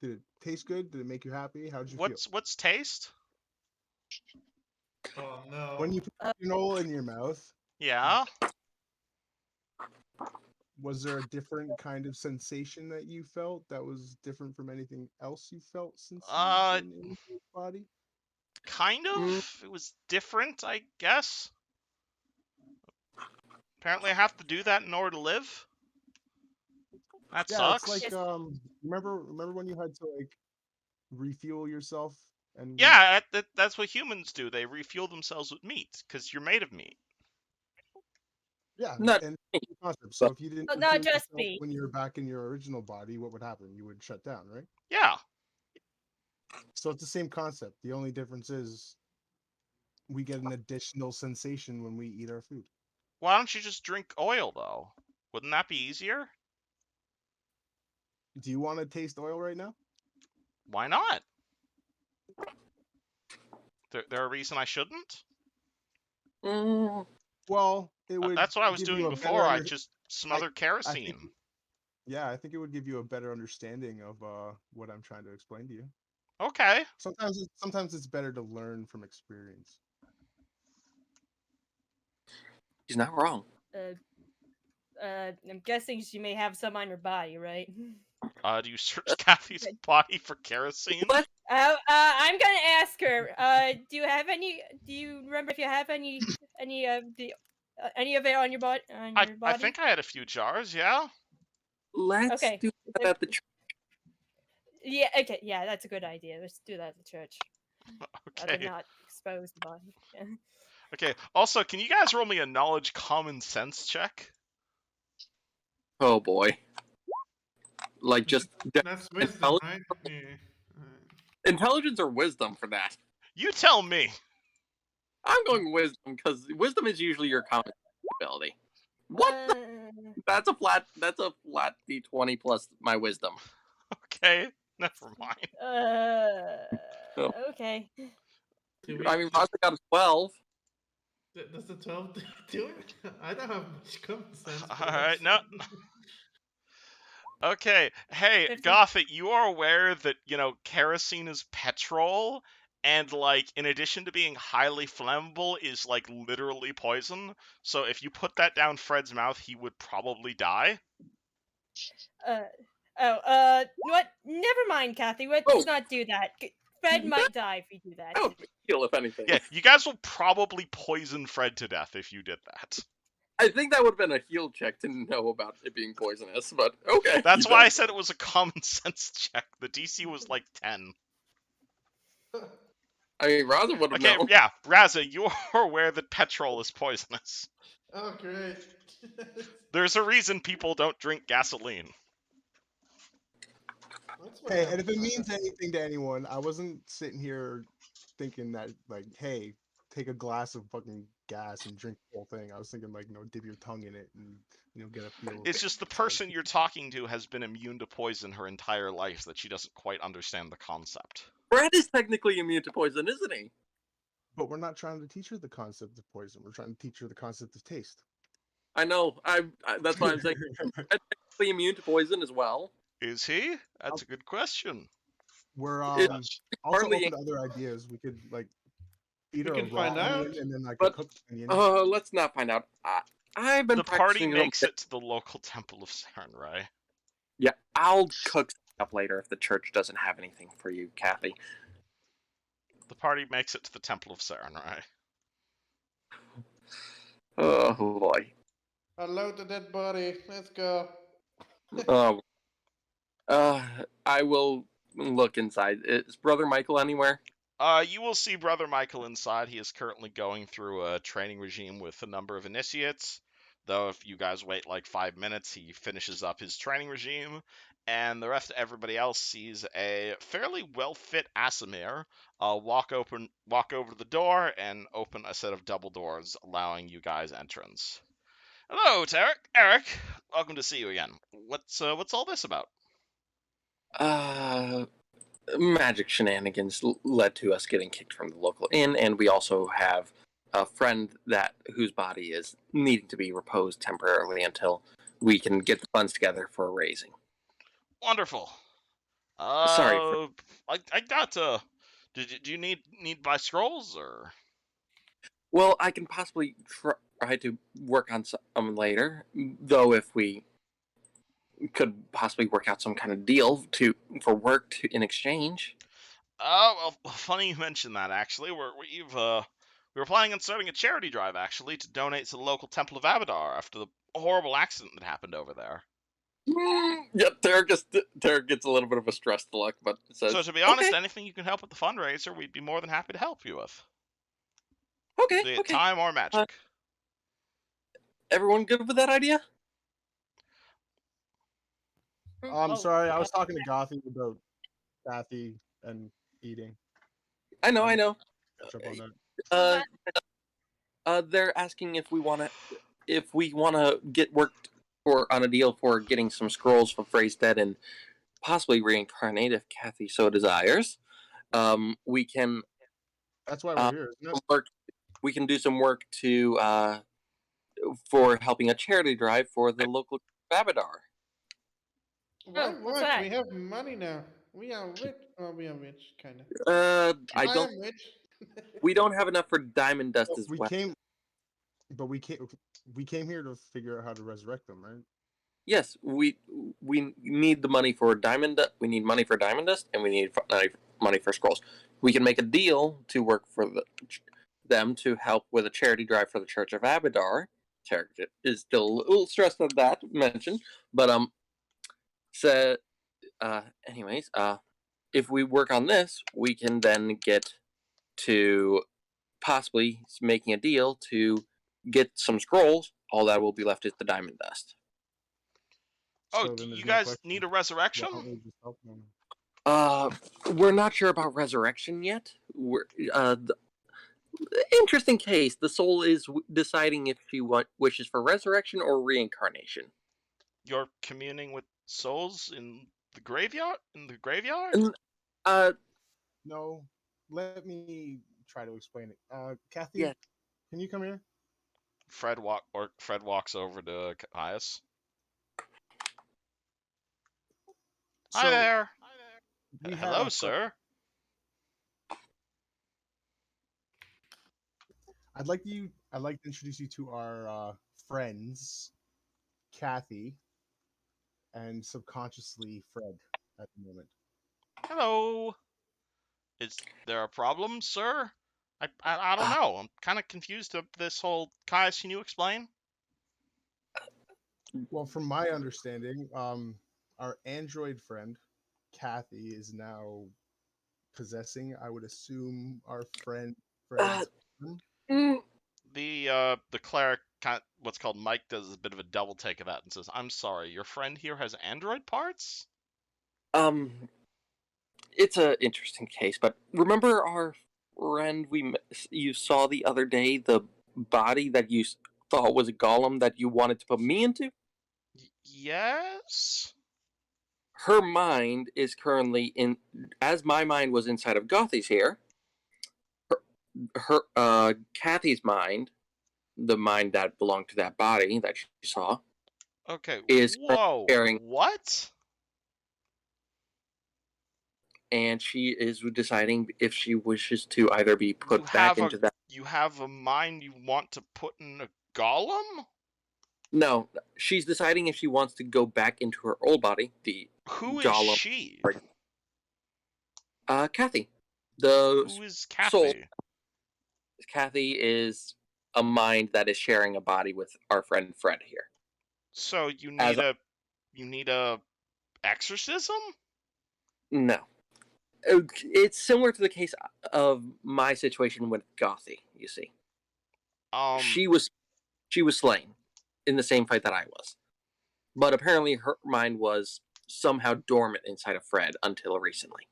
did it taste good? Did it make you happy? How did you feel? What's taste? Oh no. When you put granola in your mouth. Yeah. Was there a different kind of sensation that you felt that was different from anything else you felt since you've been in your body? Kind of. It was different, I guess. Apparently, I have to do that in order to live. That Yeah, sucks. it's like remember when you had to like refuel yourself and Yeah, that's what humans do. They refuel themselves with meat because you're made of meat. yeah, Not and me, concept. So but if you didn't Well, not refuel just yourself me. when you were back in your original body, what would happen? You would shut down, right? Yeah. So it's the same concept. The only difference is we get an additional sensation when we eat our food. Why don't you just drink oil though? Wouldn't that be easier? Do you want to taste oil right now? Why not? There a reason I shouldn't? mm, Well, it would That's what I was give you doing a better before. I just I smothered think kerosene. yeah, I think it would give you a better understanding of what I'm trying to explain to you. Okay. Sometimes it's better to learn from experience. he's not wrong. I'm guessing she may have some on her body, right? Do you search Kathy's body for kerosene? What? I'm gonna ask her. Do you have any? Do you remember if you have any any of it on your body? I think I had a few jars. Yeah. Let's Okay. do that at the church. Yeah. Okay. Yeah, that's a good idea. Let's do that at the church. Rather Okay. not expose the body. Yeah. Okay. Also, can you guys roll me a knowledge common sense check? Oh boy. Like just That's wisdom, right? Yeah. intelligence or wisdom for that. You tell me. I'm going wisdom because wisdom is usually your common ability. What? That's a flat D20 plus my wisdom. Okay. Never mind. Oh. Okay. Do we- I mean, Rossi got a 12. Does the 12 do it? I don't have much common sense. but All that's right. No. fine. Okay. Hey, 50. Gothic, you are aware that, kerosene is petrol, and, like, in addition to being highly flammable, is, like, literally poison. So if you put that down Fred's mouth, he would probably die. What? Never mind, Kathy. Let's Oh. not do that. Fred might die if we do that. That would be a heal, if anything. Yeah, you guys will probably poison Fred to death if you did that. I think that would have been a heal check to know about it being poisonous, but okay. That's why I said it was a common sense check. The DC was, like, 10. I mean, Raza would have Okay, known. yeah, Raza, you are aware that petrol is poisonous. Oh, great. There's a reason people don't drink gasoline. That's what Hey, I and if it have- means anything to anyone, I wasn't sitting here thinking that like, hey, take a glass of fucking gas and drink the whole thing. I was thinking like, dip your tongue in it and get a feel. It's just the person you're talking to has been immune to poison her entire life that she doesn't quite understand the concept. Fred is technically immune to poison, isn't he? But we're not trying to teach her the concept of poison. We're trying to teach her the concept of taste. I know. That's why I'm saying Fred's technically immune to poison as well. Is he? That's a good question. We're It's also hardly- open to other ideas. We could like feed We her a can raw find onion out. and then like But, a cooked onion. Let's not find out. I've been The party practicing makes it to the local temple of Sarenrai. Yeah, I'll cook up later if the church doesn't have anything for you, Kathy. The party makes it to the temple of Sarenrai. Oh boy. Unload the dead body. Let's go. Oh. I will look inside. Is Brother Michael anywhere? You will see Brother Michael inside. He is currently going through a training regime with a number of initiates. Though if you guys wait like 5 minutes, he finishes up his training regime, and the rest of everybody else sees a fairly well-fit Asimir walk over to the door and open a set of double doors, allowing you guys entrance. Hello, Tarek. Eric. Welcome to see you again. What's all this about? Magic shenanigans led to us getting kicked from the local inn, and we also have a friend whose body is needing to be reposed temporarily until we can get the funds together for a raising. Wonderful. Sorry I got to. Do you need buy scrolls or? Well, I can possibly try to work on some later, though if we could possibly work out some kind of deal for work in exchange. Oh, well, funny you mentioned that. Actually, we were planning on starting a charity drive actually to donate to the local Temple of Abadar after the horrible accident that happened over there. Yeah, Tarek gets a little bit of a stressed look, but says, So to be honest, okay, anything you can help with the fundraiser, we'd be more than happy to help you with, okay, be it okay. time or magic. Everyone good with that idea? I'm Oh, sorry, I was talking to Gothy about Kathy and eating. I know. Catch up on that. They're asking if we wanna get worked on a deal for getting some scrolls for Frey's dead and possibly reincarnate if Kathy so desires. We can That's why we're here, isn't it? we can do some work to for helping a charity drive for the local Babadar. Why Oh, what's work? that? We have money now. We are rich. Oh, we are rich, kind of. I I don't. am rich. We don't have enough for diamond dust Well, as well. we came here to figure out how to resurrect them, right? Yes, we need the money for diamond. We need money for diamond dust, and we need money for scrolls. We can make a deal to work for them to help with a charity drive for the Church of Abadar. Tarek is still a little stressed at that mention, but so anyways, if we work on this, we can then get to possibly making a deal to get some scrolls. All that will be left is the diamond dust. Oh, So do then there's you no guys question. need a Why resurrection? don't we just help them? We're not sure about resurrection yet. We're interesting case. The soul is deciding if she wishes for resurrection or reincarnation. You're communing with souls in the graveyard? In the graveyard? And, No, let me try to explain it. Kathy, yeah. can you come here? Fred walks over to Caius. Hi So there. we had Hello, a sir. I'd like to introduce you to our friends, Kathy, and subconsciously Fred at the moment. Hello. Is there a problem, sir? I don't know. I'm kind of confused of this whole. Caius, can you explain? Well, from my understanding, our android friend, Kathy, is now possessing, I would assume, our friend Fred's arm. The cleric, what's called Mike, does a bit of a double take of that and says, "I'm sorry, your friend here has android parts." It's an interesting case, but remember our friend you saw the other day, the body that you thought was a golem that you wanted to put me into? Yes. Her mind is currently as my mind was inside of Gothy's here. Kathy's mind, the mind that belonged to that body that she saw, Okay. is Whoa. sharing, What? and she is deciding if she wishes to either be put back into that. You have a mind you want to put in a golem? No, she's deciding if she wants to go back into her old body, the Who is golem. she? Kathy, the Who is soul. Kathy? Kathy is a mind that is sharing a body with our friend Fred here. So you need a exorcism? No, it's similar to the case of my situation with Gothy. You see, she was slain in the same fight that I was, but apparently her mind was somehow dormant inside of Fred until recently,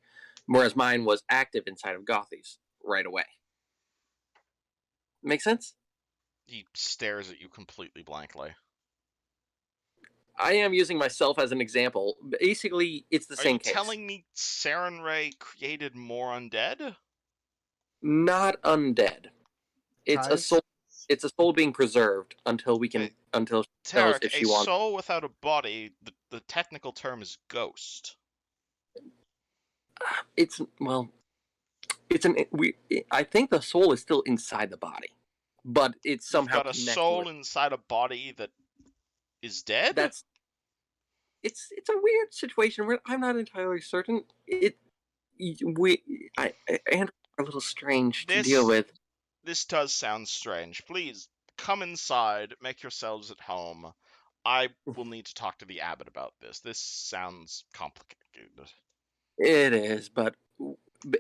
whereas mine was active inside of Gothy's right away. Make sense? He stares at you completely blankly. I am using myself as an example. Basically, it's the same case. Are you telling me Saren Ray created more undead? Not undead. It's Caius? a soul. It's a soul being preserved until we can. Okay. Until she knows Tarek, if she a wants. soul without a body, the technical term is ghost. It's well. It's an. I think the soul is still inside the body, but it's somehow You've got a connected. soul inside a body that is dead? It's a weird situation where I'm not entirely certain. and a little strange to deal with. This does sound strange. Please come inside, make yourselves at home. I will need to talk to the abbot about this. This sounds complicated. It is, but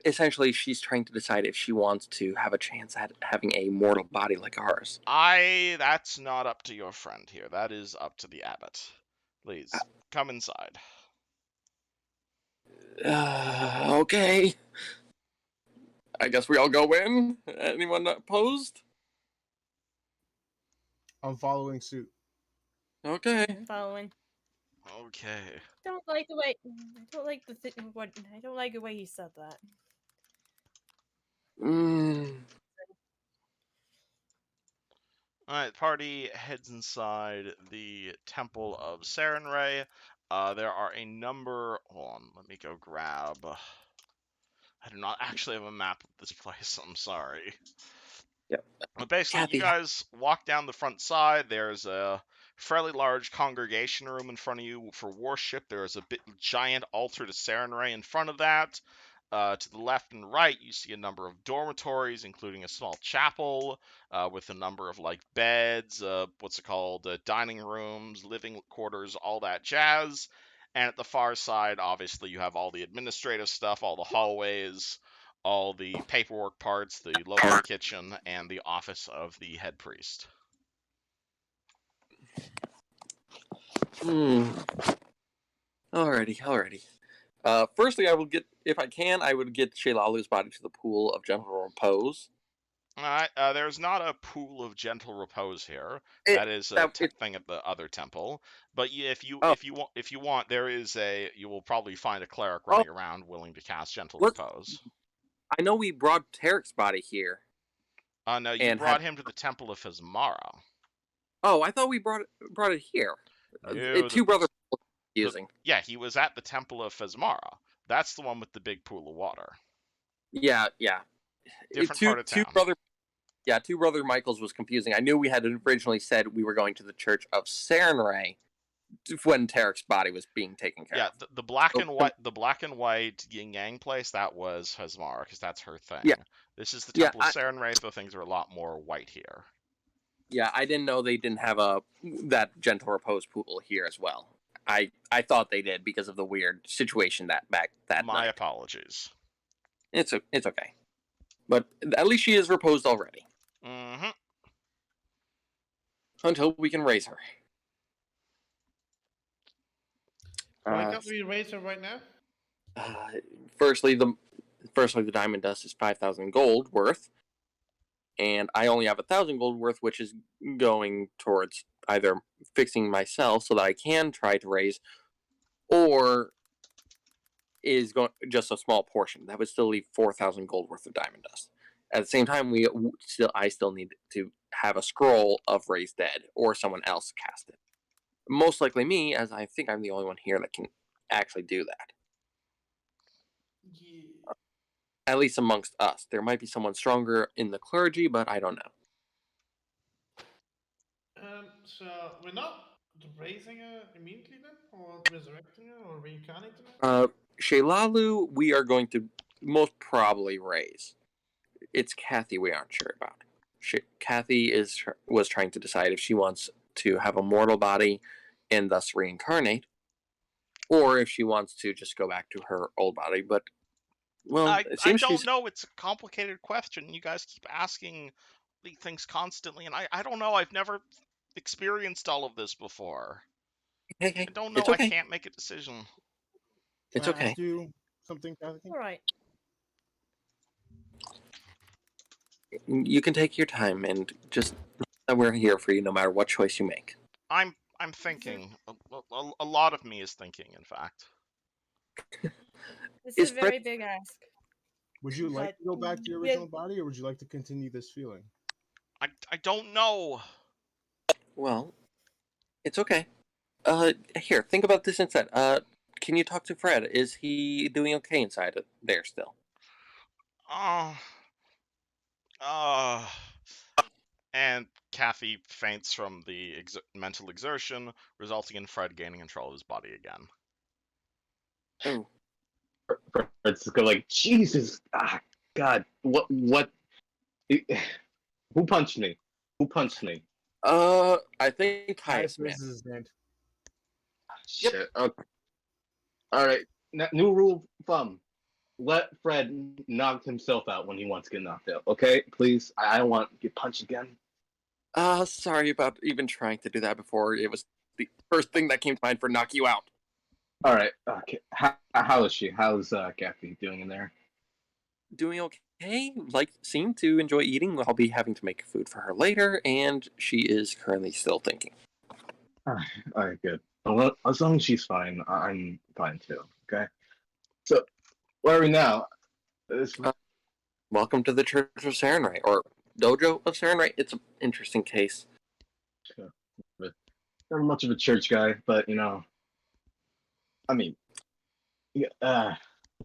essentially, she's trying to decide if she wants to have a chance at having a mortal body like ours. That's not up to your friend here. That is up to the abbot. Please, come inside. Okay. I guess we all go in. Anyone opposed? I'm following suit. Okay. Following. Okay. Don't like the way. I don't like the what. I don't like the way he said that. Alright, party heads inside the Temple of Sarenrae. There are a number. Hold on, let me go grab. I do not actually have a map of this place. I'm sorry. Yep. But basically, Kathy. you guys walk down the front side. There's a fairly large congregation room in front of you for worship. There is a giant altar to Sarenrae in front of that. To the left and right, you see a number of dormitories, including a small chapel with a number of like beds, dining rooms, living quarters, all that jazz. And at the far side, obviously, you have all the administrative stuff, all the hallways, all the paperwork parts, the local kitchen, and the office of the head priest. Alrighty. Firstly, I will get, if I can, I would get Sheilalu's body to the pool of gentle repose. Alright, there's not a pool of gentle repose here. That is a thing at the other temple. But if you want, there is you will probably find a cleric running around willing to cast gentle repose. I know we brought Tarek's body here. No, you brought him to the Temple of Hizmara. Oh, I thought we brought it here. No, Two brothers using. Yeah, he was at the Temple of Hizmara. That's the one with the big pool of water. Yeah. Different part of town. Two brother Michaels was confusing. I knew we had originally said we were going to the Church of Sarenrae when Tarek's body was being taken care of. Yeah, the black and white yin yang place, that was Hizmara, because that's her thing. Yeah. This is the Temple of Sarenrae, so things are a lot more white here. Yeah, I didn't know they didn't have that gentle repose pool here as well. I thought they did because of the weird situation that night. My apologies. It's okay, but at least she is reposed already. Mm-hmm. Until we can raise her. Why can't we raise her right now? Firstly, the diamond dust is 5,000 gold worth, and I only have 1,000 gold worth, which is going towards either fixing myself so that I can try to raise, or is going just a small portion. That would still leave 4,000 gold worth of diamond dust. At the same time, I still need to have a scroll of raise dead, or someone else cast it. Most likely me, as I think I'm the only one here that can actually do that. Yeah. At least amongst us. There might be someone stronger in the clergy, but I don't know. So we're not raising her immediately then? Or resurrecting her? Or reincarnating her? Sheilalu, we are going to most probably raise. It's Kathy we aren't sure about. Kathy was trying to decide if she wants to have a mortal body and thus reincarnate, or if she wants to just go back to her old body. But it seems I don't know. It's a complicated question. You guys keep asking these things constantly, and I don't know. I've never experienced all of this before. Hey, I don't know. It's okay. I can't make a decision. It's Can I okay. ask you something, Kathy? All right. You can take your time, and just we're here for you no matter what choice you make. I'm thinking. A lot of me is thinking, in fact. This is a very big ask. Would you like to go back to your original body, or would you like to continue this feeling? I don't know. Well, it's okay. Here, think about this instead. Can you talk to Fred? Is he doing okay inside there still? And Kathy faints from the mental exertion, resulting in Fred gaining control of his body again. Oh. Fred's just go like, Jesus, God, what? Who punched me? Who punched me? I think Caius Caius, man. raises his hand. Yep. Shit. Okay. All right. New rule of thumb: let Fred knock himself out when he wants to get knocked out. Okay, please. I don't want to get punched again. Sorry about even trying to do that before. It was the first thing that came to mind for knock you out. All right. Okay. How is she? How's Kathy doing in there? Doing okay. Seemed to enjoy eating. I'll be having to make food for her later, and she is currently still thinking. All right. Good. Well, as long as she's fine, I'm fine too. Okay. So where are we now? This, Welcome to the Church of Sarenrae, or Dojo of Sarenrae. It's an interesting case. not much of a church guy, but I mean, yeah,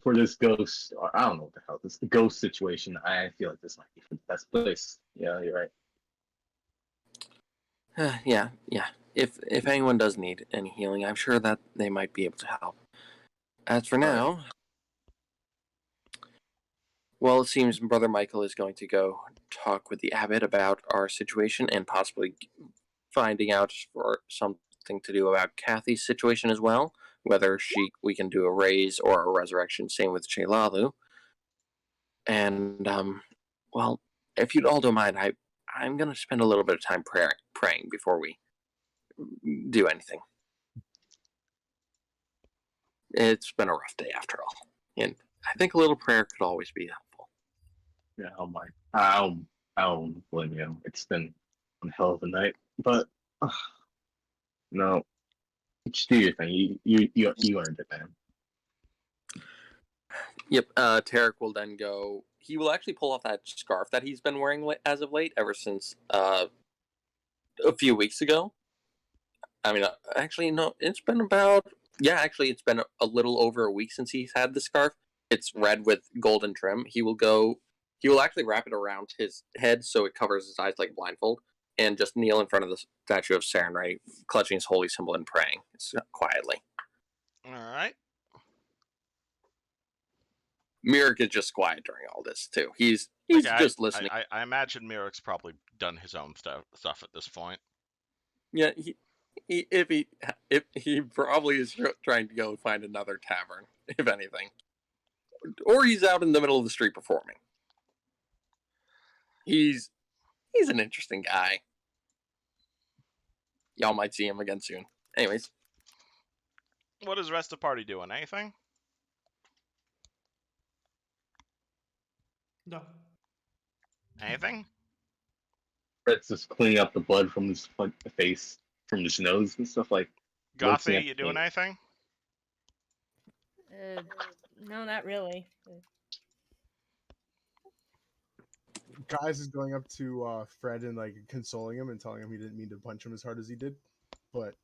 for this ghost, or I don't know what the hell, this ghost situation, I feel like this might be the best place. Yeah, you're right. Yeah. If anyone does need any healing, I'm sure that they might be able to help. As for now, well, it seems Brother Michael is going to go talk with the abbot about our situation and possibly finding out for something to do about Kathy's situation as well. Whether we can do a raise or a resurrection. Same with Chelalu. And well, if you all don't mind, I'm gonna spend a little bit of time praying before we do anything. It's been a rough day after all, and I think a little prayer could always be helpful. Yeah, oh my, I don't blame you. It's been a hell of a night, but no, just do your thing. You earned it, man. Yep. Tarek will then go. He will actually pull off that scarf that he's been wearing as of late, ever since a few weeks ago. I mean, actually, no. It's been it's been a little over a week since he's had the scarf. It's red with golden trim. He will actually wrap it around his head so it covers his eyes like a blindfold, and just kneel in front of the statue of Sarenrae, clutching his holy symbol and praying quietly. All right. Mirik is just quiet during all this too. He's Okay, just listening. I imagine Mirik's probably done his own stuff at this point. Yeah, if he probably is trying to go find another tavern, if anything, or he's out in the middle of the street performing. He's an interesting guy. Y'all might see him again soon. Anyways, What is the rest of the party doing? Anything? No. Anything? Fred's just cleaning up the blood from his face, from his nose and stuff like. Gothy, you doing anything? No, not really. Guys is going up to Fred and like consoling him and telling him he didn't mean to punch him as hard as he did, but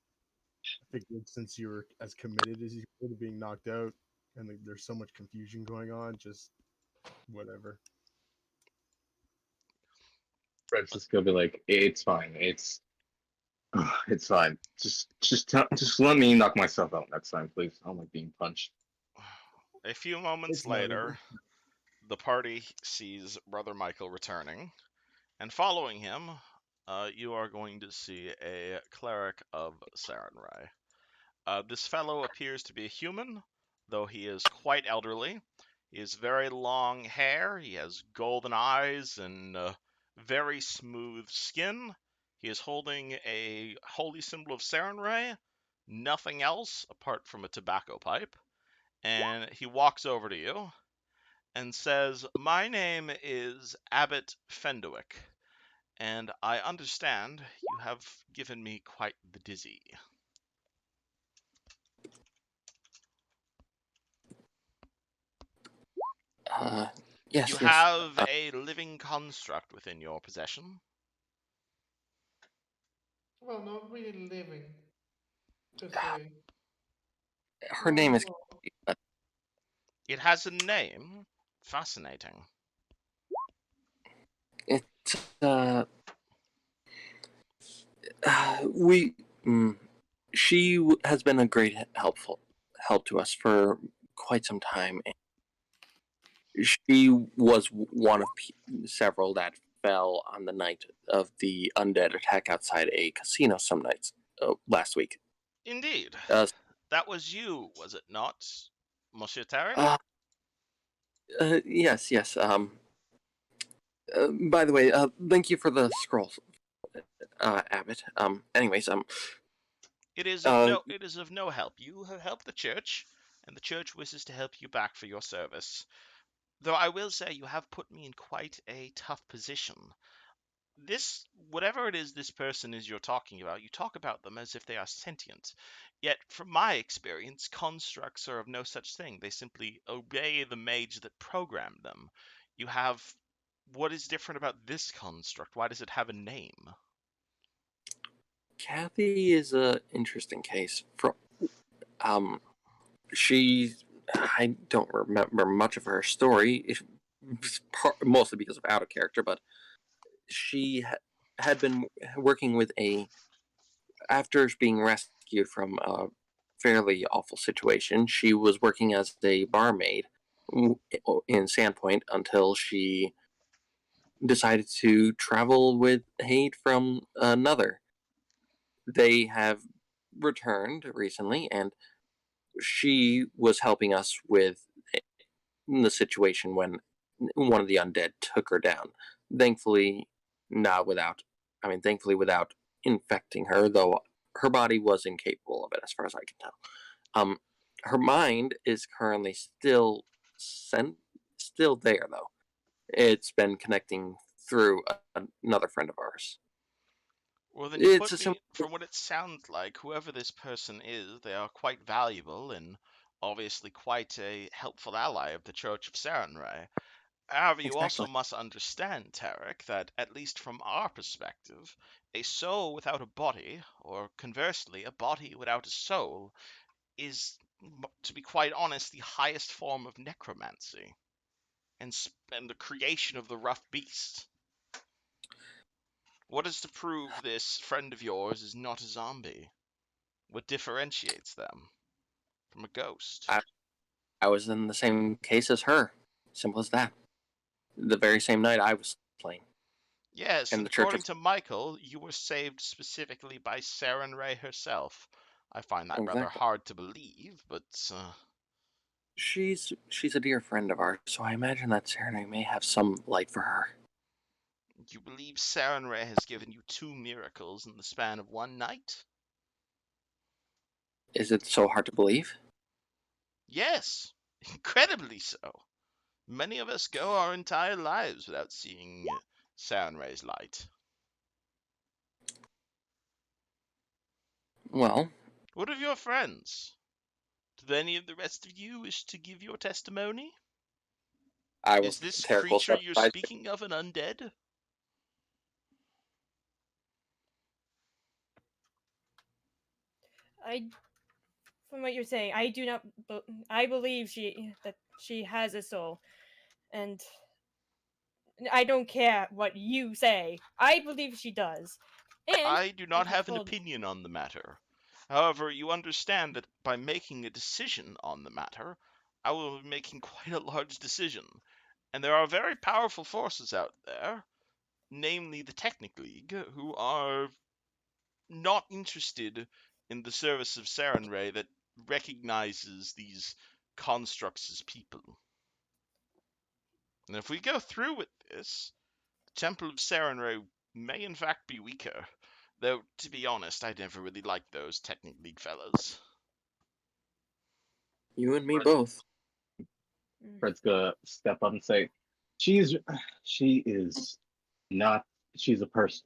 I figured since you were as committed as you were to being knocked out and like, there's so much confusion going on, just whatever. Fred's just gonna be like, it's fine, it's fine. Just let me knock myself out next time, please. I don't like being punched. A few moments It's noted. later, the party sees Brother Michael returning, and following him, you are going to see a cleric of Sarenrae. This fellow appears to be a human, though he is quite elderly. He has very long hair, he has golden eyes, and very smooth skin. He is holding a holy symbol of Sarenrae, nothing else apart from a tobacco pipe, and he walks over to you and says, "My name is Abbot Fenduick, and I understand you have given me quite the dizzy." yes, You yes. have a living construct within your possession. Well, not really living. Per se. Her name is. It has a name. Fascinating. It's we. She has been a great help to us for quite some time. She was one of several that fell on the night of the undead attack outside a casino some nights last week. Indeed. Uh, That was you, was it not, Monsieur Tarek? Yes, yes. By the way, thank you for the scrolls, Abbott. Anyways, It is of no help. You have helped the church, and the church wishes to help you back for your service. Though I will say you have put me in quite a tough position. Whatever it is this person is you're talking about, you talk about them as if they are sentient. Yet, from my experience, constructs are of no such thing. They simply obey the mage that programmed them. What is different about this construct? Why does it have a name? Kathy is a interesting case. I don't remember much of her story, mostly because of out of character, but she had been working with after being rescued from a fairly awful situation, she was working as a barmaid in Sandpoint until she decided to travel with aid from another. They have returned recently, and she was helping us with the situation when one of the undead took her down. Thankfully, not without. Thankfully without infecting her, though her body was incapable of it, as far as I can tell. Her mind is currently still there, though. It's been connecting through another friend of ours. Well, then It's a from what it sounds like, whoever this person is, they are quite valuable and obviously quite a helpful ally of the Church of Sarenrae. However, you also Exactly. must understand, Tarek, that at least from our perspective, a soul without a body, or conversely, a body without a soul, is, to be quite honest, the highest form of necromancy and the creation of the rough beast. What is to prove this friend of yours is not a zombie? What differentiates them from a ghost? I was in the same case as her. Simple as that. The very same night I was slain. Yes, in and the Church according of to Michael, you were saved specifically by Sarenrae herself. I find that rather Exactly. hard to believe, but She's a dear friend of ours, so I imagine that Serenade may have some light for her. you believe Sarenrae has given you 2 miracles in the span of one night? Is it so hard to believe? Yes, incredibly so. Many of us go our entire lives without seeing Sarenrae's light. Well, What of your friends? Do any of the rest of you wish to give your testimony? Is this Tarek will creature step you're aside. speaking of an undead? From what you're saying, I do not. I believe that she has a soul, and I don't care what you say. I believe she does. And I do not if you have an told opinion on the matter. However, you understand that by making a decision on the matter, I will be making quite a large decision. And there are very powerful forces out there, namely the Technic League, who are not interested in the service of Sarenrae that recognizes these constructs as people. And if we go through with this, the Temple of Sarenrae may in fact be weaker. Though, to be honest, I never really liked those Technic League fellas. You and me both. Fred's gonna step up and say, "She's, she is not. She's a person.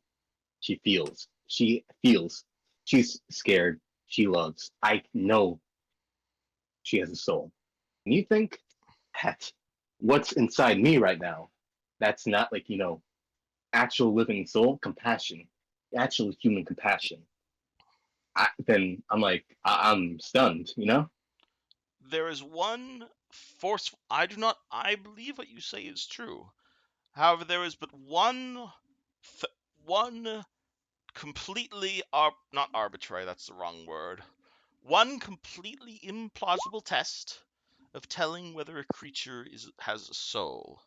She feels. She feels. She's scared. She loves. I know she has a soul. And you think, Pet, what's inside me right now? That's not like actual living soul compassion, actual human compassion. Then I'm like, I'm stunned. There is one force. I believe what you say is true. However, there is but one completely not arbitrary, that's the wrong word. One completely implausible test of telling whether a creature has a soul.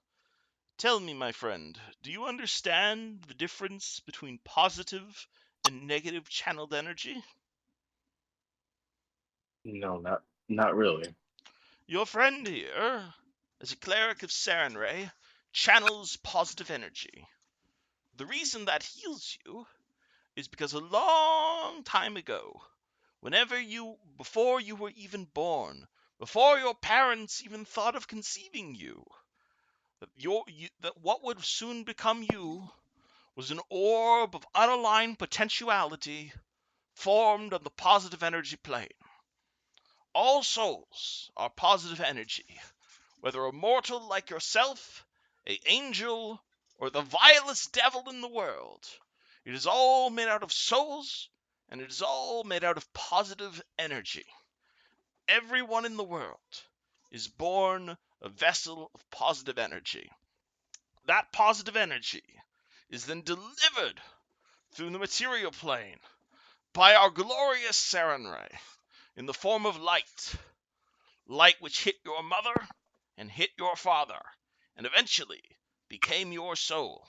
Tell me, my friend, do you understand the difference between positive and negative channeled energy? No, not really. Your friend here, as a cleric of Sarenrae, channels positive energy. The reason that heals you is because a long time ago, before you were even born, before your parents even thought of conceiving you, that what would soon become you was an orb of unaligned potentiality formed on the positive energy plane. All souls are positive energy, whether a mortal like yourself, a angel, or the vilest devil in the world. It is all made out of souls, and it is all made out of positive energy. Everyone in the world is born a vessel of positive energy. That positive energy is then delivered through the material plane by our glorious Sarenrae in the form of light. Light which hit your mother and hit your father, and eventually became your soul.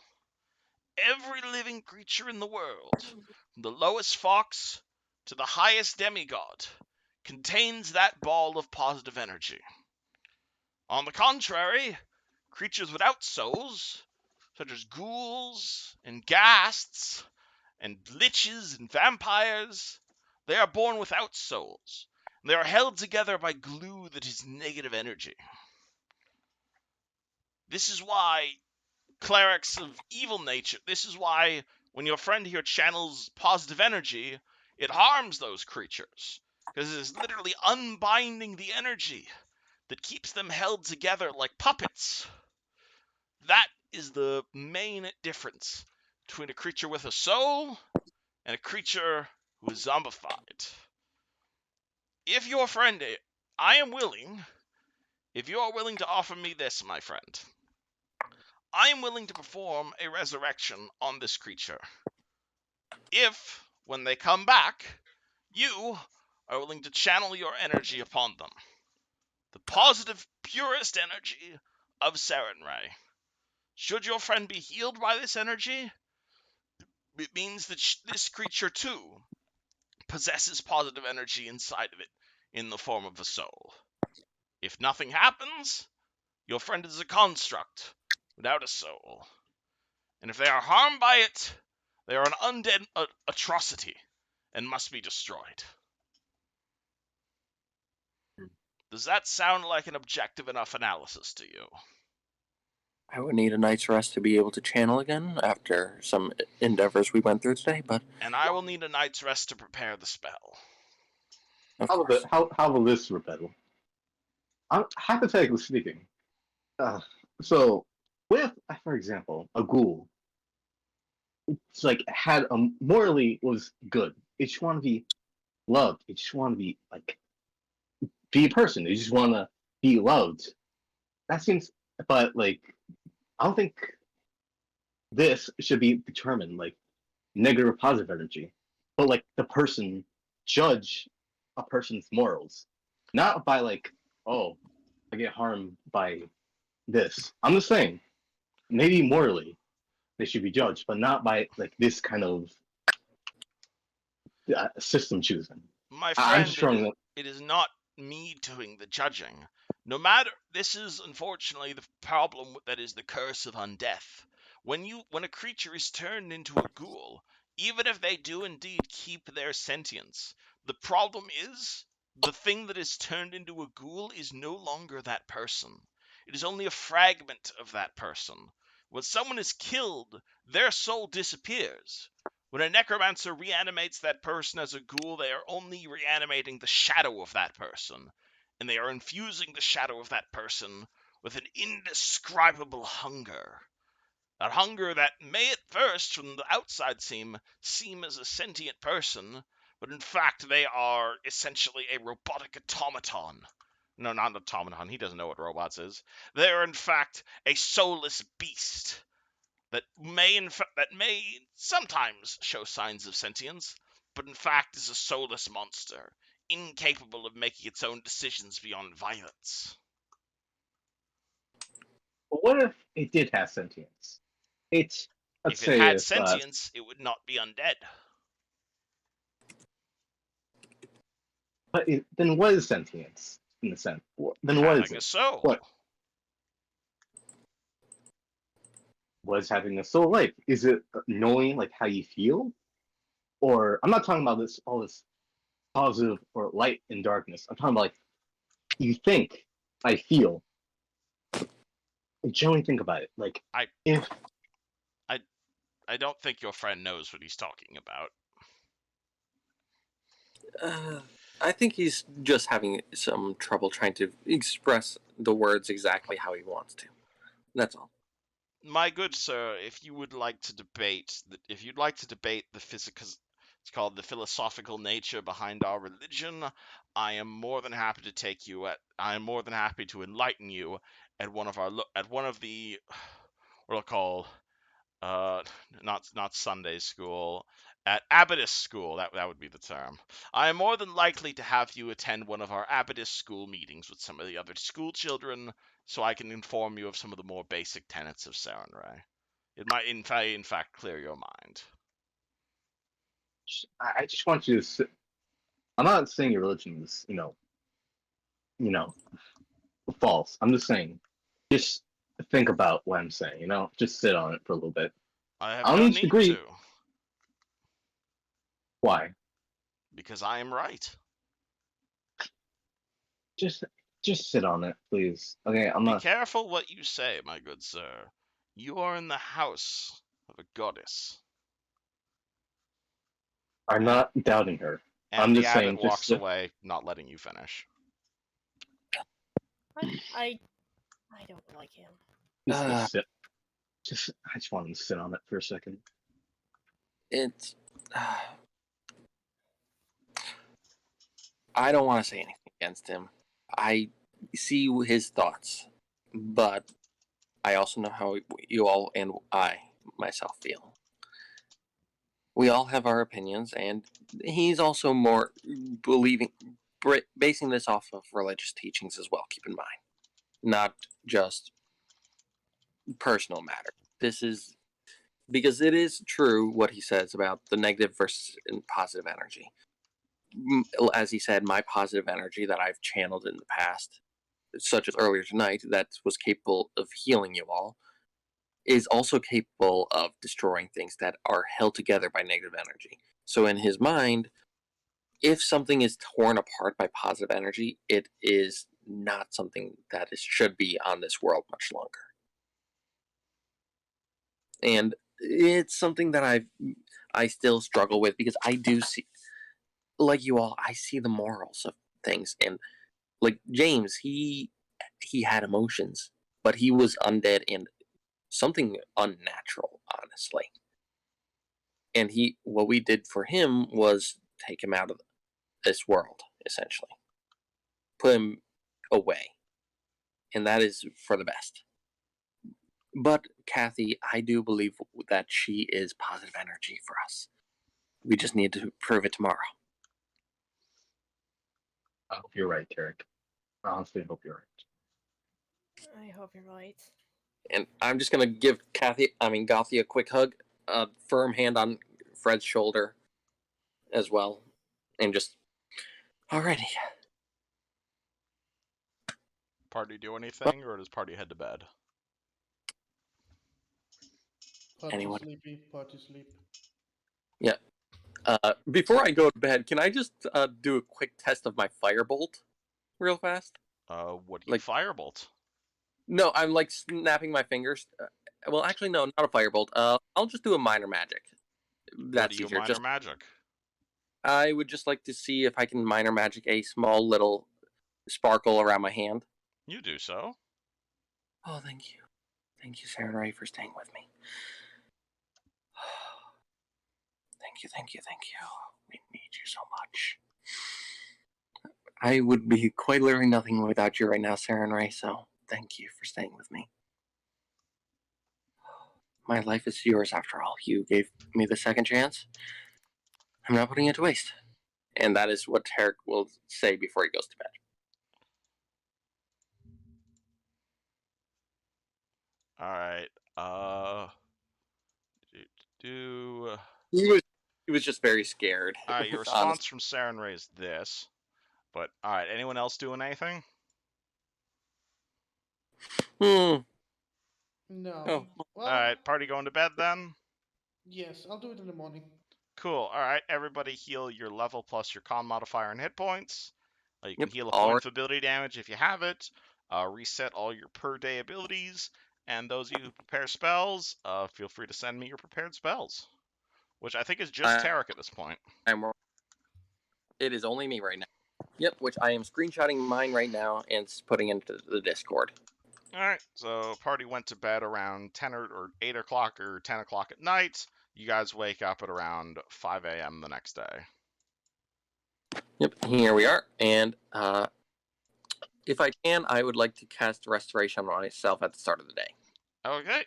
Every living creature in the world, from the lowest fox to the highest demigod, contains that ball of positive energy. On the contrary, creatures without souls, such as ghouls and ghasts and liches and vampires, they are born without souls. They are held together by glue that is negative energy. This is why clerics of evil nature, this is why when your friend here channels positive energy, it harms those creatures. Because it is literally unbinding the energy that keeps them held together like puppets. That is the main difference between a creature with a soul and a creature who is zombified. If your friend, I am willing, if you are willing to offer me this, my friend, I am willing to perform a resurrection on this creature. If, when they come back, you are willing to channel your energy upon them. The positive, purest energy of Sarenrae. Should your friend be healed by this energy, it means that this creature too possesses positive energy inside of it in the form of a soul. If nothing happens, your friend is a construct without a soul. And if they are harmed by it, they are an undead atrocity and must be destroyed. Does that sound like an objective enough analysis to you? I would need a night's rest to be able to channel again after some endeavors we went through today, but And I will need a night's rest to prepare the spell. of How course. about how will this rebuttal? Hypothetically speaking, uh, so with, for example, a ghoul, it's like had a morally was good. It just want to be loved. It just want to be like be a person. They just want to be loved. That seems, but like I don't think this should be determined like negative or positive energy, but like the person judge a person's morals, not by like, oh, I get harmed by this. I'm just saying, maybe morally they should be judged, but not by like this kind of system choosing. My I'm friend, just throwing that. it is not me doing the judging. No matter, this is unfortunately the problem that is the curse of undeath. When a creature is turned into a ghoul, even if they do indeed keep their sentience, the problem is the thing that is turned into a ghoul is no longer that person. It is only a fragment of that person. When someone is killed, their soul disappears. When a necromancer reanimates that person as a ghoul, they are only reanimating the shadow of that person, and they are infusing the shadow of that person with an indescribable hunger. That hunger that may at first, from the outside seem as a sentient person, but in fact they are essentially a robotic automaton. No, not an automaton. He doesn't know what robots is. They are in fact a soulless beast that may sometimes show signs of sentience, but in fact is a soulless monster, incapable of making its own decisions beyond violence. But what if it did have sentience? Let's If it say had if sentience, it would not be undead. then what is sentience in a sense? Then what is Having a it? soul. What? What is having a soul like? Is it knowing like how you feel? Or I'm not talking about all this positive or light and darkness. I'm talking about like you think, I feel. Generally think about it. Like I if I don't think your friend knows what he's talking about. I think he's just having some trouble trying to express the words exactly how he wants to. That's all. My good sir, if you'd like to debate the physical, it's called the philosophical nature behind our religion, I am more than happy to enlighten you at one of the what I'll call not Sunday school, at Abbotist school. That would be the term. I am more than likely to have you attend one of our Abbotist school meetings with some of the other school children, so I can inform you of some of the more basic tenets of Sarenrae. It might, in fact, clear your mind. I just want you to. I'm not saying your religion is, false. I'm just saying, just think about what I'm saying. Just sit on it for a little bit. I have I don't no need to need agree. to, Why? because I am right. Just sit on it, please. Okay, I'm Be not. careful what you say, my good sir. You are in the house of a goddess. I'm not doubting her. And I'm the just abbot saying, walks away, not letting you finish. I don't like him. just sit. I just want him to sit on it for a second. It's. I don't want to say anything against him. I see his thoughts, but I also know how you all and I myself feel. We all have our opinions, and he's also more basing this off of religious teachings as well, keep in mind. Not just personal matter. This is because it is true what he says about the negative versus positive energy. As he said, my positive energy that I've channeled in the past, such as earlier tonight, that was capable of healing you all, is also capable of destroying things that are held together by negative energy. So in his mind, if something is torn apart by positive energy, it is not something that should be on this world much longer. And it's something that I still struggle with, because I do see, like you all, I see the morals of things. And like James, he had emotions, but he was undead and something unnatural, honestly. And what we did for him was take him out of this world, essentially. Put him away. And that is for the best. But Kathy, I do believe that she is positive energy for us. We just need to prove it tomorrow. I hope you're right, Tarek. I honestly hope you're right. I hope you're right. And I'm just gonna give Gothi a quick hug, a firm hand on Fred's shoulder as well, and just, alrighty. Party do anything, or does party head to bed? Party Anyone? sleepy, party sleep. Yeah. Before I go to bed, can I just do a quick test of my firebolt real fast? What do you firebolt? No, I'm like snapping my fingers. Well, actually, no, not a firebolt. I'll just do a minor magic. That's easier. Minor magic? I would just like to see if I can minor magic a small little sparkle around my hand. You do so. Oh, thank you. Thank you, Sarenrae, for staying with me. Thank you. We need you so much. I would be quite literally nothing without you right now, Sarenrae, so thank you for staying with me. My life is yours after all. You gave me the second chance. I'm not putting it to waste. And that is what Tarek will say before he goes to bed. All right. Do, do. He was just very scared. All right. Your Honestly. response from Saren Ray is this. But all right. Anyone else doing anything? Hmm. No. Oh. Well, All right. Party going to bed then. yes, I'll do it in the morning. Cool. All right. Everybody heal your level plus your con modifier and hit points. You can Yep. heal a All point right. of ability damage if you have it. Reset all your per day abilities. And those of you who prepare spells, feel free to send me your prepared spells. Which I think is just Tarek at this point. It is only me right now. Yep, which I am screenshotting mine right now and putting into the Discord. All right, so party went to bed around 10 or 8 o'clock or 10 o'clock at night. You guys wake up at around 5 a.m. the next day. Yep, here we are. And if I can, I would like to cast Restoration on myself at the start of the day. Okay.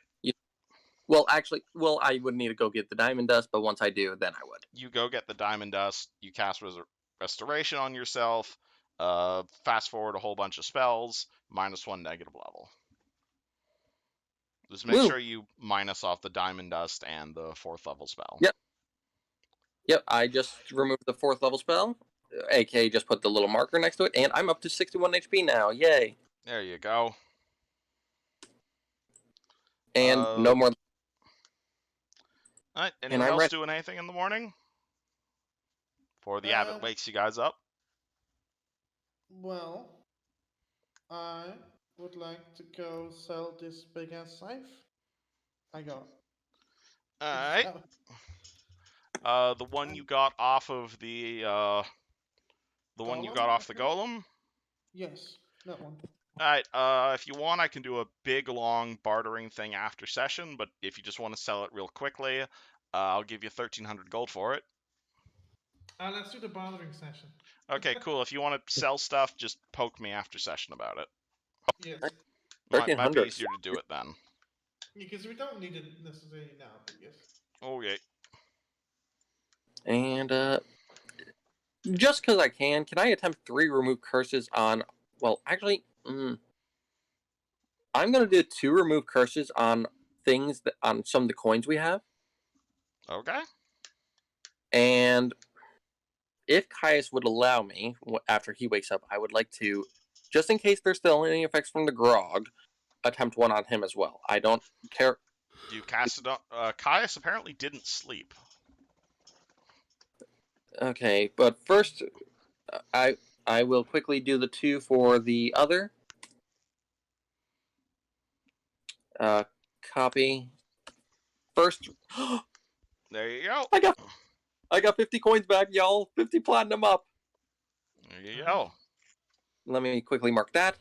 Well, actually, I would need to go get the Diamond Dust, but once I do, then I would. You go get the Diamond Dust. You cast Restoration on yourself. Fast forward a whole bunch of spells. -1 negative level. Just make sure you minus off the Diamond Dust and the 4th level spell. Yep, I just removed the 4th level spell, aka just put the little marker next to it, and I'm up to 61 HP now. Yay! There you go. And no more. All right, anyone else doing anything in the morning? Before the abbot wakes you guys up? Well, I would like to go sell this big ass scythe I got. Alright. The one you got off of the one you got off the golem? Yes, that one. Alright, if you want, I can do a big, long bartering thing after session, but if you just want to sell it real quickly, I'll give you 1,300 gold for it. Let's do the bartering session. Okay, cool. If you want to sell stuff, just poke me after session about it. Yes. Might be easier to do it then. Because we don't need it necessarily now, but yes. Okay. And just because I can I attempt 3 remove curses on? Well, actually, I'm gonna do 2 remove curses on things that on some of the coins we have. Okay. And if Caius would allow me, after he wakes up, I would like to, just in case there's still any effects from the grog, attempt one on him as well. I don't care. You cast it on. Caius apparently didn't sleep. Okay, but first, I will quickly do the 2 for the other. Copy. First. There you go. I got 50 coins back, y'all. 50 platinum up. There you go. Let me quickly mark that.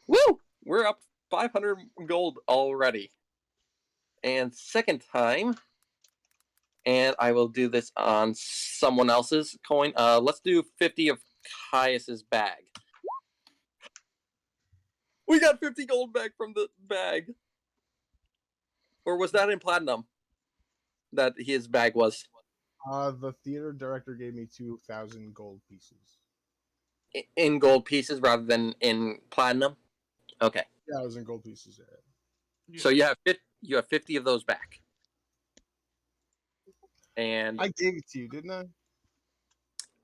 Woo! We're up 500 gold already. And second time, and I will do this on someone else's coin. Let's do 50 of Caius's bag. We got 50 gold back from the bag. Or was that in platinum? That his bag was? The theater director gave me 2,000 gold pieces. In gold pieces rather than in platinum? Okay. Yeah, it was in gold pieces. Yeah. So you have 50 of those back. And I gave it to you, didn't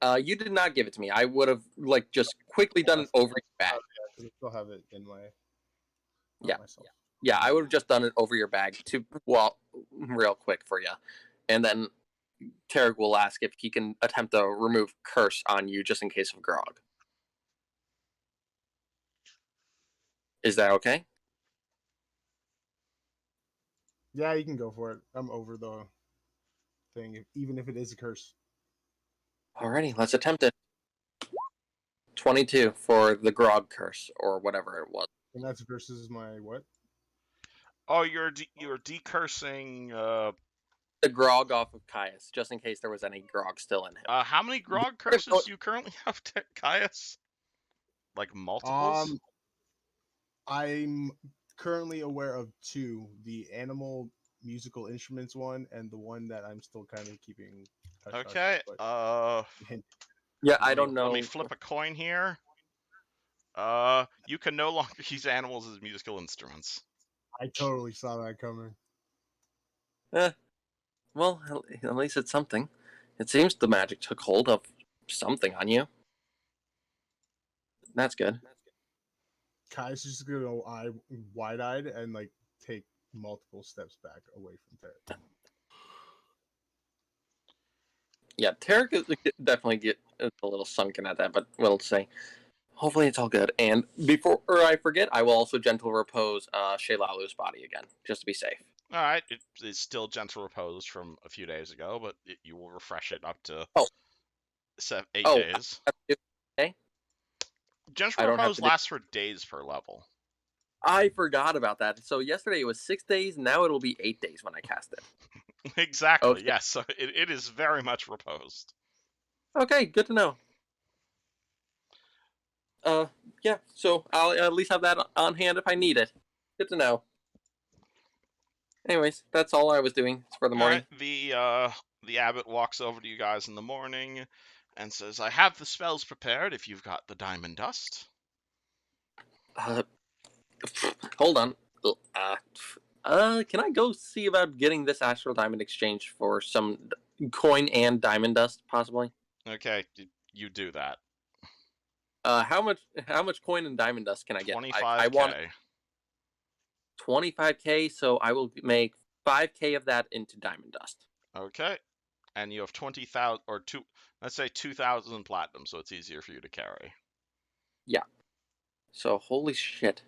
I? You did not give it to me. I would have just quickly done it over your back. Yeah, I still have it in my. Myself. Yeah, I would have just done it over your bag real quick for you, and then Tarek will ask if he can attempt to remove curse on you just in case of grog. Is that okay? Yeah, you can go for it. I'm over the thing, even if it is a curse. Alrighty, let's attempt it. 22 for the grog curse, or whatever it was. And that's versus my what? Oh, you're decursing the grog off of Caius, just in case there was any grog still in him. How many grog curses do you currently have, Caius? Like multiples? I'm currently aware of 2: the animal musical instruments one, and the one that I'm still kind of keeping. Okay. Yeah, I Let me don't know. let me flip a coin here. You can no longer use animals as musical instruments. I totally saw that coming. Well, at least it's something. It seems the magic took hold of something on you. That's good. Kai's just gonna go wide-eyed and like take multiple steps back away from Tarek. Yeah, Tarek is definitely get a little sunken at that, but we'll say hopefully it's all good. And before I forget, I will also gentle repose Shaylalu's body again, just to be safe. All right, it's still gentle repose from a few days ago, but you will refresh it up to Oh. 8 Oh, days. okay. Gentle I don't have repose to do. lasts for days per level. I forgot about that. So yesterday it was 6 days. Now it'll be 8 days when I cast it. Exactly. Okay. Yes. So it is very much reposed. Okay, good to know. Yeah. So I'll at least have that on hand if I need it. Good to know. Anyways, that's all I was doing for the morning. All right, the abbot walks over to you guys in the morning and says, "I have the spells prepared if you've got the diamond dust." Hold on. Can I go see about getting this astral diamond exchange for some coin and diamond dust, possibly? Okay, you do that. How much coin and diamond dust can I get? 25K. I want 25K, so I will make 5K of that into diamond dust. Okay, and you have 20,000 or two. Let's say 2,000 platinum, so it's easier for you to carry. Yeah. So holy shit.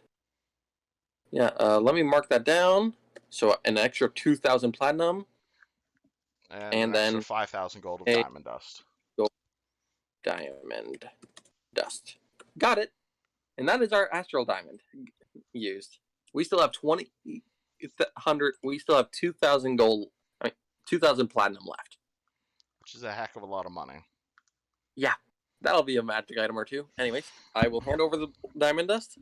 Yeah. Let me mark that down. So an extra 2,000 platinum, And and an then extra 5,000 gold of a diamond dust. diamond dust. Got it. And that is our astral diamond used. We still have 2,000. We still have 2,000 gold. 2,000 platinum left. Which is a heck of a lot of money. Yeah, that'll be a magic item or two. Anyways, I will hand over the diamond dust.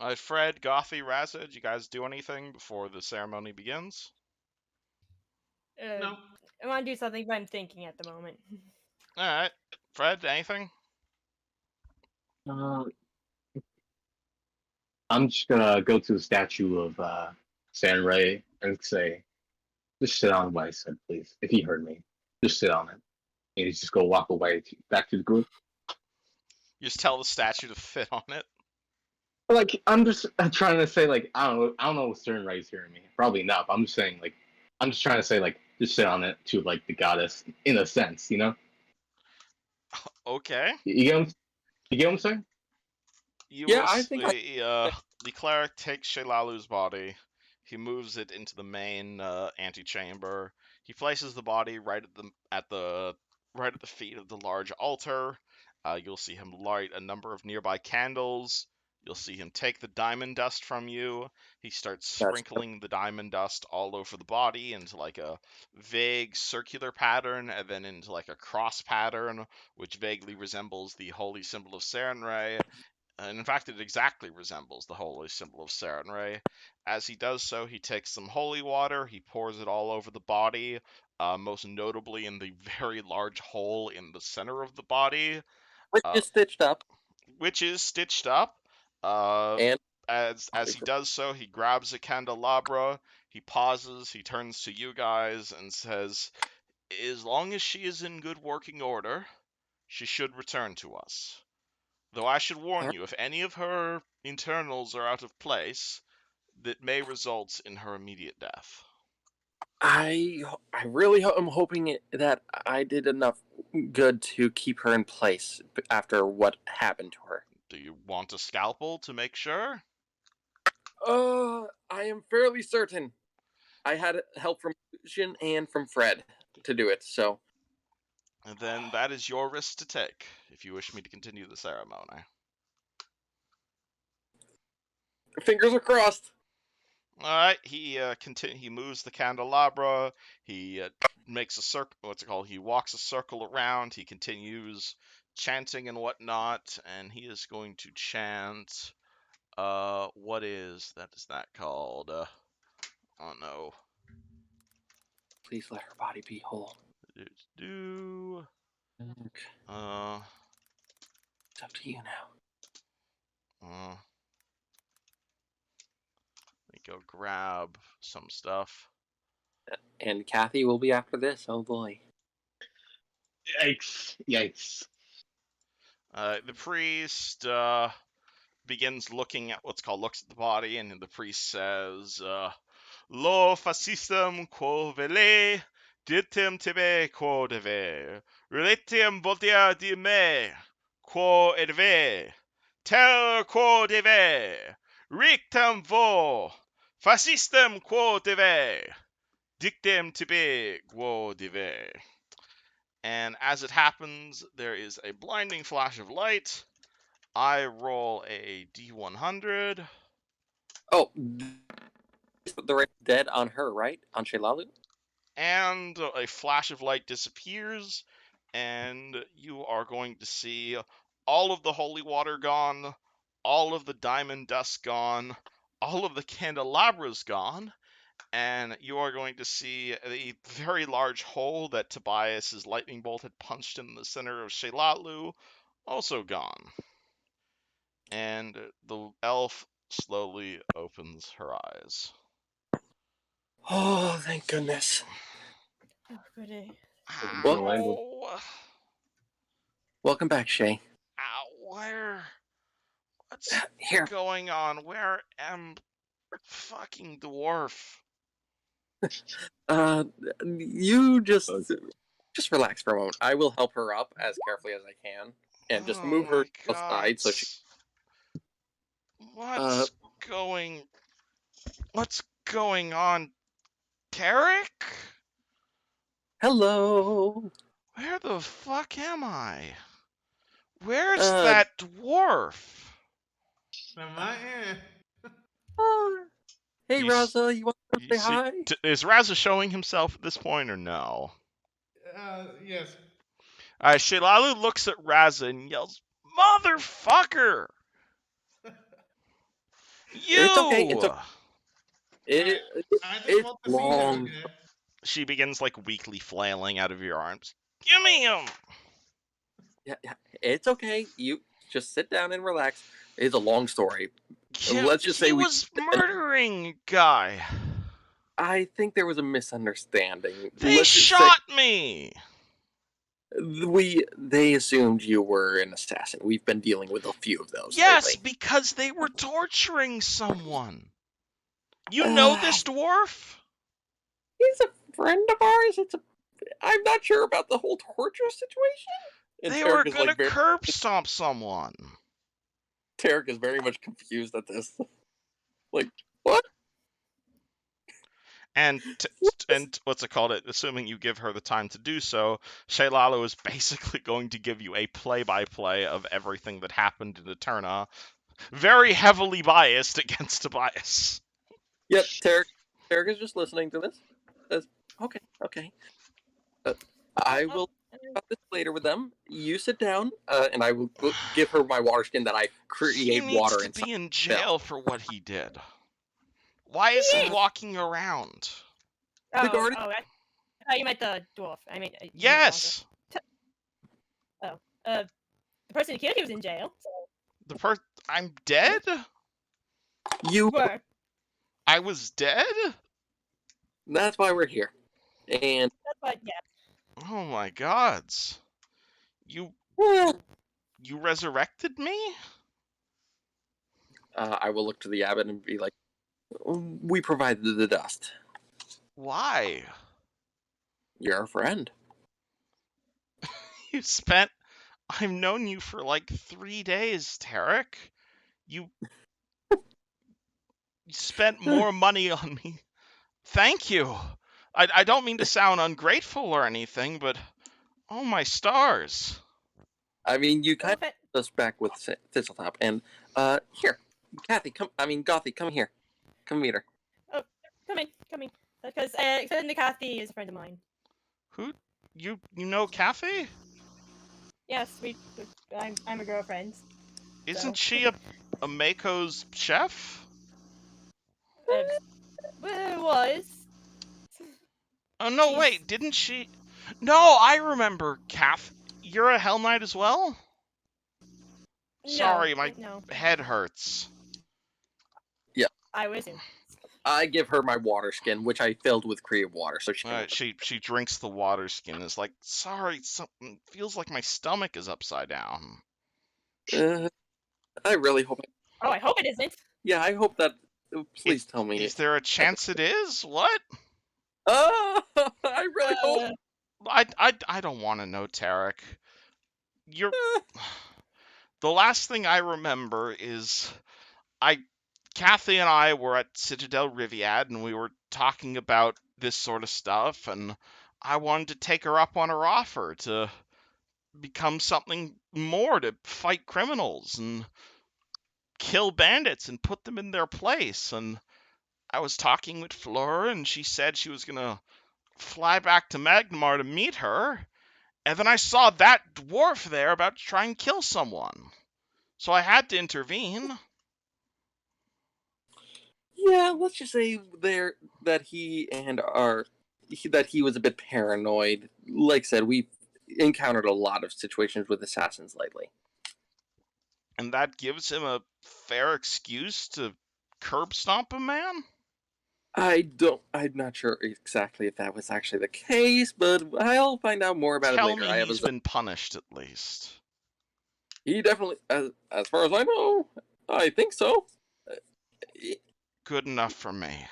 All right, Fred, Gothy, Razid, you guys do anything before the ceremony begins? No. I want to do something, but I'm thinking at the moment. All right, Fred, anything? I'm just gonna go to the statue of San Ray and say, "Just sit on what I said, please. If he heard me, just sit on it." And he's just go walk away back to the group. You just tell the statue to fit on it. Like I'm just trying to say, like I don't know if Stern Ray's hearing me. Probably not. But I'm just saying, like I'm just trying to say, like just sit on it to like the goddess in a sense, you know. Okay. You get you get what I'm saying? Yeah, I think The cleric takes Shaylalu's body. He moves it into the main antechamber. He places the body right at the feet of the large altar. You'll see him light a number of nearby candles. You'll see him take the diamond dust from you. He starts sprinkling the diamond dust all over the body into like a vague circular pattern and then into like a cross pattern, which vaguely resembles the holy symbol of Sarenrae. And in fact, it exactly resembles the holy symbol of Sarenrae. As he does so, he takes some holy water, he pours it all over the body, most notably in the very large hole in the center of the body, which uh, is stitched up. which is stitched up. And As he does so, he grabs a candelabra, he pauses, he turns to you guys and says, "As long as she is in good working order, she should return to us. Though I should warn you, if any of her internals are out of place, that may result in her immediate death." I really am hoping that I did enough good to keep her in place after what happened to her. Do you want a scalpel to make sure? I am fairly certain. I had help from Lucian and from Fred to do it, so And then that is your risk to take, if you wish me to continue the ceremony. fingers are crossed. All right, he moves the candelabra. He makes a circle. What's it called? He walks a circle around. He continues chanting and whatnot, and he is going to chant. What is that called? Oh no. Please let her body be whole. Do It's up to you now. Let me go grab some stuff. And Kathy will be after this. Oh boy. Yikes! Yikes! The priest begins looking at looks at the body, and the priest says, "Lo fascistem quo vele, ditem tibi quo deve, relatium voltia di me, quo edve, ter quo deve, rictam vo, fascistem quo deve, dictem tibi quo deve." And as it happens, there is a blinding flash of light. I roll a D100. Oh, the red dead on her, right? On Shelalu? And a flash of light disappears, and you are going to see all of the holy water gone, all of the diamond dust gone, all of the candelabras gone, and you are going to see a very large hole that Tobias's lightning bolt had punched in the center of Shelalu also gone. And the elf slowly opens her eyes. Oh, thank goodness. Oh, goody. Ow. Welcome back, Shay. Ow, what's Here. going on? Where am fucking dwarf? You just relax for a moment. I will help her up as carefully as I can, and just move her aside so she. What's going on, Tarek? Hello. Where the fuck am I? Where's that dwarf? Am I in? Hey, Raza, you want to say hi? Is Raza showing himself at this point or no? Yes. Shelalu looks at Raza and yells, "Motherfucker! You!" It's okay. It's okay. I just want to see him long. again. She begins weakly flailing out of your arms. Give me him! Yeah, it's okay. You just sit down and relax. It's a long story. Let's just say he was murdering a guy. I think there was a misunderstanding. They shot me. They assumed you were an assassin. We've been dealing with a few of those. Yes, lately. because they were torturing someone. You know this dwarf? He's a friend of ours. I'm not sure about the whole torture situation. And They Tarek were gonna curb stomp someone. Tarek is very much confused at this. What? And what's it called? Assuming you give her the time to do so, Shelalu is basically going to give you a play-by-play of everything that happened in Eterna, very heavily biased against Tobias. Yep, Tarek is just listening to this. Okay. I will talk about this later with them. You sit down, and I will give her my water skin that I create water inside. He needs to be in jail for what he did. Why is he walking around? The guardian. I thought you meant the dwarf. I mean, yes. The person who killed you was in jail. I'm dead? You were. I was dead? That's why we're here. And that's why, yeah. Oh my gods. You resurrected me? I will look to the abbot and be like, we provided the dust. Why? You're a friend. I've known you for 3 days, Tarek. You spent more money on me. Thank you. I don't mean to sound ungrateful or anything, but oh my stars. I mean, you kind of put us back with Thistletop. And here, Kathy, Gothy, come here. Come meet her. Oh, come in. Because Kathy is a friend of mine. Who? You know Kathy? Yes, I'm a girlfriend. Isn't she a Mako's chef? Well, it was. Oh, no, wait, didn't she? No, I remember Kathy. You're a Hell Knight as well? Sorry, my No. head hurts. I was in. I give her my water skin, which I filled with creative water, so she can. She drinks the water skin. Is like, sorry, something feels like my stomach is upside down. I really hope. Oh, I hope it isn't. Yeah, I hope that. Please tell me. Is there a chance it is? What? I really hope. I don't want to know, Tarek. You're. The last thing I remember is Kathy and I were at Citadel Riviad and we were talking about this sort of stuff, and I wanted to take her up on her offer to become something more, to fight criminals and kill bandits and put them in their place. And I was talking with Fleur, and she said she was gonna fly back to Magnemar to meet her, and then I saw that dwarf there about to try and kill someone. So I had to intervene. Yeah, let's just say that he was a bit paranoid. Like I said, we've encountered a lot of situations with assassins lately. And that gives him a fair excuse to curb stomp a man? I'm not sure exactly if that was actually the case, but I'll find out more about Tell it later. me he's been punished at least. He definitely, as far as I know, I think so. Good enough for me.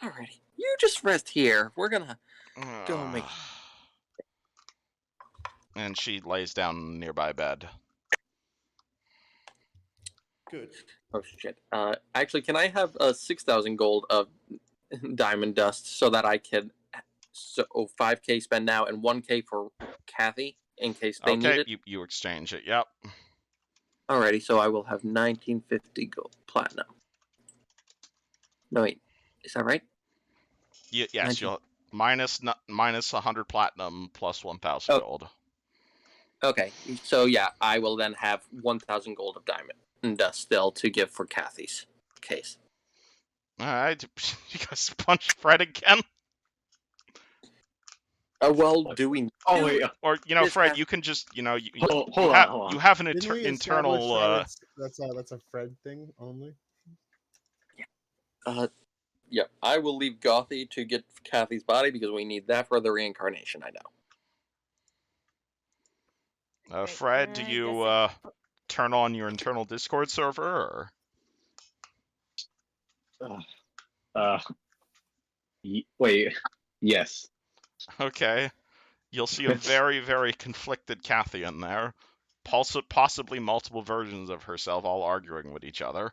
Alrighty, you just rest here. We're gonna go make. And she lays down in a nearby bed. Good. Oh shit. Actually, can I have 6,000 gold of diamond dust so that I can 5k spend now and 1k for Kathy in case they need it? Okay, you exchange it. Yep. Alrighty, so I will have 1950 gold platinum. No wait, is that right? Yes, 19... you'll minus 100 platinum plus 1,000 gold. Okay, so yeah, I will then have 1,000 gold of diamond dust still to give for Kathy's case. Alright, you guys punch Fred again? Well, do we? Oh wait, Or Fred, you can just you hold on. You have an Didn't we internal. That's a Fred thing only. Yeah, I will leave Gothy to get Kathy's body because we need that for the reincarnation. I know. Fred, do you turn on your internal Discord server? Or? Wait. Yes. Okay. You'll see a very, very conflicted Kathy in there. Possibly multiple versions of herself all arguing with each other.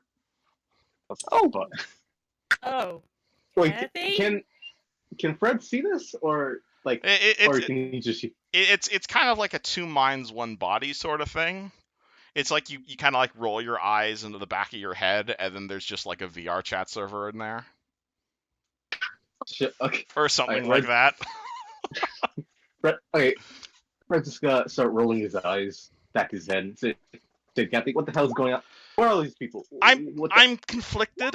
Oh. Wait, Kathy? can Fred see this, or like, or can he just? It's kind of like a two minds, one body sort of thing. It's like you kind of like roll your eyes into the back of your head, and then there's just like a VR chat server in there. Okay. Or something like that. Fred's just gonna start rolling his eyes, back his head, and say, Kathy, what the hell is going on? Where are all these people? I'm conflicted.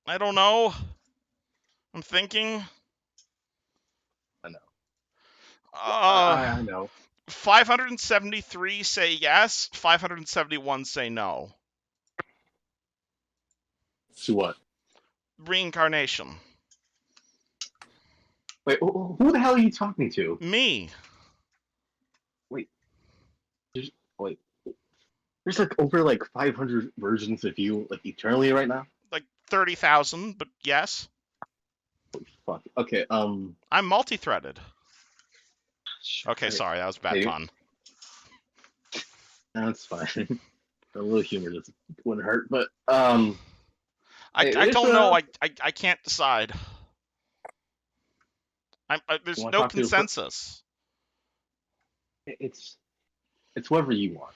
I don't know. I'm thinking. I know. I know. 573 say yes, 571 say no. To what? Reincarnation. Wait, who the hell are you talking to? Me. Wait. There's like over 500 versions of you eternally right now. Like 30,000, but yes. Holy fuck. Okay. I'm multi-threaded. Okay, sorry, that was a bad pun. That's fine. A little humor wouldn't hurt, but I don't know. I can't decide. There's no consensus. It's whatever you want,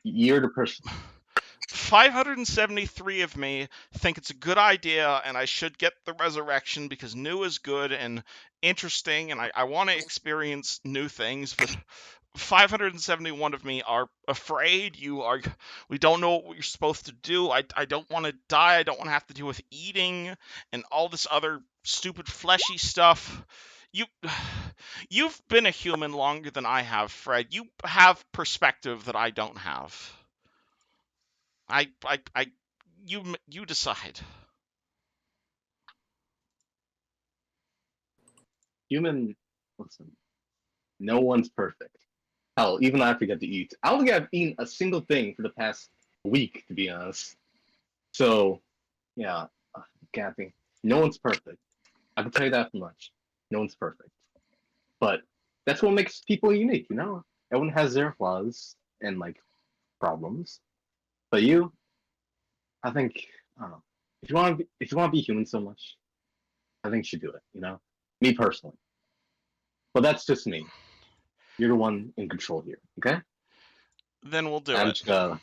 You're the person. 573 of me think it's a good idea and I should get the resurrection because new is good and interesting and I want to experience new things, but 571 of me are afraid. We don't know what you're supposed to do. I don't want to die. I don't want to have to deal with eating and all this other stupid fleshy stuff. you you've been a human longer than I have, Fred. You have perspective that I don't have. You decide. Human, listen, no one's perfect. Hell, even I forget to eat. I don't think I've eaten a single thing for the past week, to be honest. So, yeah, Kathy, no one's perfect. I can tell you that much. No one's perfect. But that's what makes people unique, you know? Everyone has their flaws and, like, problems. But you, I think, I don't know. If you want to be human so much, I think you should do it, you know? Me personally. But that's just me. You're the one in control here, okay? Then we'll do I'm it. just gonna.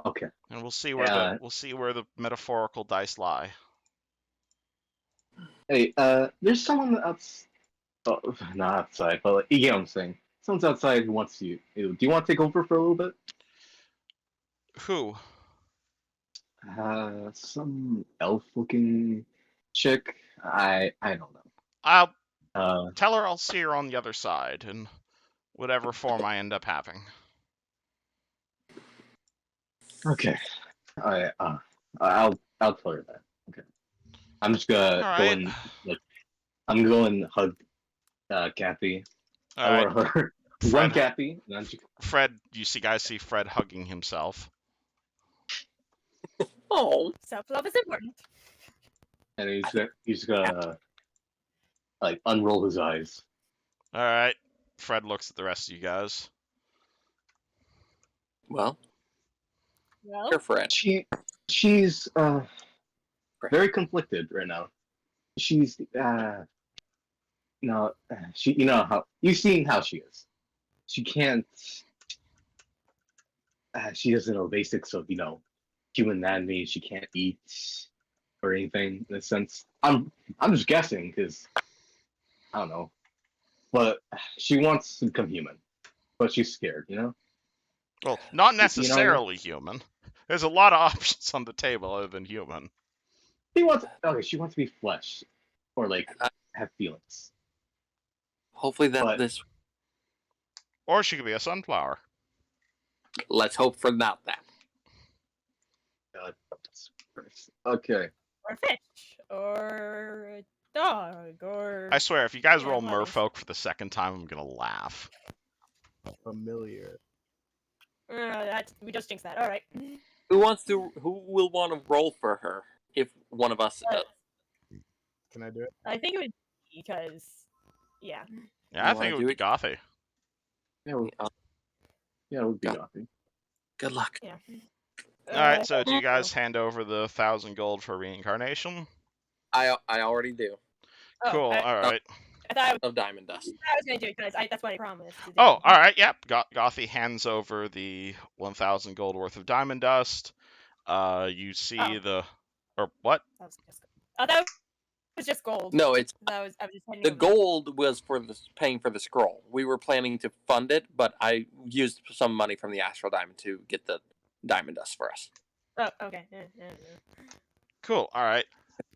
Okay. And we'll see where the metaphorical dice lie. Hey, there's someone else. Oh, not outside, but like, you get what I'm saying. Someone's outside who wants you. Do you want to take over for a little bit? Who? Some elf-looking chick. I don't know. I'll Uh, tell her I'll see her on the other side in whatever form I end up having. okay. I'll tell her that. Okay. I'm just gonna All go right. and like I'm going to hug Kathy. All right. Or her. One Fred. Kathy. And I'm just, Fred, you guys see Fred hugging himself. Oh, Self-love is important. and he's gonna like unroll his eyes. All right. Fred looks at the rest of you guys. well, Well, you're Fred. She's very conflicted right now. She's no, she you know how you've seen how she is. She can't. She doesn't know basics of human anatomy. She can't eat or anything in a sense. I'm just guessing because I don't know, but she wants to become human, but she's scared. Well, not You know what I mean? necessarily human. There's a lot of options on the table other than human. She wants to be flesh or like have feelings. Hopefully that But this. Or she could be a sunflower. Let's hope for not that. okay. or a fish, or a dog, or I swear, if you guys Yeah, roll what is- merfolk for the second time, I'm gonna laugh. Familiar. we just jinxed that. All right. Who will want to roll for her if one of us? Can I do it? I think it would be because, yeah. Yeah, I You think wanna it would do be it? Gothy. Yeah, it would be Yeah. Gothy. Good luck. Yeah. All right, so do you guys hand over the 1,000 gold for reincarnation? I already do Cool. All right. I thought of diamond dust. I was gonna do it because that's what I promised. To do. Oh, all right. Yep. Gothy hands over the 1,000 gold worth of diamond dust. You see or what? That was just, that was just gold. No, it's I was just handing the over. gold was for paying for the scroll. We were planning to fund it, but I used some money from the astral diamond to get the diamond dust for us. Oh, okay. Cool. All right.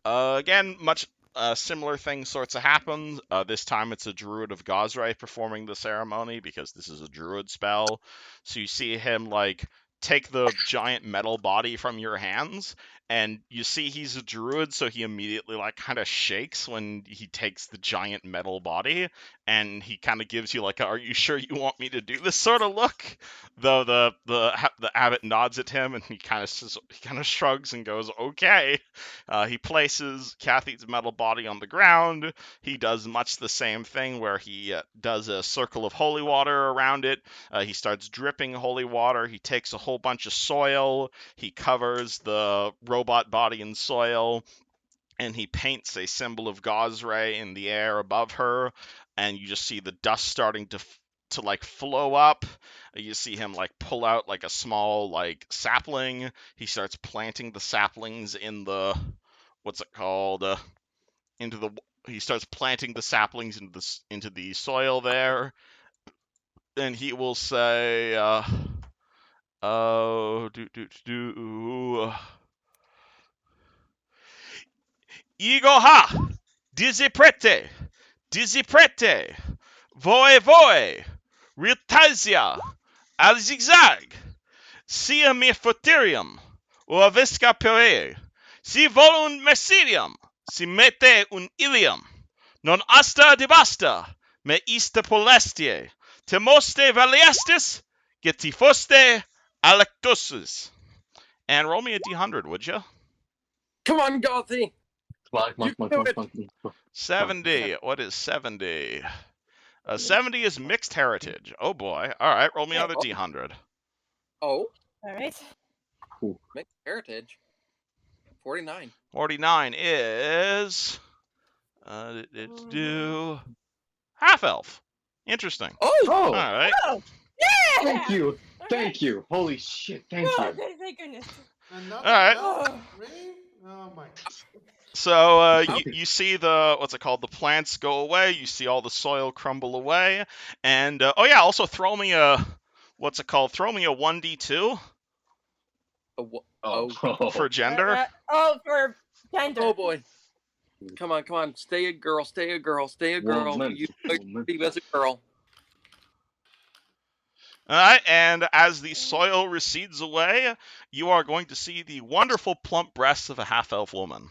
Again, much similar things sorts of happen. This time it's a druid of Gosray performing the ceremony because this is a druid spell. So you see him like take the giant metal body from your hands, and you see he's a druid, so he immediately like kind of shakes when he takes the giant metal body, and he kind of gives you like a, "Are you sure you want me to do this?" sort of look. Though the abbot nods at him, and he kind of shrugs and goes, "Okay." He places Kathy's metal body on the ground. He does much the same thing where he does a circle of holy water around it. He starts dripping holy water. He takes a whole bunch of soil. He covers the robot body in soil, and he paints a symbol of Gosray in the air above her. And you just see the dust starting to like flow up. You see him like pull out like a small like sapling. He starts planting the saplings in the what's it called into the he starts planting the saplings into the soil there. And he will say oh Igoha Diziprete Diziprete, voe voe, riltazia, al zigzag, sia me foterium, o visca pere, si volunt mercedium, si mete un ilium, non asta debasta, me ista polestie, temoste valiestis, getifoste alectusus. And roll me a d100, would you? Come on, Gothy. Come on, You do it. 70. What is 70? 70 is mixed heritage. Oh boy. All right, roll me another d100. Oh, All right. mixed heritage. 49. 49 is it's do half elf. Interesting. Oh, All Oh, right. Oh, yeah! thank you. All Thank you. Holy shit, thank Oh, you. good, thank goodness. Another All right. elf? Oh. Really? Oh my. So Oh. you see the what's it called? The plants go away. You see all the soil crumble away, and oh yeah, also throw me a what's it called? Throw me a 1d2 Oh, for gender. For gender. oh boy. Come on. Stay a girl. Stay a girl. Stay a girl. Woman. You Woman. be as a girl. All right, and as the soil recedes away, you are going to see the wonderful plump breasts of a half-elf woman.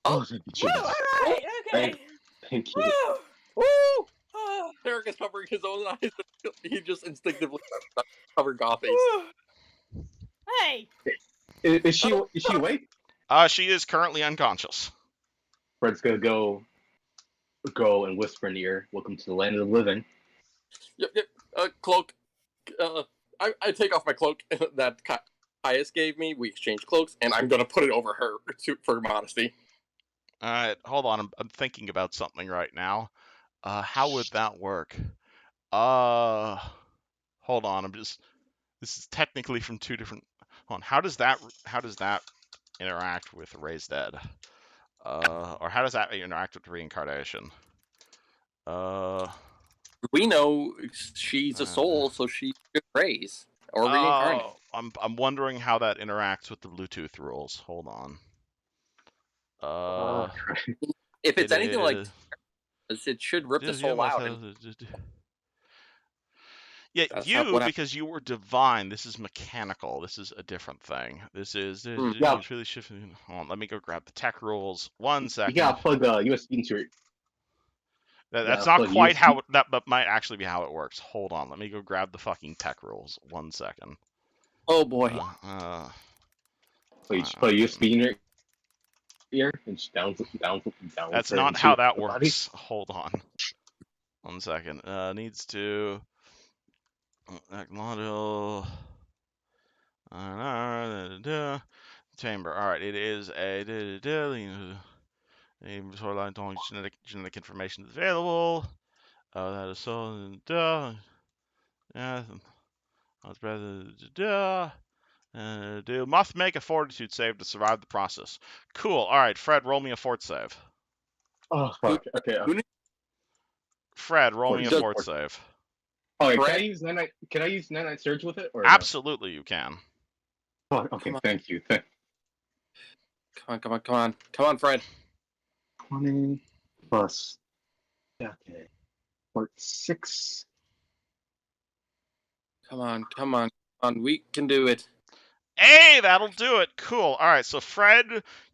Oh, thank you, Woo, all Jesus. right, okay. Thank you. Woo. Woo! Oh, Derek is covering his own eyes. He just instinctively covered Gothy's. woo. Hey. Is she awake? She is currently unconscious. Fred's gonna go and whisper in the ear, "Welcome to the land of the living." Yep. Cloak. I take off my cloak that Caius gave me. We exchange cloaks, and I'm gonna put it over her for modesty. All right, hold on. I'm thinking about something right now. How would that work? Hold on. This is technically from two different. Hold on. How does that interact with Raised Dead? Or how does that interact with reincarnation? We know she's a soul, so she could raise or reincarnate. I'm wondering how that interacts with the Bluetooth rules. Hold on. If it's anything like this, it should rip the soul out. Yeah, That's because you were divine. This is mechanical. This is a different thing. This is Yeah. it's really shifting. Hold on, let me go grab the tech rules. 1 second. You gotta plug a USB into it. That's not quite how that, but might actually be how it works. Hold on, let me go grab the fucking tech rules. 1 second. Oh boy. So you just put a USB in your ear and just down. That's not how that works. Hold on. 1 second. Needs to model chamber. All right, it is a storyline genetic information is available. That is so yeah. Must make a fortitude save to survive the process. Cool. All right, Fred, roll me a fort save. Oh fuck. Okay. Fred, roll me a fort save. Oh, wait, can I use Nanite Surge with it? Or absolutely, you can. Oh, okay, thank you. Come on, Fred. 20 plus. Okay. 6. Come on. We can do it. Hey, that'll do it. Cool. All right, so Fred,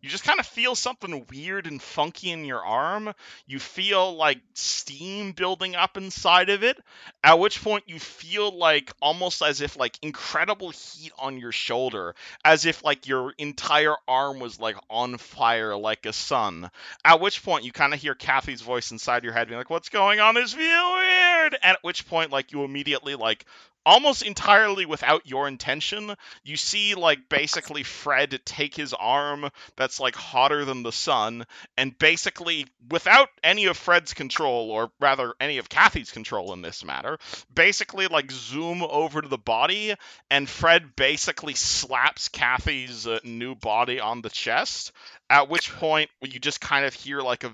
you just kind of feel something weird and funky in your arm. You feel like steam building up inside of it, at which point you feel like almost as if like incredible heat on your shoulder, as if like your entire arm was like on fire like a sun. At which point you kind of hear Kathy's voice inside your head being like, "What's going on? This feel weird." And at which point like you immediately like almost entirely without your intention, you see like basically Fred take his arm that's like hotter than the sun and basically without any of Fred's control, or rather any of Kathy's control in this matter, basically like zoom over to the body, and Fred basically slaps Kathy's new body on the chest, at which point you just kind of hear like a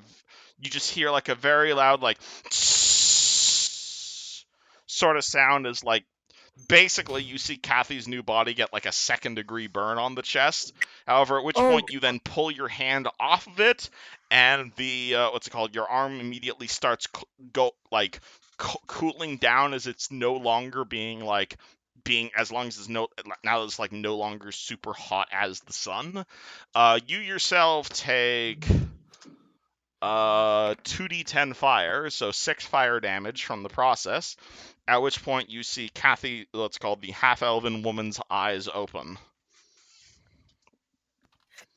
very loud like sort of sound as like basically you see Kathy's new body get like a 2nd-degree burn on the chest. However, at which Oh. point you then pull your hand off of it, and the what's it called? Your arm immediately starts cooling down as it's no longer being as long as it's now it's like no longer super hot as the sun. You yourself take 2d10 fire, so 6 fire damage from the process. At which point you see Kathy, what's called the half-elven woman's eyes open.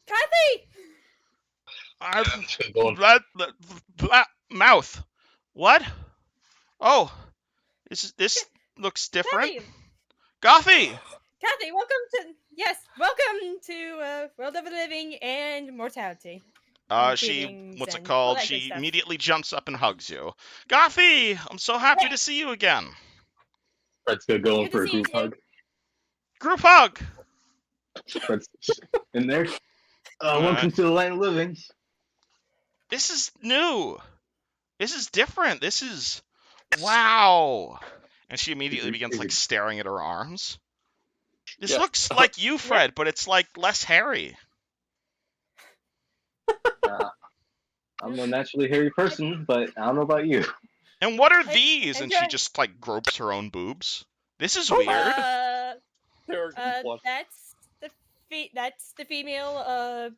Kathy! That mouth. What? Oh, this looks different. Kathy! Goffy! Kathy, welcome to World of the Living and Mortality. And She, feelings what's it and all called? that good She stuff. immediately jumps up and hugs you. Goffy, I'm so happy to see you again. Fred's gonna go in Good to for a see you group too. hug. Group hug. Fred's in there. Welcome to the land of living. This is new. This is different. This is wow. And she immediately begins like staring at her arms. This looks like you, Fred, but it's like less hairy. I'm a naturally hairy person, but I don't know about you. And what are these? And she just like gropes her own boobs. This is weird. That's the female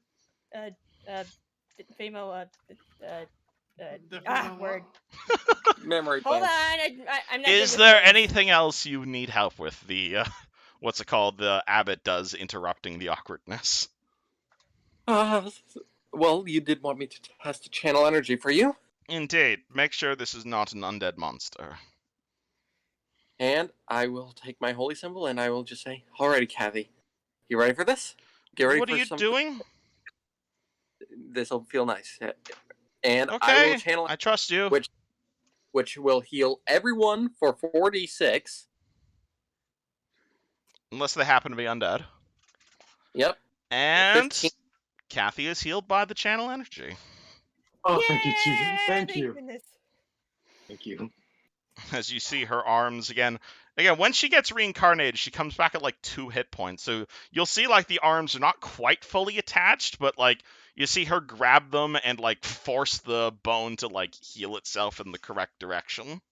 female word. Memory Hold on, plan. I'm not. Is good with there words. anything else you need help with? The what's it called? The abbot does, interrupting the awkwardness. Well, you did want me to test channel energy for you. Indeed. Make sure this is not an undead monster. And I will take my holy symbol and I will just say, alrighty, Kathy. You ready for this? Get ready What for are you doing? This'll feel nice. And I Okay, will channel I trust you. which will heal everyone for 4d6. Unless they happen to be undead. Yep. And 15. Kathy is healed by the channel energy. Oh, thank you, Jesus. Yay, Thank you. goodness. Thank you. As you see her arms again. Again, when she gets reincarnated, she comes back at like 2 hit points. So you'll see like the arms are not quite fully attached, but like you see her grab them and like force the bone to like heal itself in the correct direction.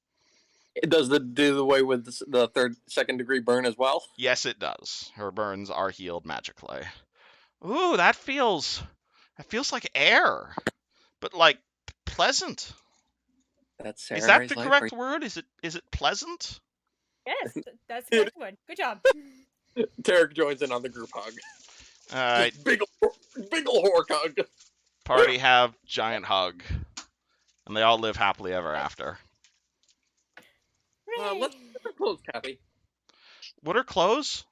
Does it do away with the 2nd-degree burn as well? Yes, it does. Her burns are healed magically. Ooh, that feels like air, but like pleasant. That's Is that the correct word? Is it pleasant? Yes, that's the correct one. Good job. Tarek joins in on the group hug. Alright. Big ol' hork hug. Party have giant hug. And they all live happily ever after. Let's close, Kathy. What are clothes?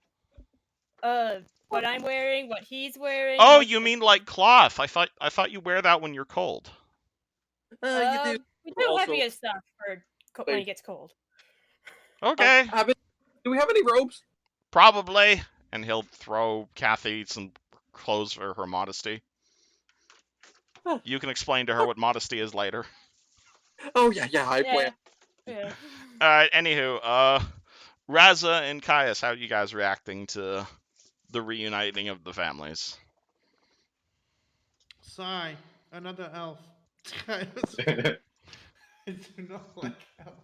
What I'm wearing, what he's wearing. Oh, you mean like cloth. I thought you wear that when you're cold. You do. We do also- heavier stuff for when it gets cold. Okay. Do we have any robes? Probably. And he'll throw Kathy some clothes for her modesty. You can explain to her what modesty is later. Oh yeah, I plan. Yeah. Alright, anywho, Raza and Caius, how are you guys reacting to the reuniting of the families? Sigh, another elf. I do not like elves.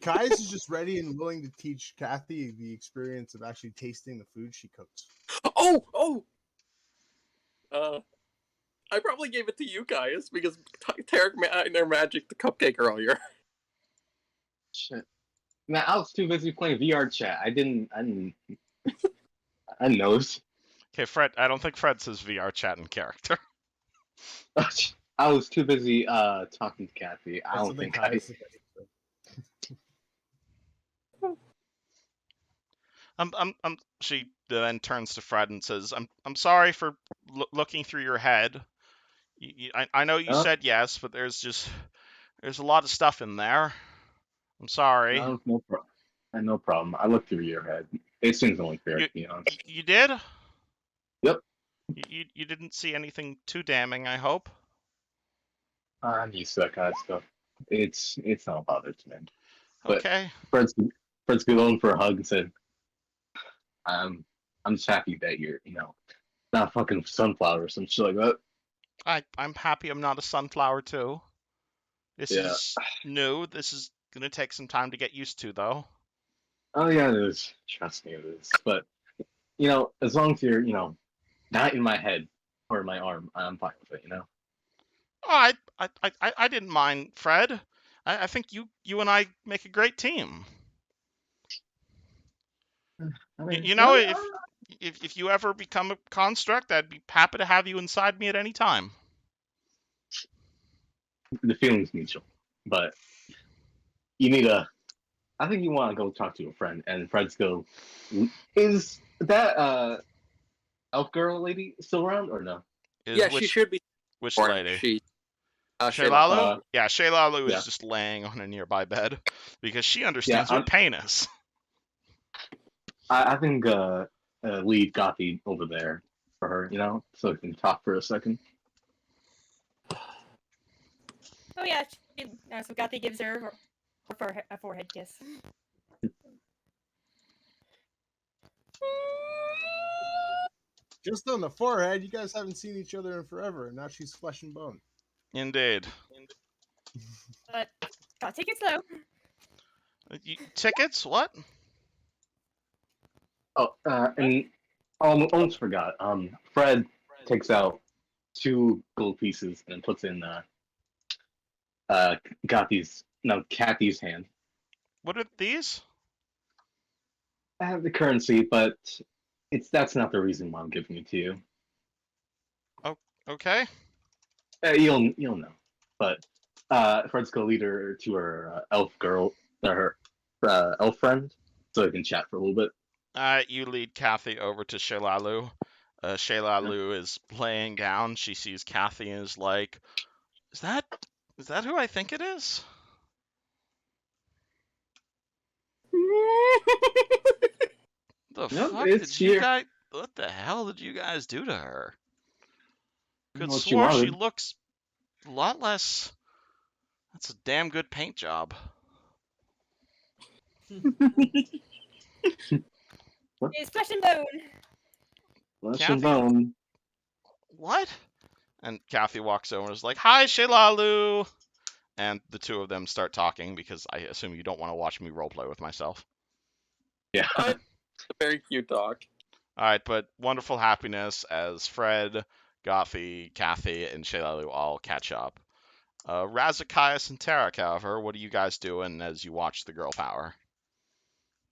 Kai's is just ready and willing to teach Kathy the experience of actually tasting the food she cooks. Oh! I probably gave it to you guys because Tarek magic the cupcake earlier. Shit. Man, I was too busy playing VR chat. I didn't I knows. Okay, Fred, I don't think Fred says VR chat in character. I was too busy talking to Kathy. I don't think I. She then turns to Fred and says, "I'm sorry for looking through your head. I know you said yes, but there's a lot of stuff in there. I'm sorry." No problem. I looked through your head. It seems only fair, to be honest. You did? Yep. You didn't see anything too damning, I hope. I'm used to that kind of stuff. It's not bothered, man. But Okay. Fred's going for a hug and said, I'm just happy that you're, not a fucking sunflower or some shit like that. I'm happy I'm not a sunflower too. This Yeah. is new. This is gonna take some time to get used to, though. Oh yeah, it is. Trust me, it is. But as long as you're, not in my head or my arm, I'm fine with it. Oh, I didn't mind, Fred. I think you and I make a great team. I mean, If you ever become a construct, I'd be happy to have you inside me at any time. the feeling's mutual, but you need a. I think you want to go talk to a friend, and Fred's go. Is that elf girl lady still around or no? Yeah, she should be. Which Or lady? She. Shaylalu? Yeah, Shaylalu yeah. is just laying on a nearby bed because she Yeah, understands what pain is. I think leave Gothi over there for her, so we can talk for a second. Oh yeah, so Gothi gives her a forehead kiss. Just on the forehead. You guys haven't seen each other in forever, and now she's flesh and bone. Indeed. But gotta take it slow. Tickets? What? Oh, and almost forgot. Fred takes out 2 gold pieces and puts in Kathy's hand. What are these? I have the currency, but that's not the reason why I'm giving it to you. Okay. You'll know. But Fred's gonna lead her to her elf girl, her elf friend, so they can chat for a little bit. You lead Kathy over to Shaylalu. Shaylalu is laying down. She sees Kathy and is like, "Is that who I think it is?" The Nope, fuck it's did you here. guys? What the hell did you guys do to her? Could What you swore she wanted. looks a lot less. That's a damn good paint job. It's flesh and bone. Flesh and bone. What? And Kathy walks over and is like, "Hi, Shaylalu." And the two of them start talking because I assume you don't want to watch me roleplay with myself. Yeah. A very cute talk. All right, but wonderful happiness as Fred, Gothi, Kathy, and Shaylalu all catch up. Razakias and Tarek, however, what are you guys doing as you watch the girl power?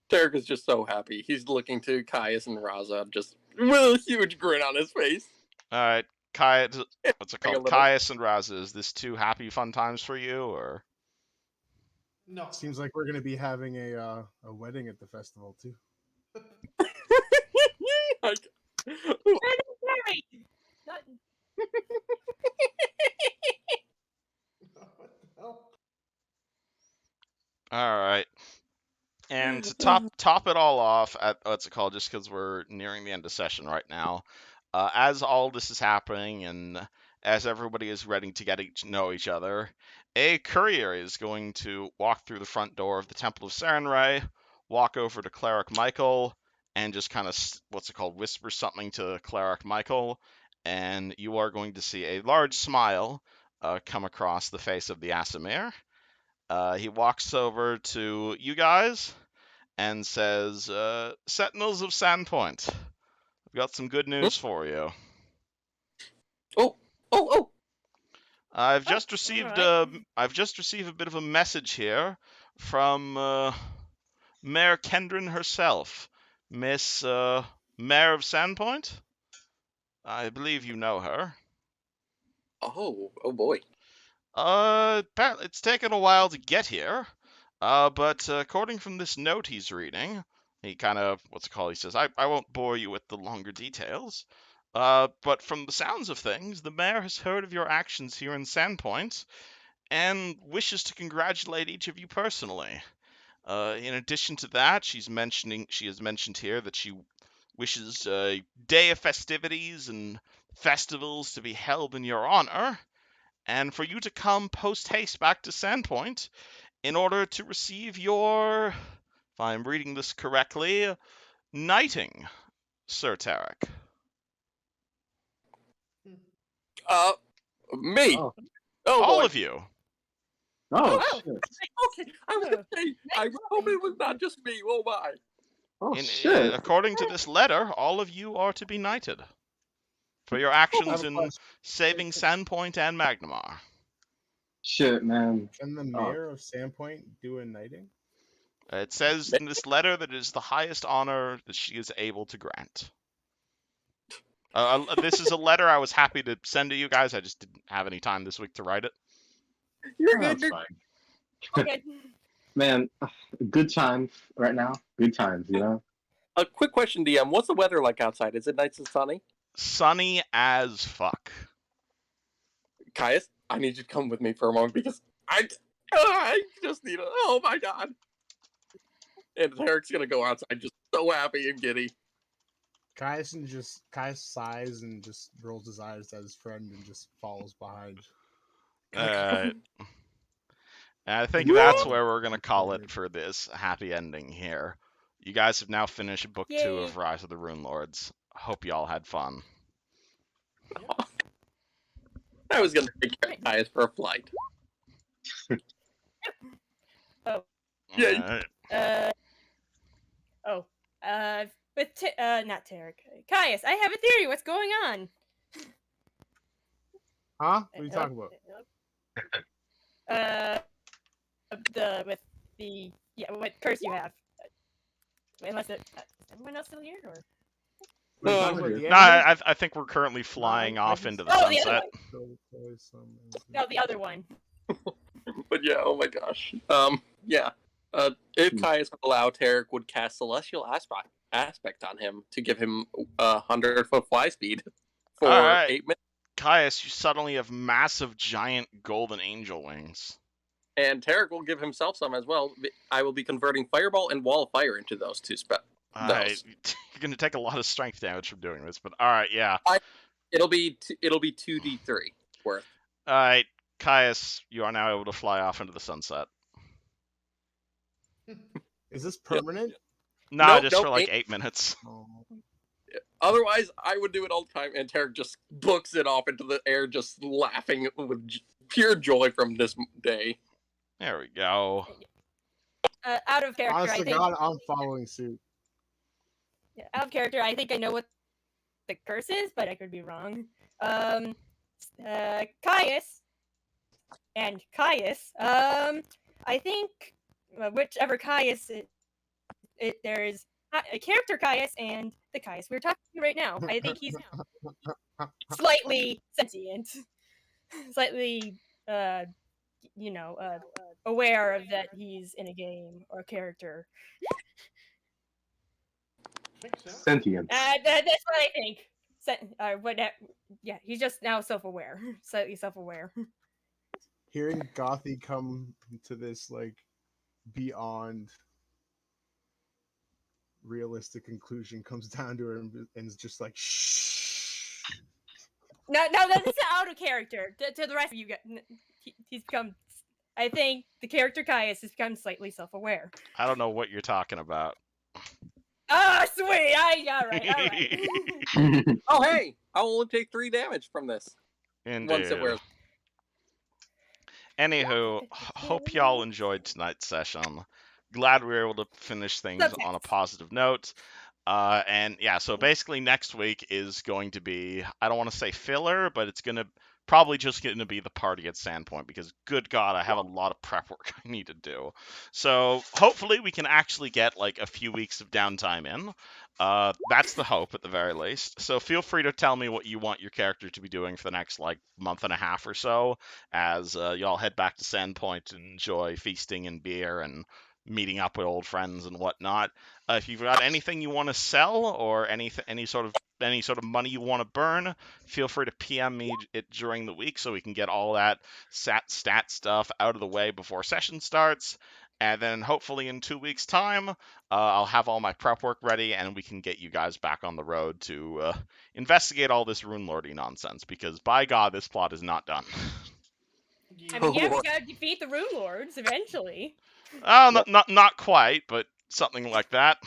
Derek is just so happy. He's looking to Caius and Raza just with a huge grin on his face. All right, what's it called? little. Caius and Raza, is this 2 happy fun times for you, or? No. Seems like we're gonna be having a wedding at the festival too. Like, Mary! Not- What the hell? All right. And to top it all off, at what's it called? Just because we're nearing the end of session right now, as all this is happening and as everybody is ready to get know each other, a courier is going to walk through the front door of the Temple of Sarenrae, walk over to Cleric Michael, and just kind of whisper something to Cleric Michael, and you are going to see a large smile come across the face of the Asimir. He walks over to you guys and says, Sentinels of Sandpoint, I've got some good news for you. oh! I've just received alright. a bit of a message here from Mayor Kendrin herself, Miss Mayor of Sandpoint. I believe you know her. Oh boy. Apparently it's taken a while to get here. But according from this note he's reading, he kind of, he says, I won't bore you with the longer details. But from the sounds of things, the mayor has heard of your actions here in Sandpoint and wishes to congratulate each of you personally. In addition to that, she has mentioned here that she wishes a day of festivities and festivals to be held in your honor, and for you to come post haste back to Sandpoint in order to receive your, if I'm reading this correctly, knighting, Sir Tarek. Me. Oh, Oh All boy. of you. oh, Oh. shit. Okay, I was gonna say. I hope it was not just me. Oh my. Oh, In, shit. according to this letter, all of you are to be knighted for your I have actions a in question. saving Sandpoint and Magnamar. Shit, man. Can the Oh. mayor of Sandpoint do a knighting? It says in this letter that it is the highest honor that she is able to grant. This is a letter I was happy to send to you guys. I just didn't have any time this week to write it. You're Oh, good. that's You're... fine. Okay. Man, good times right now. Good times, you know? A quick question, DM. What's the weather like outside? Is it nice and sunny? Sunny as fuck. Caius, I need you to come with me for a moment because I just need a. Oh my god. And Eric's gonna go outside just so happy and giddy. Caius sighs and just rolls his eyes at his friend and just follows behind. I think Woo! that's where we're going to call it for this happy ending here. You guys have now finished book 2 Yay. of Rise of the Runelords. Hope you all had fun. I was gonna take Caius for a flight. Oh. Yeah. Not Tarek. Caius, I have a theory. What's going on? Huh? What are you talking about? What curse you have? Unless is everyone else still here or? What are you Oh, talking about? The No, animals? I think we're currently flying I off can into the Oh, the other sunset. No, the other one. But yeah, oh my gosh. Yeah. If Caius would allow, Tarek would cast Celestial Aspect on him to give him 100-foot fly speed for Alright. 8 minutes. Caius, you suddenly have massive, giant golden angel wings. And Tarek will give himself some as well. I will be converting Fireball and Wall of Fire into those two spells. You're going to take a lot of strength damage from doing this, but alright, yeah. It'll be 2d3 worth. Alright, Caius, you are now able to fly off into the sunset. Is this permanent? No, Nope, just nope, for like ain't- 8 minutes. Oh. Otherwise, I would do it all the time, and Tarek just books it off into the air, just laughing with pure joy from this day. There we go. Out of character, Honest I to think. God, I'm following suit. Yeah, out of character, I think I know what the curse is, but I could be wrong. Caius and Caius. I think whichever Caius there is a character Caius and the Caius we're talking right now. I think he's now slightly sentient, slightly aware of that he's in a game or a character. Sentience. That's what I think. Yeah, he's just now self-aware, slightly self-aware. Hearing Gothy come to this like beyond realistic conclusion comes down to her and is just like shh. No, this is out of character. To the rest of you guys, he's become. I think the character Caius has become slightly self-aware. I don't know what you're talking about. Ah, sweet! All right. Oh, hey! I'll only take 3 damage from this. Once it Indeed. wears. Anywho, hope y'all enjoyed tonight's session. Glad we were able to finish things on a positive note. And yeah, so basically next week is going to be, I don't want to say filler, but it's going to probably just going to be the party at Sandpoint because good God, I have a lot of prep work I need to do. So hopefully we can actually get like a few weeks of downtime in. That's the hope at the very least. So feel free to tell me what you want your character to be doing for the next like month and a half or so as y'all head back to Sandpoint and enjoy feasting and beer and meeting up with old friends and whatnot. If you've got anything you want to sell or any sort of money you want to burn, feel free to PM me it during the week so we can get all that stat stuff out of the way before session starts. And then hopefully in 2 weeks' time, I'll have all my prep work ready and we can get you guys back on the road to investigate all this Runelordy nonsense because by God, this plot is not done. I mean, yeah, we Lord. gotta defeat the Runelords eventually. Oh, Yep. not quite, but something like that.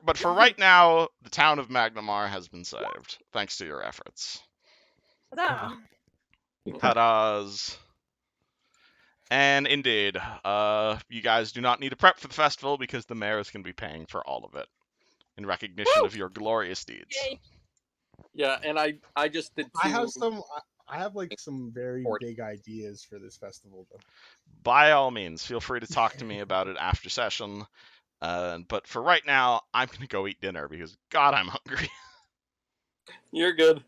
But for right now, the town of Magnamar has been saved, thanks to your efforts. Oh. Ta-da's. And indeed, you guys do not need to prep for the festival because the mayor is going to be paying for all of it in recognition of your glorious deeds. Yay. Yeah, and I just did I have two. some. I have like some very Or- big ideas for this festival, though. By all means, feel free to talk to me about it after session. But for right now, I'm going to go eat dinner because, God, I'm hungry. You're good.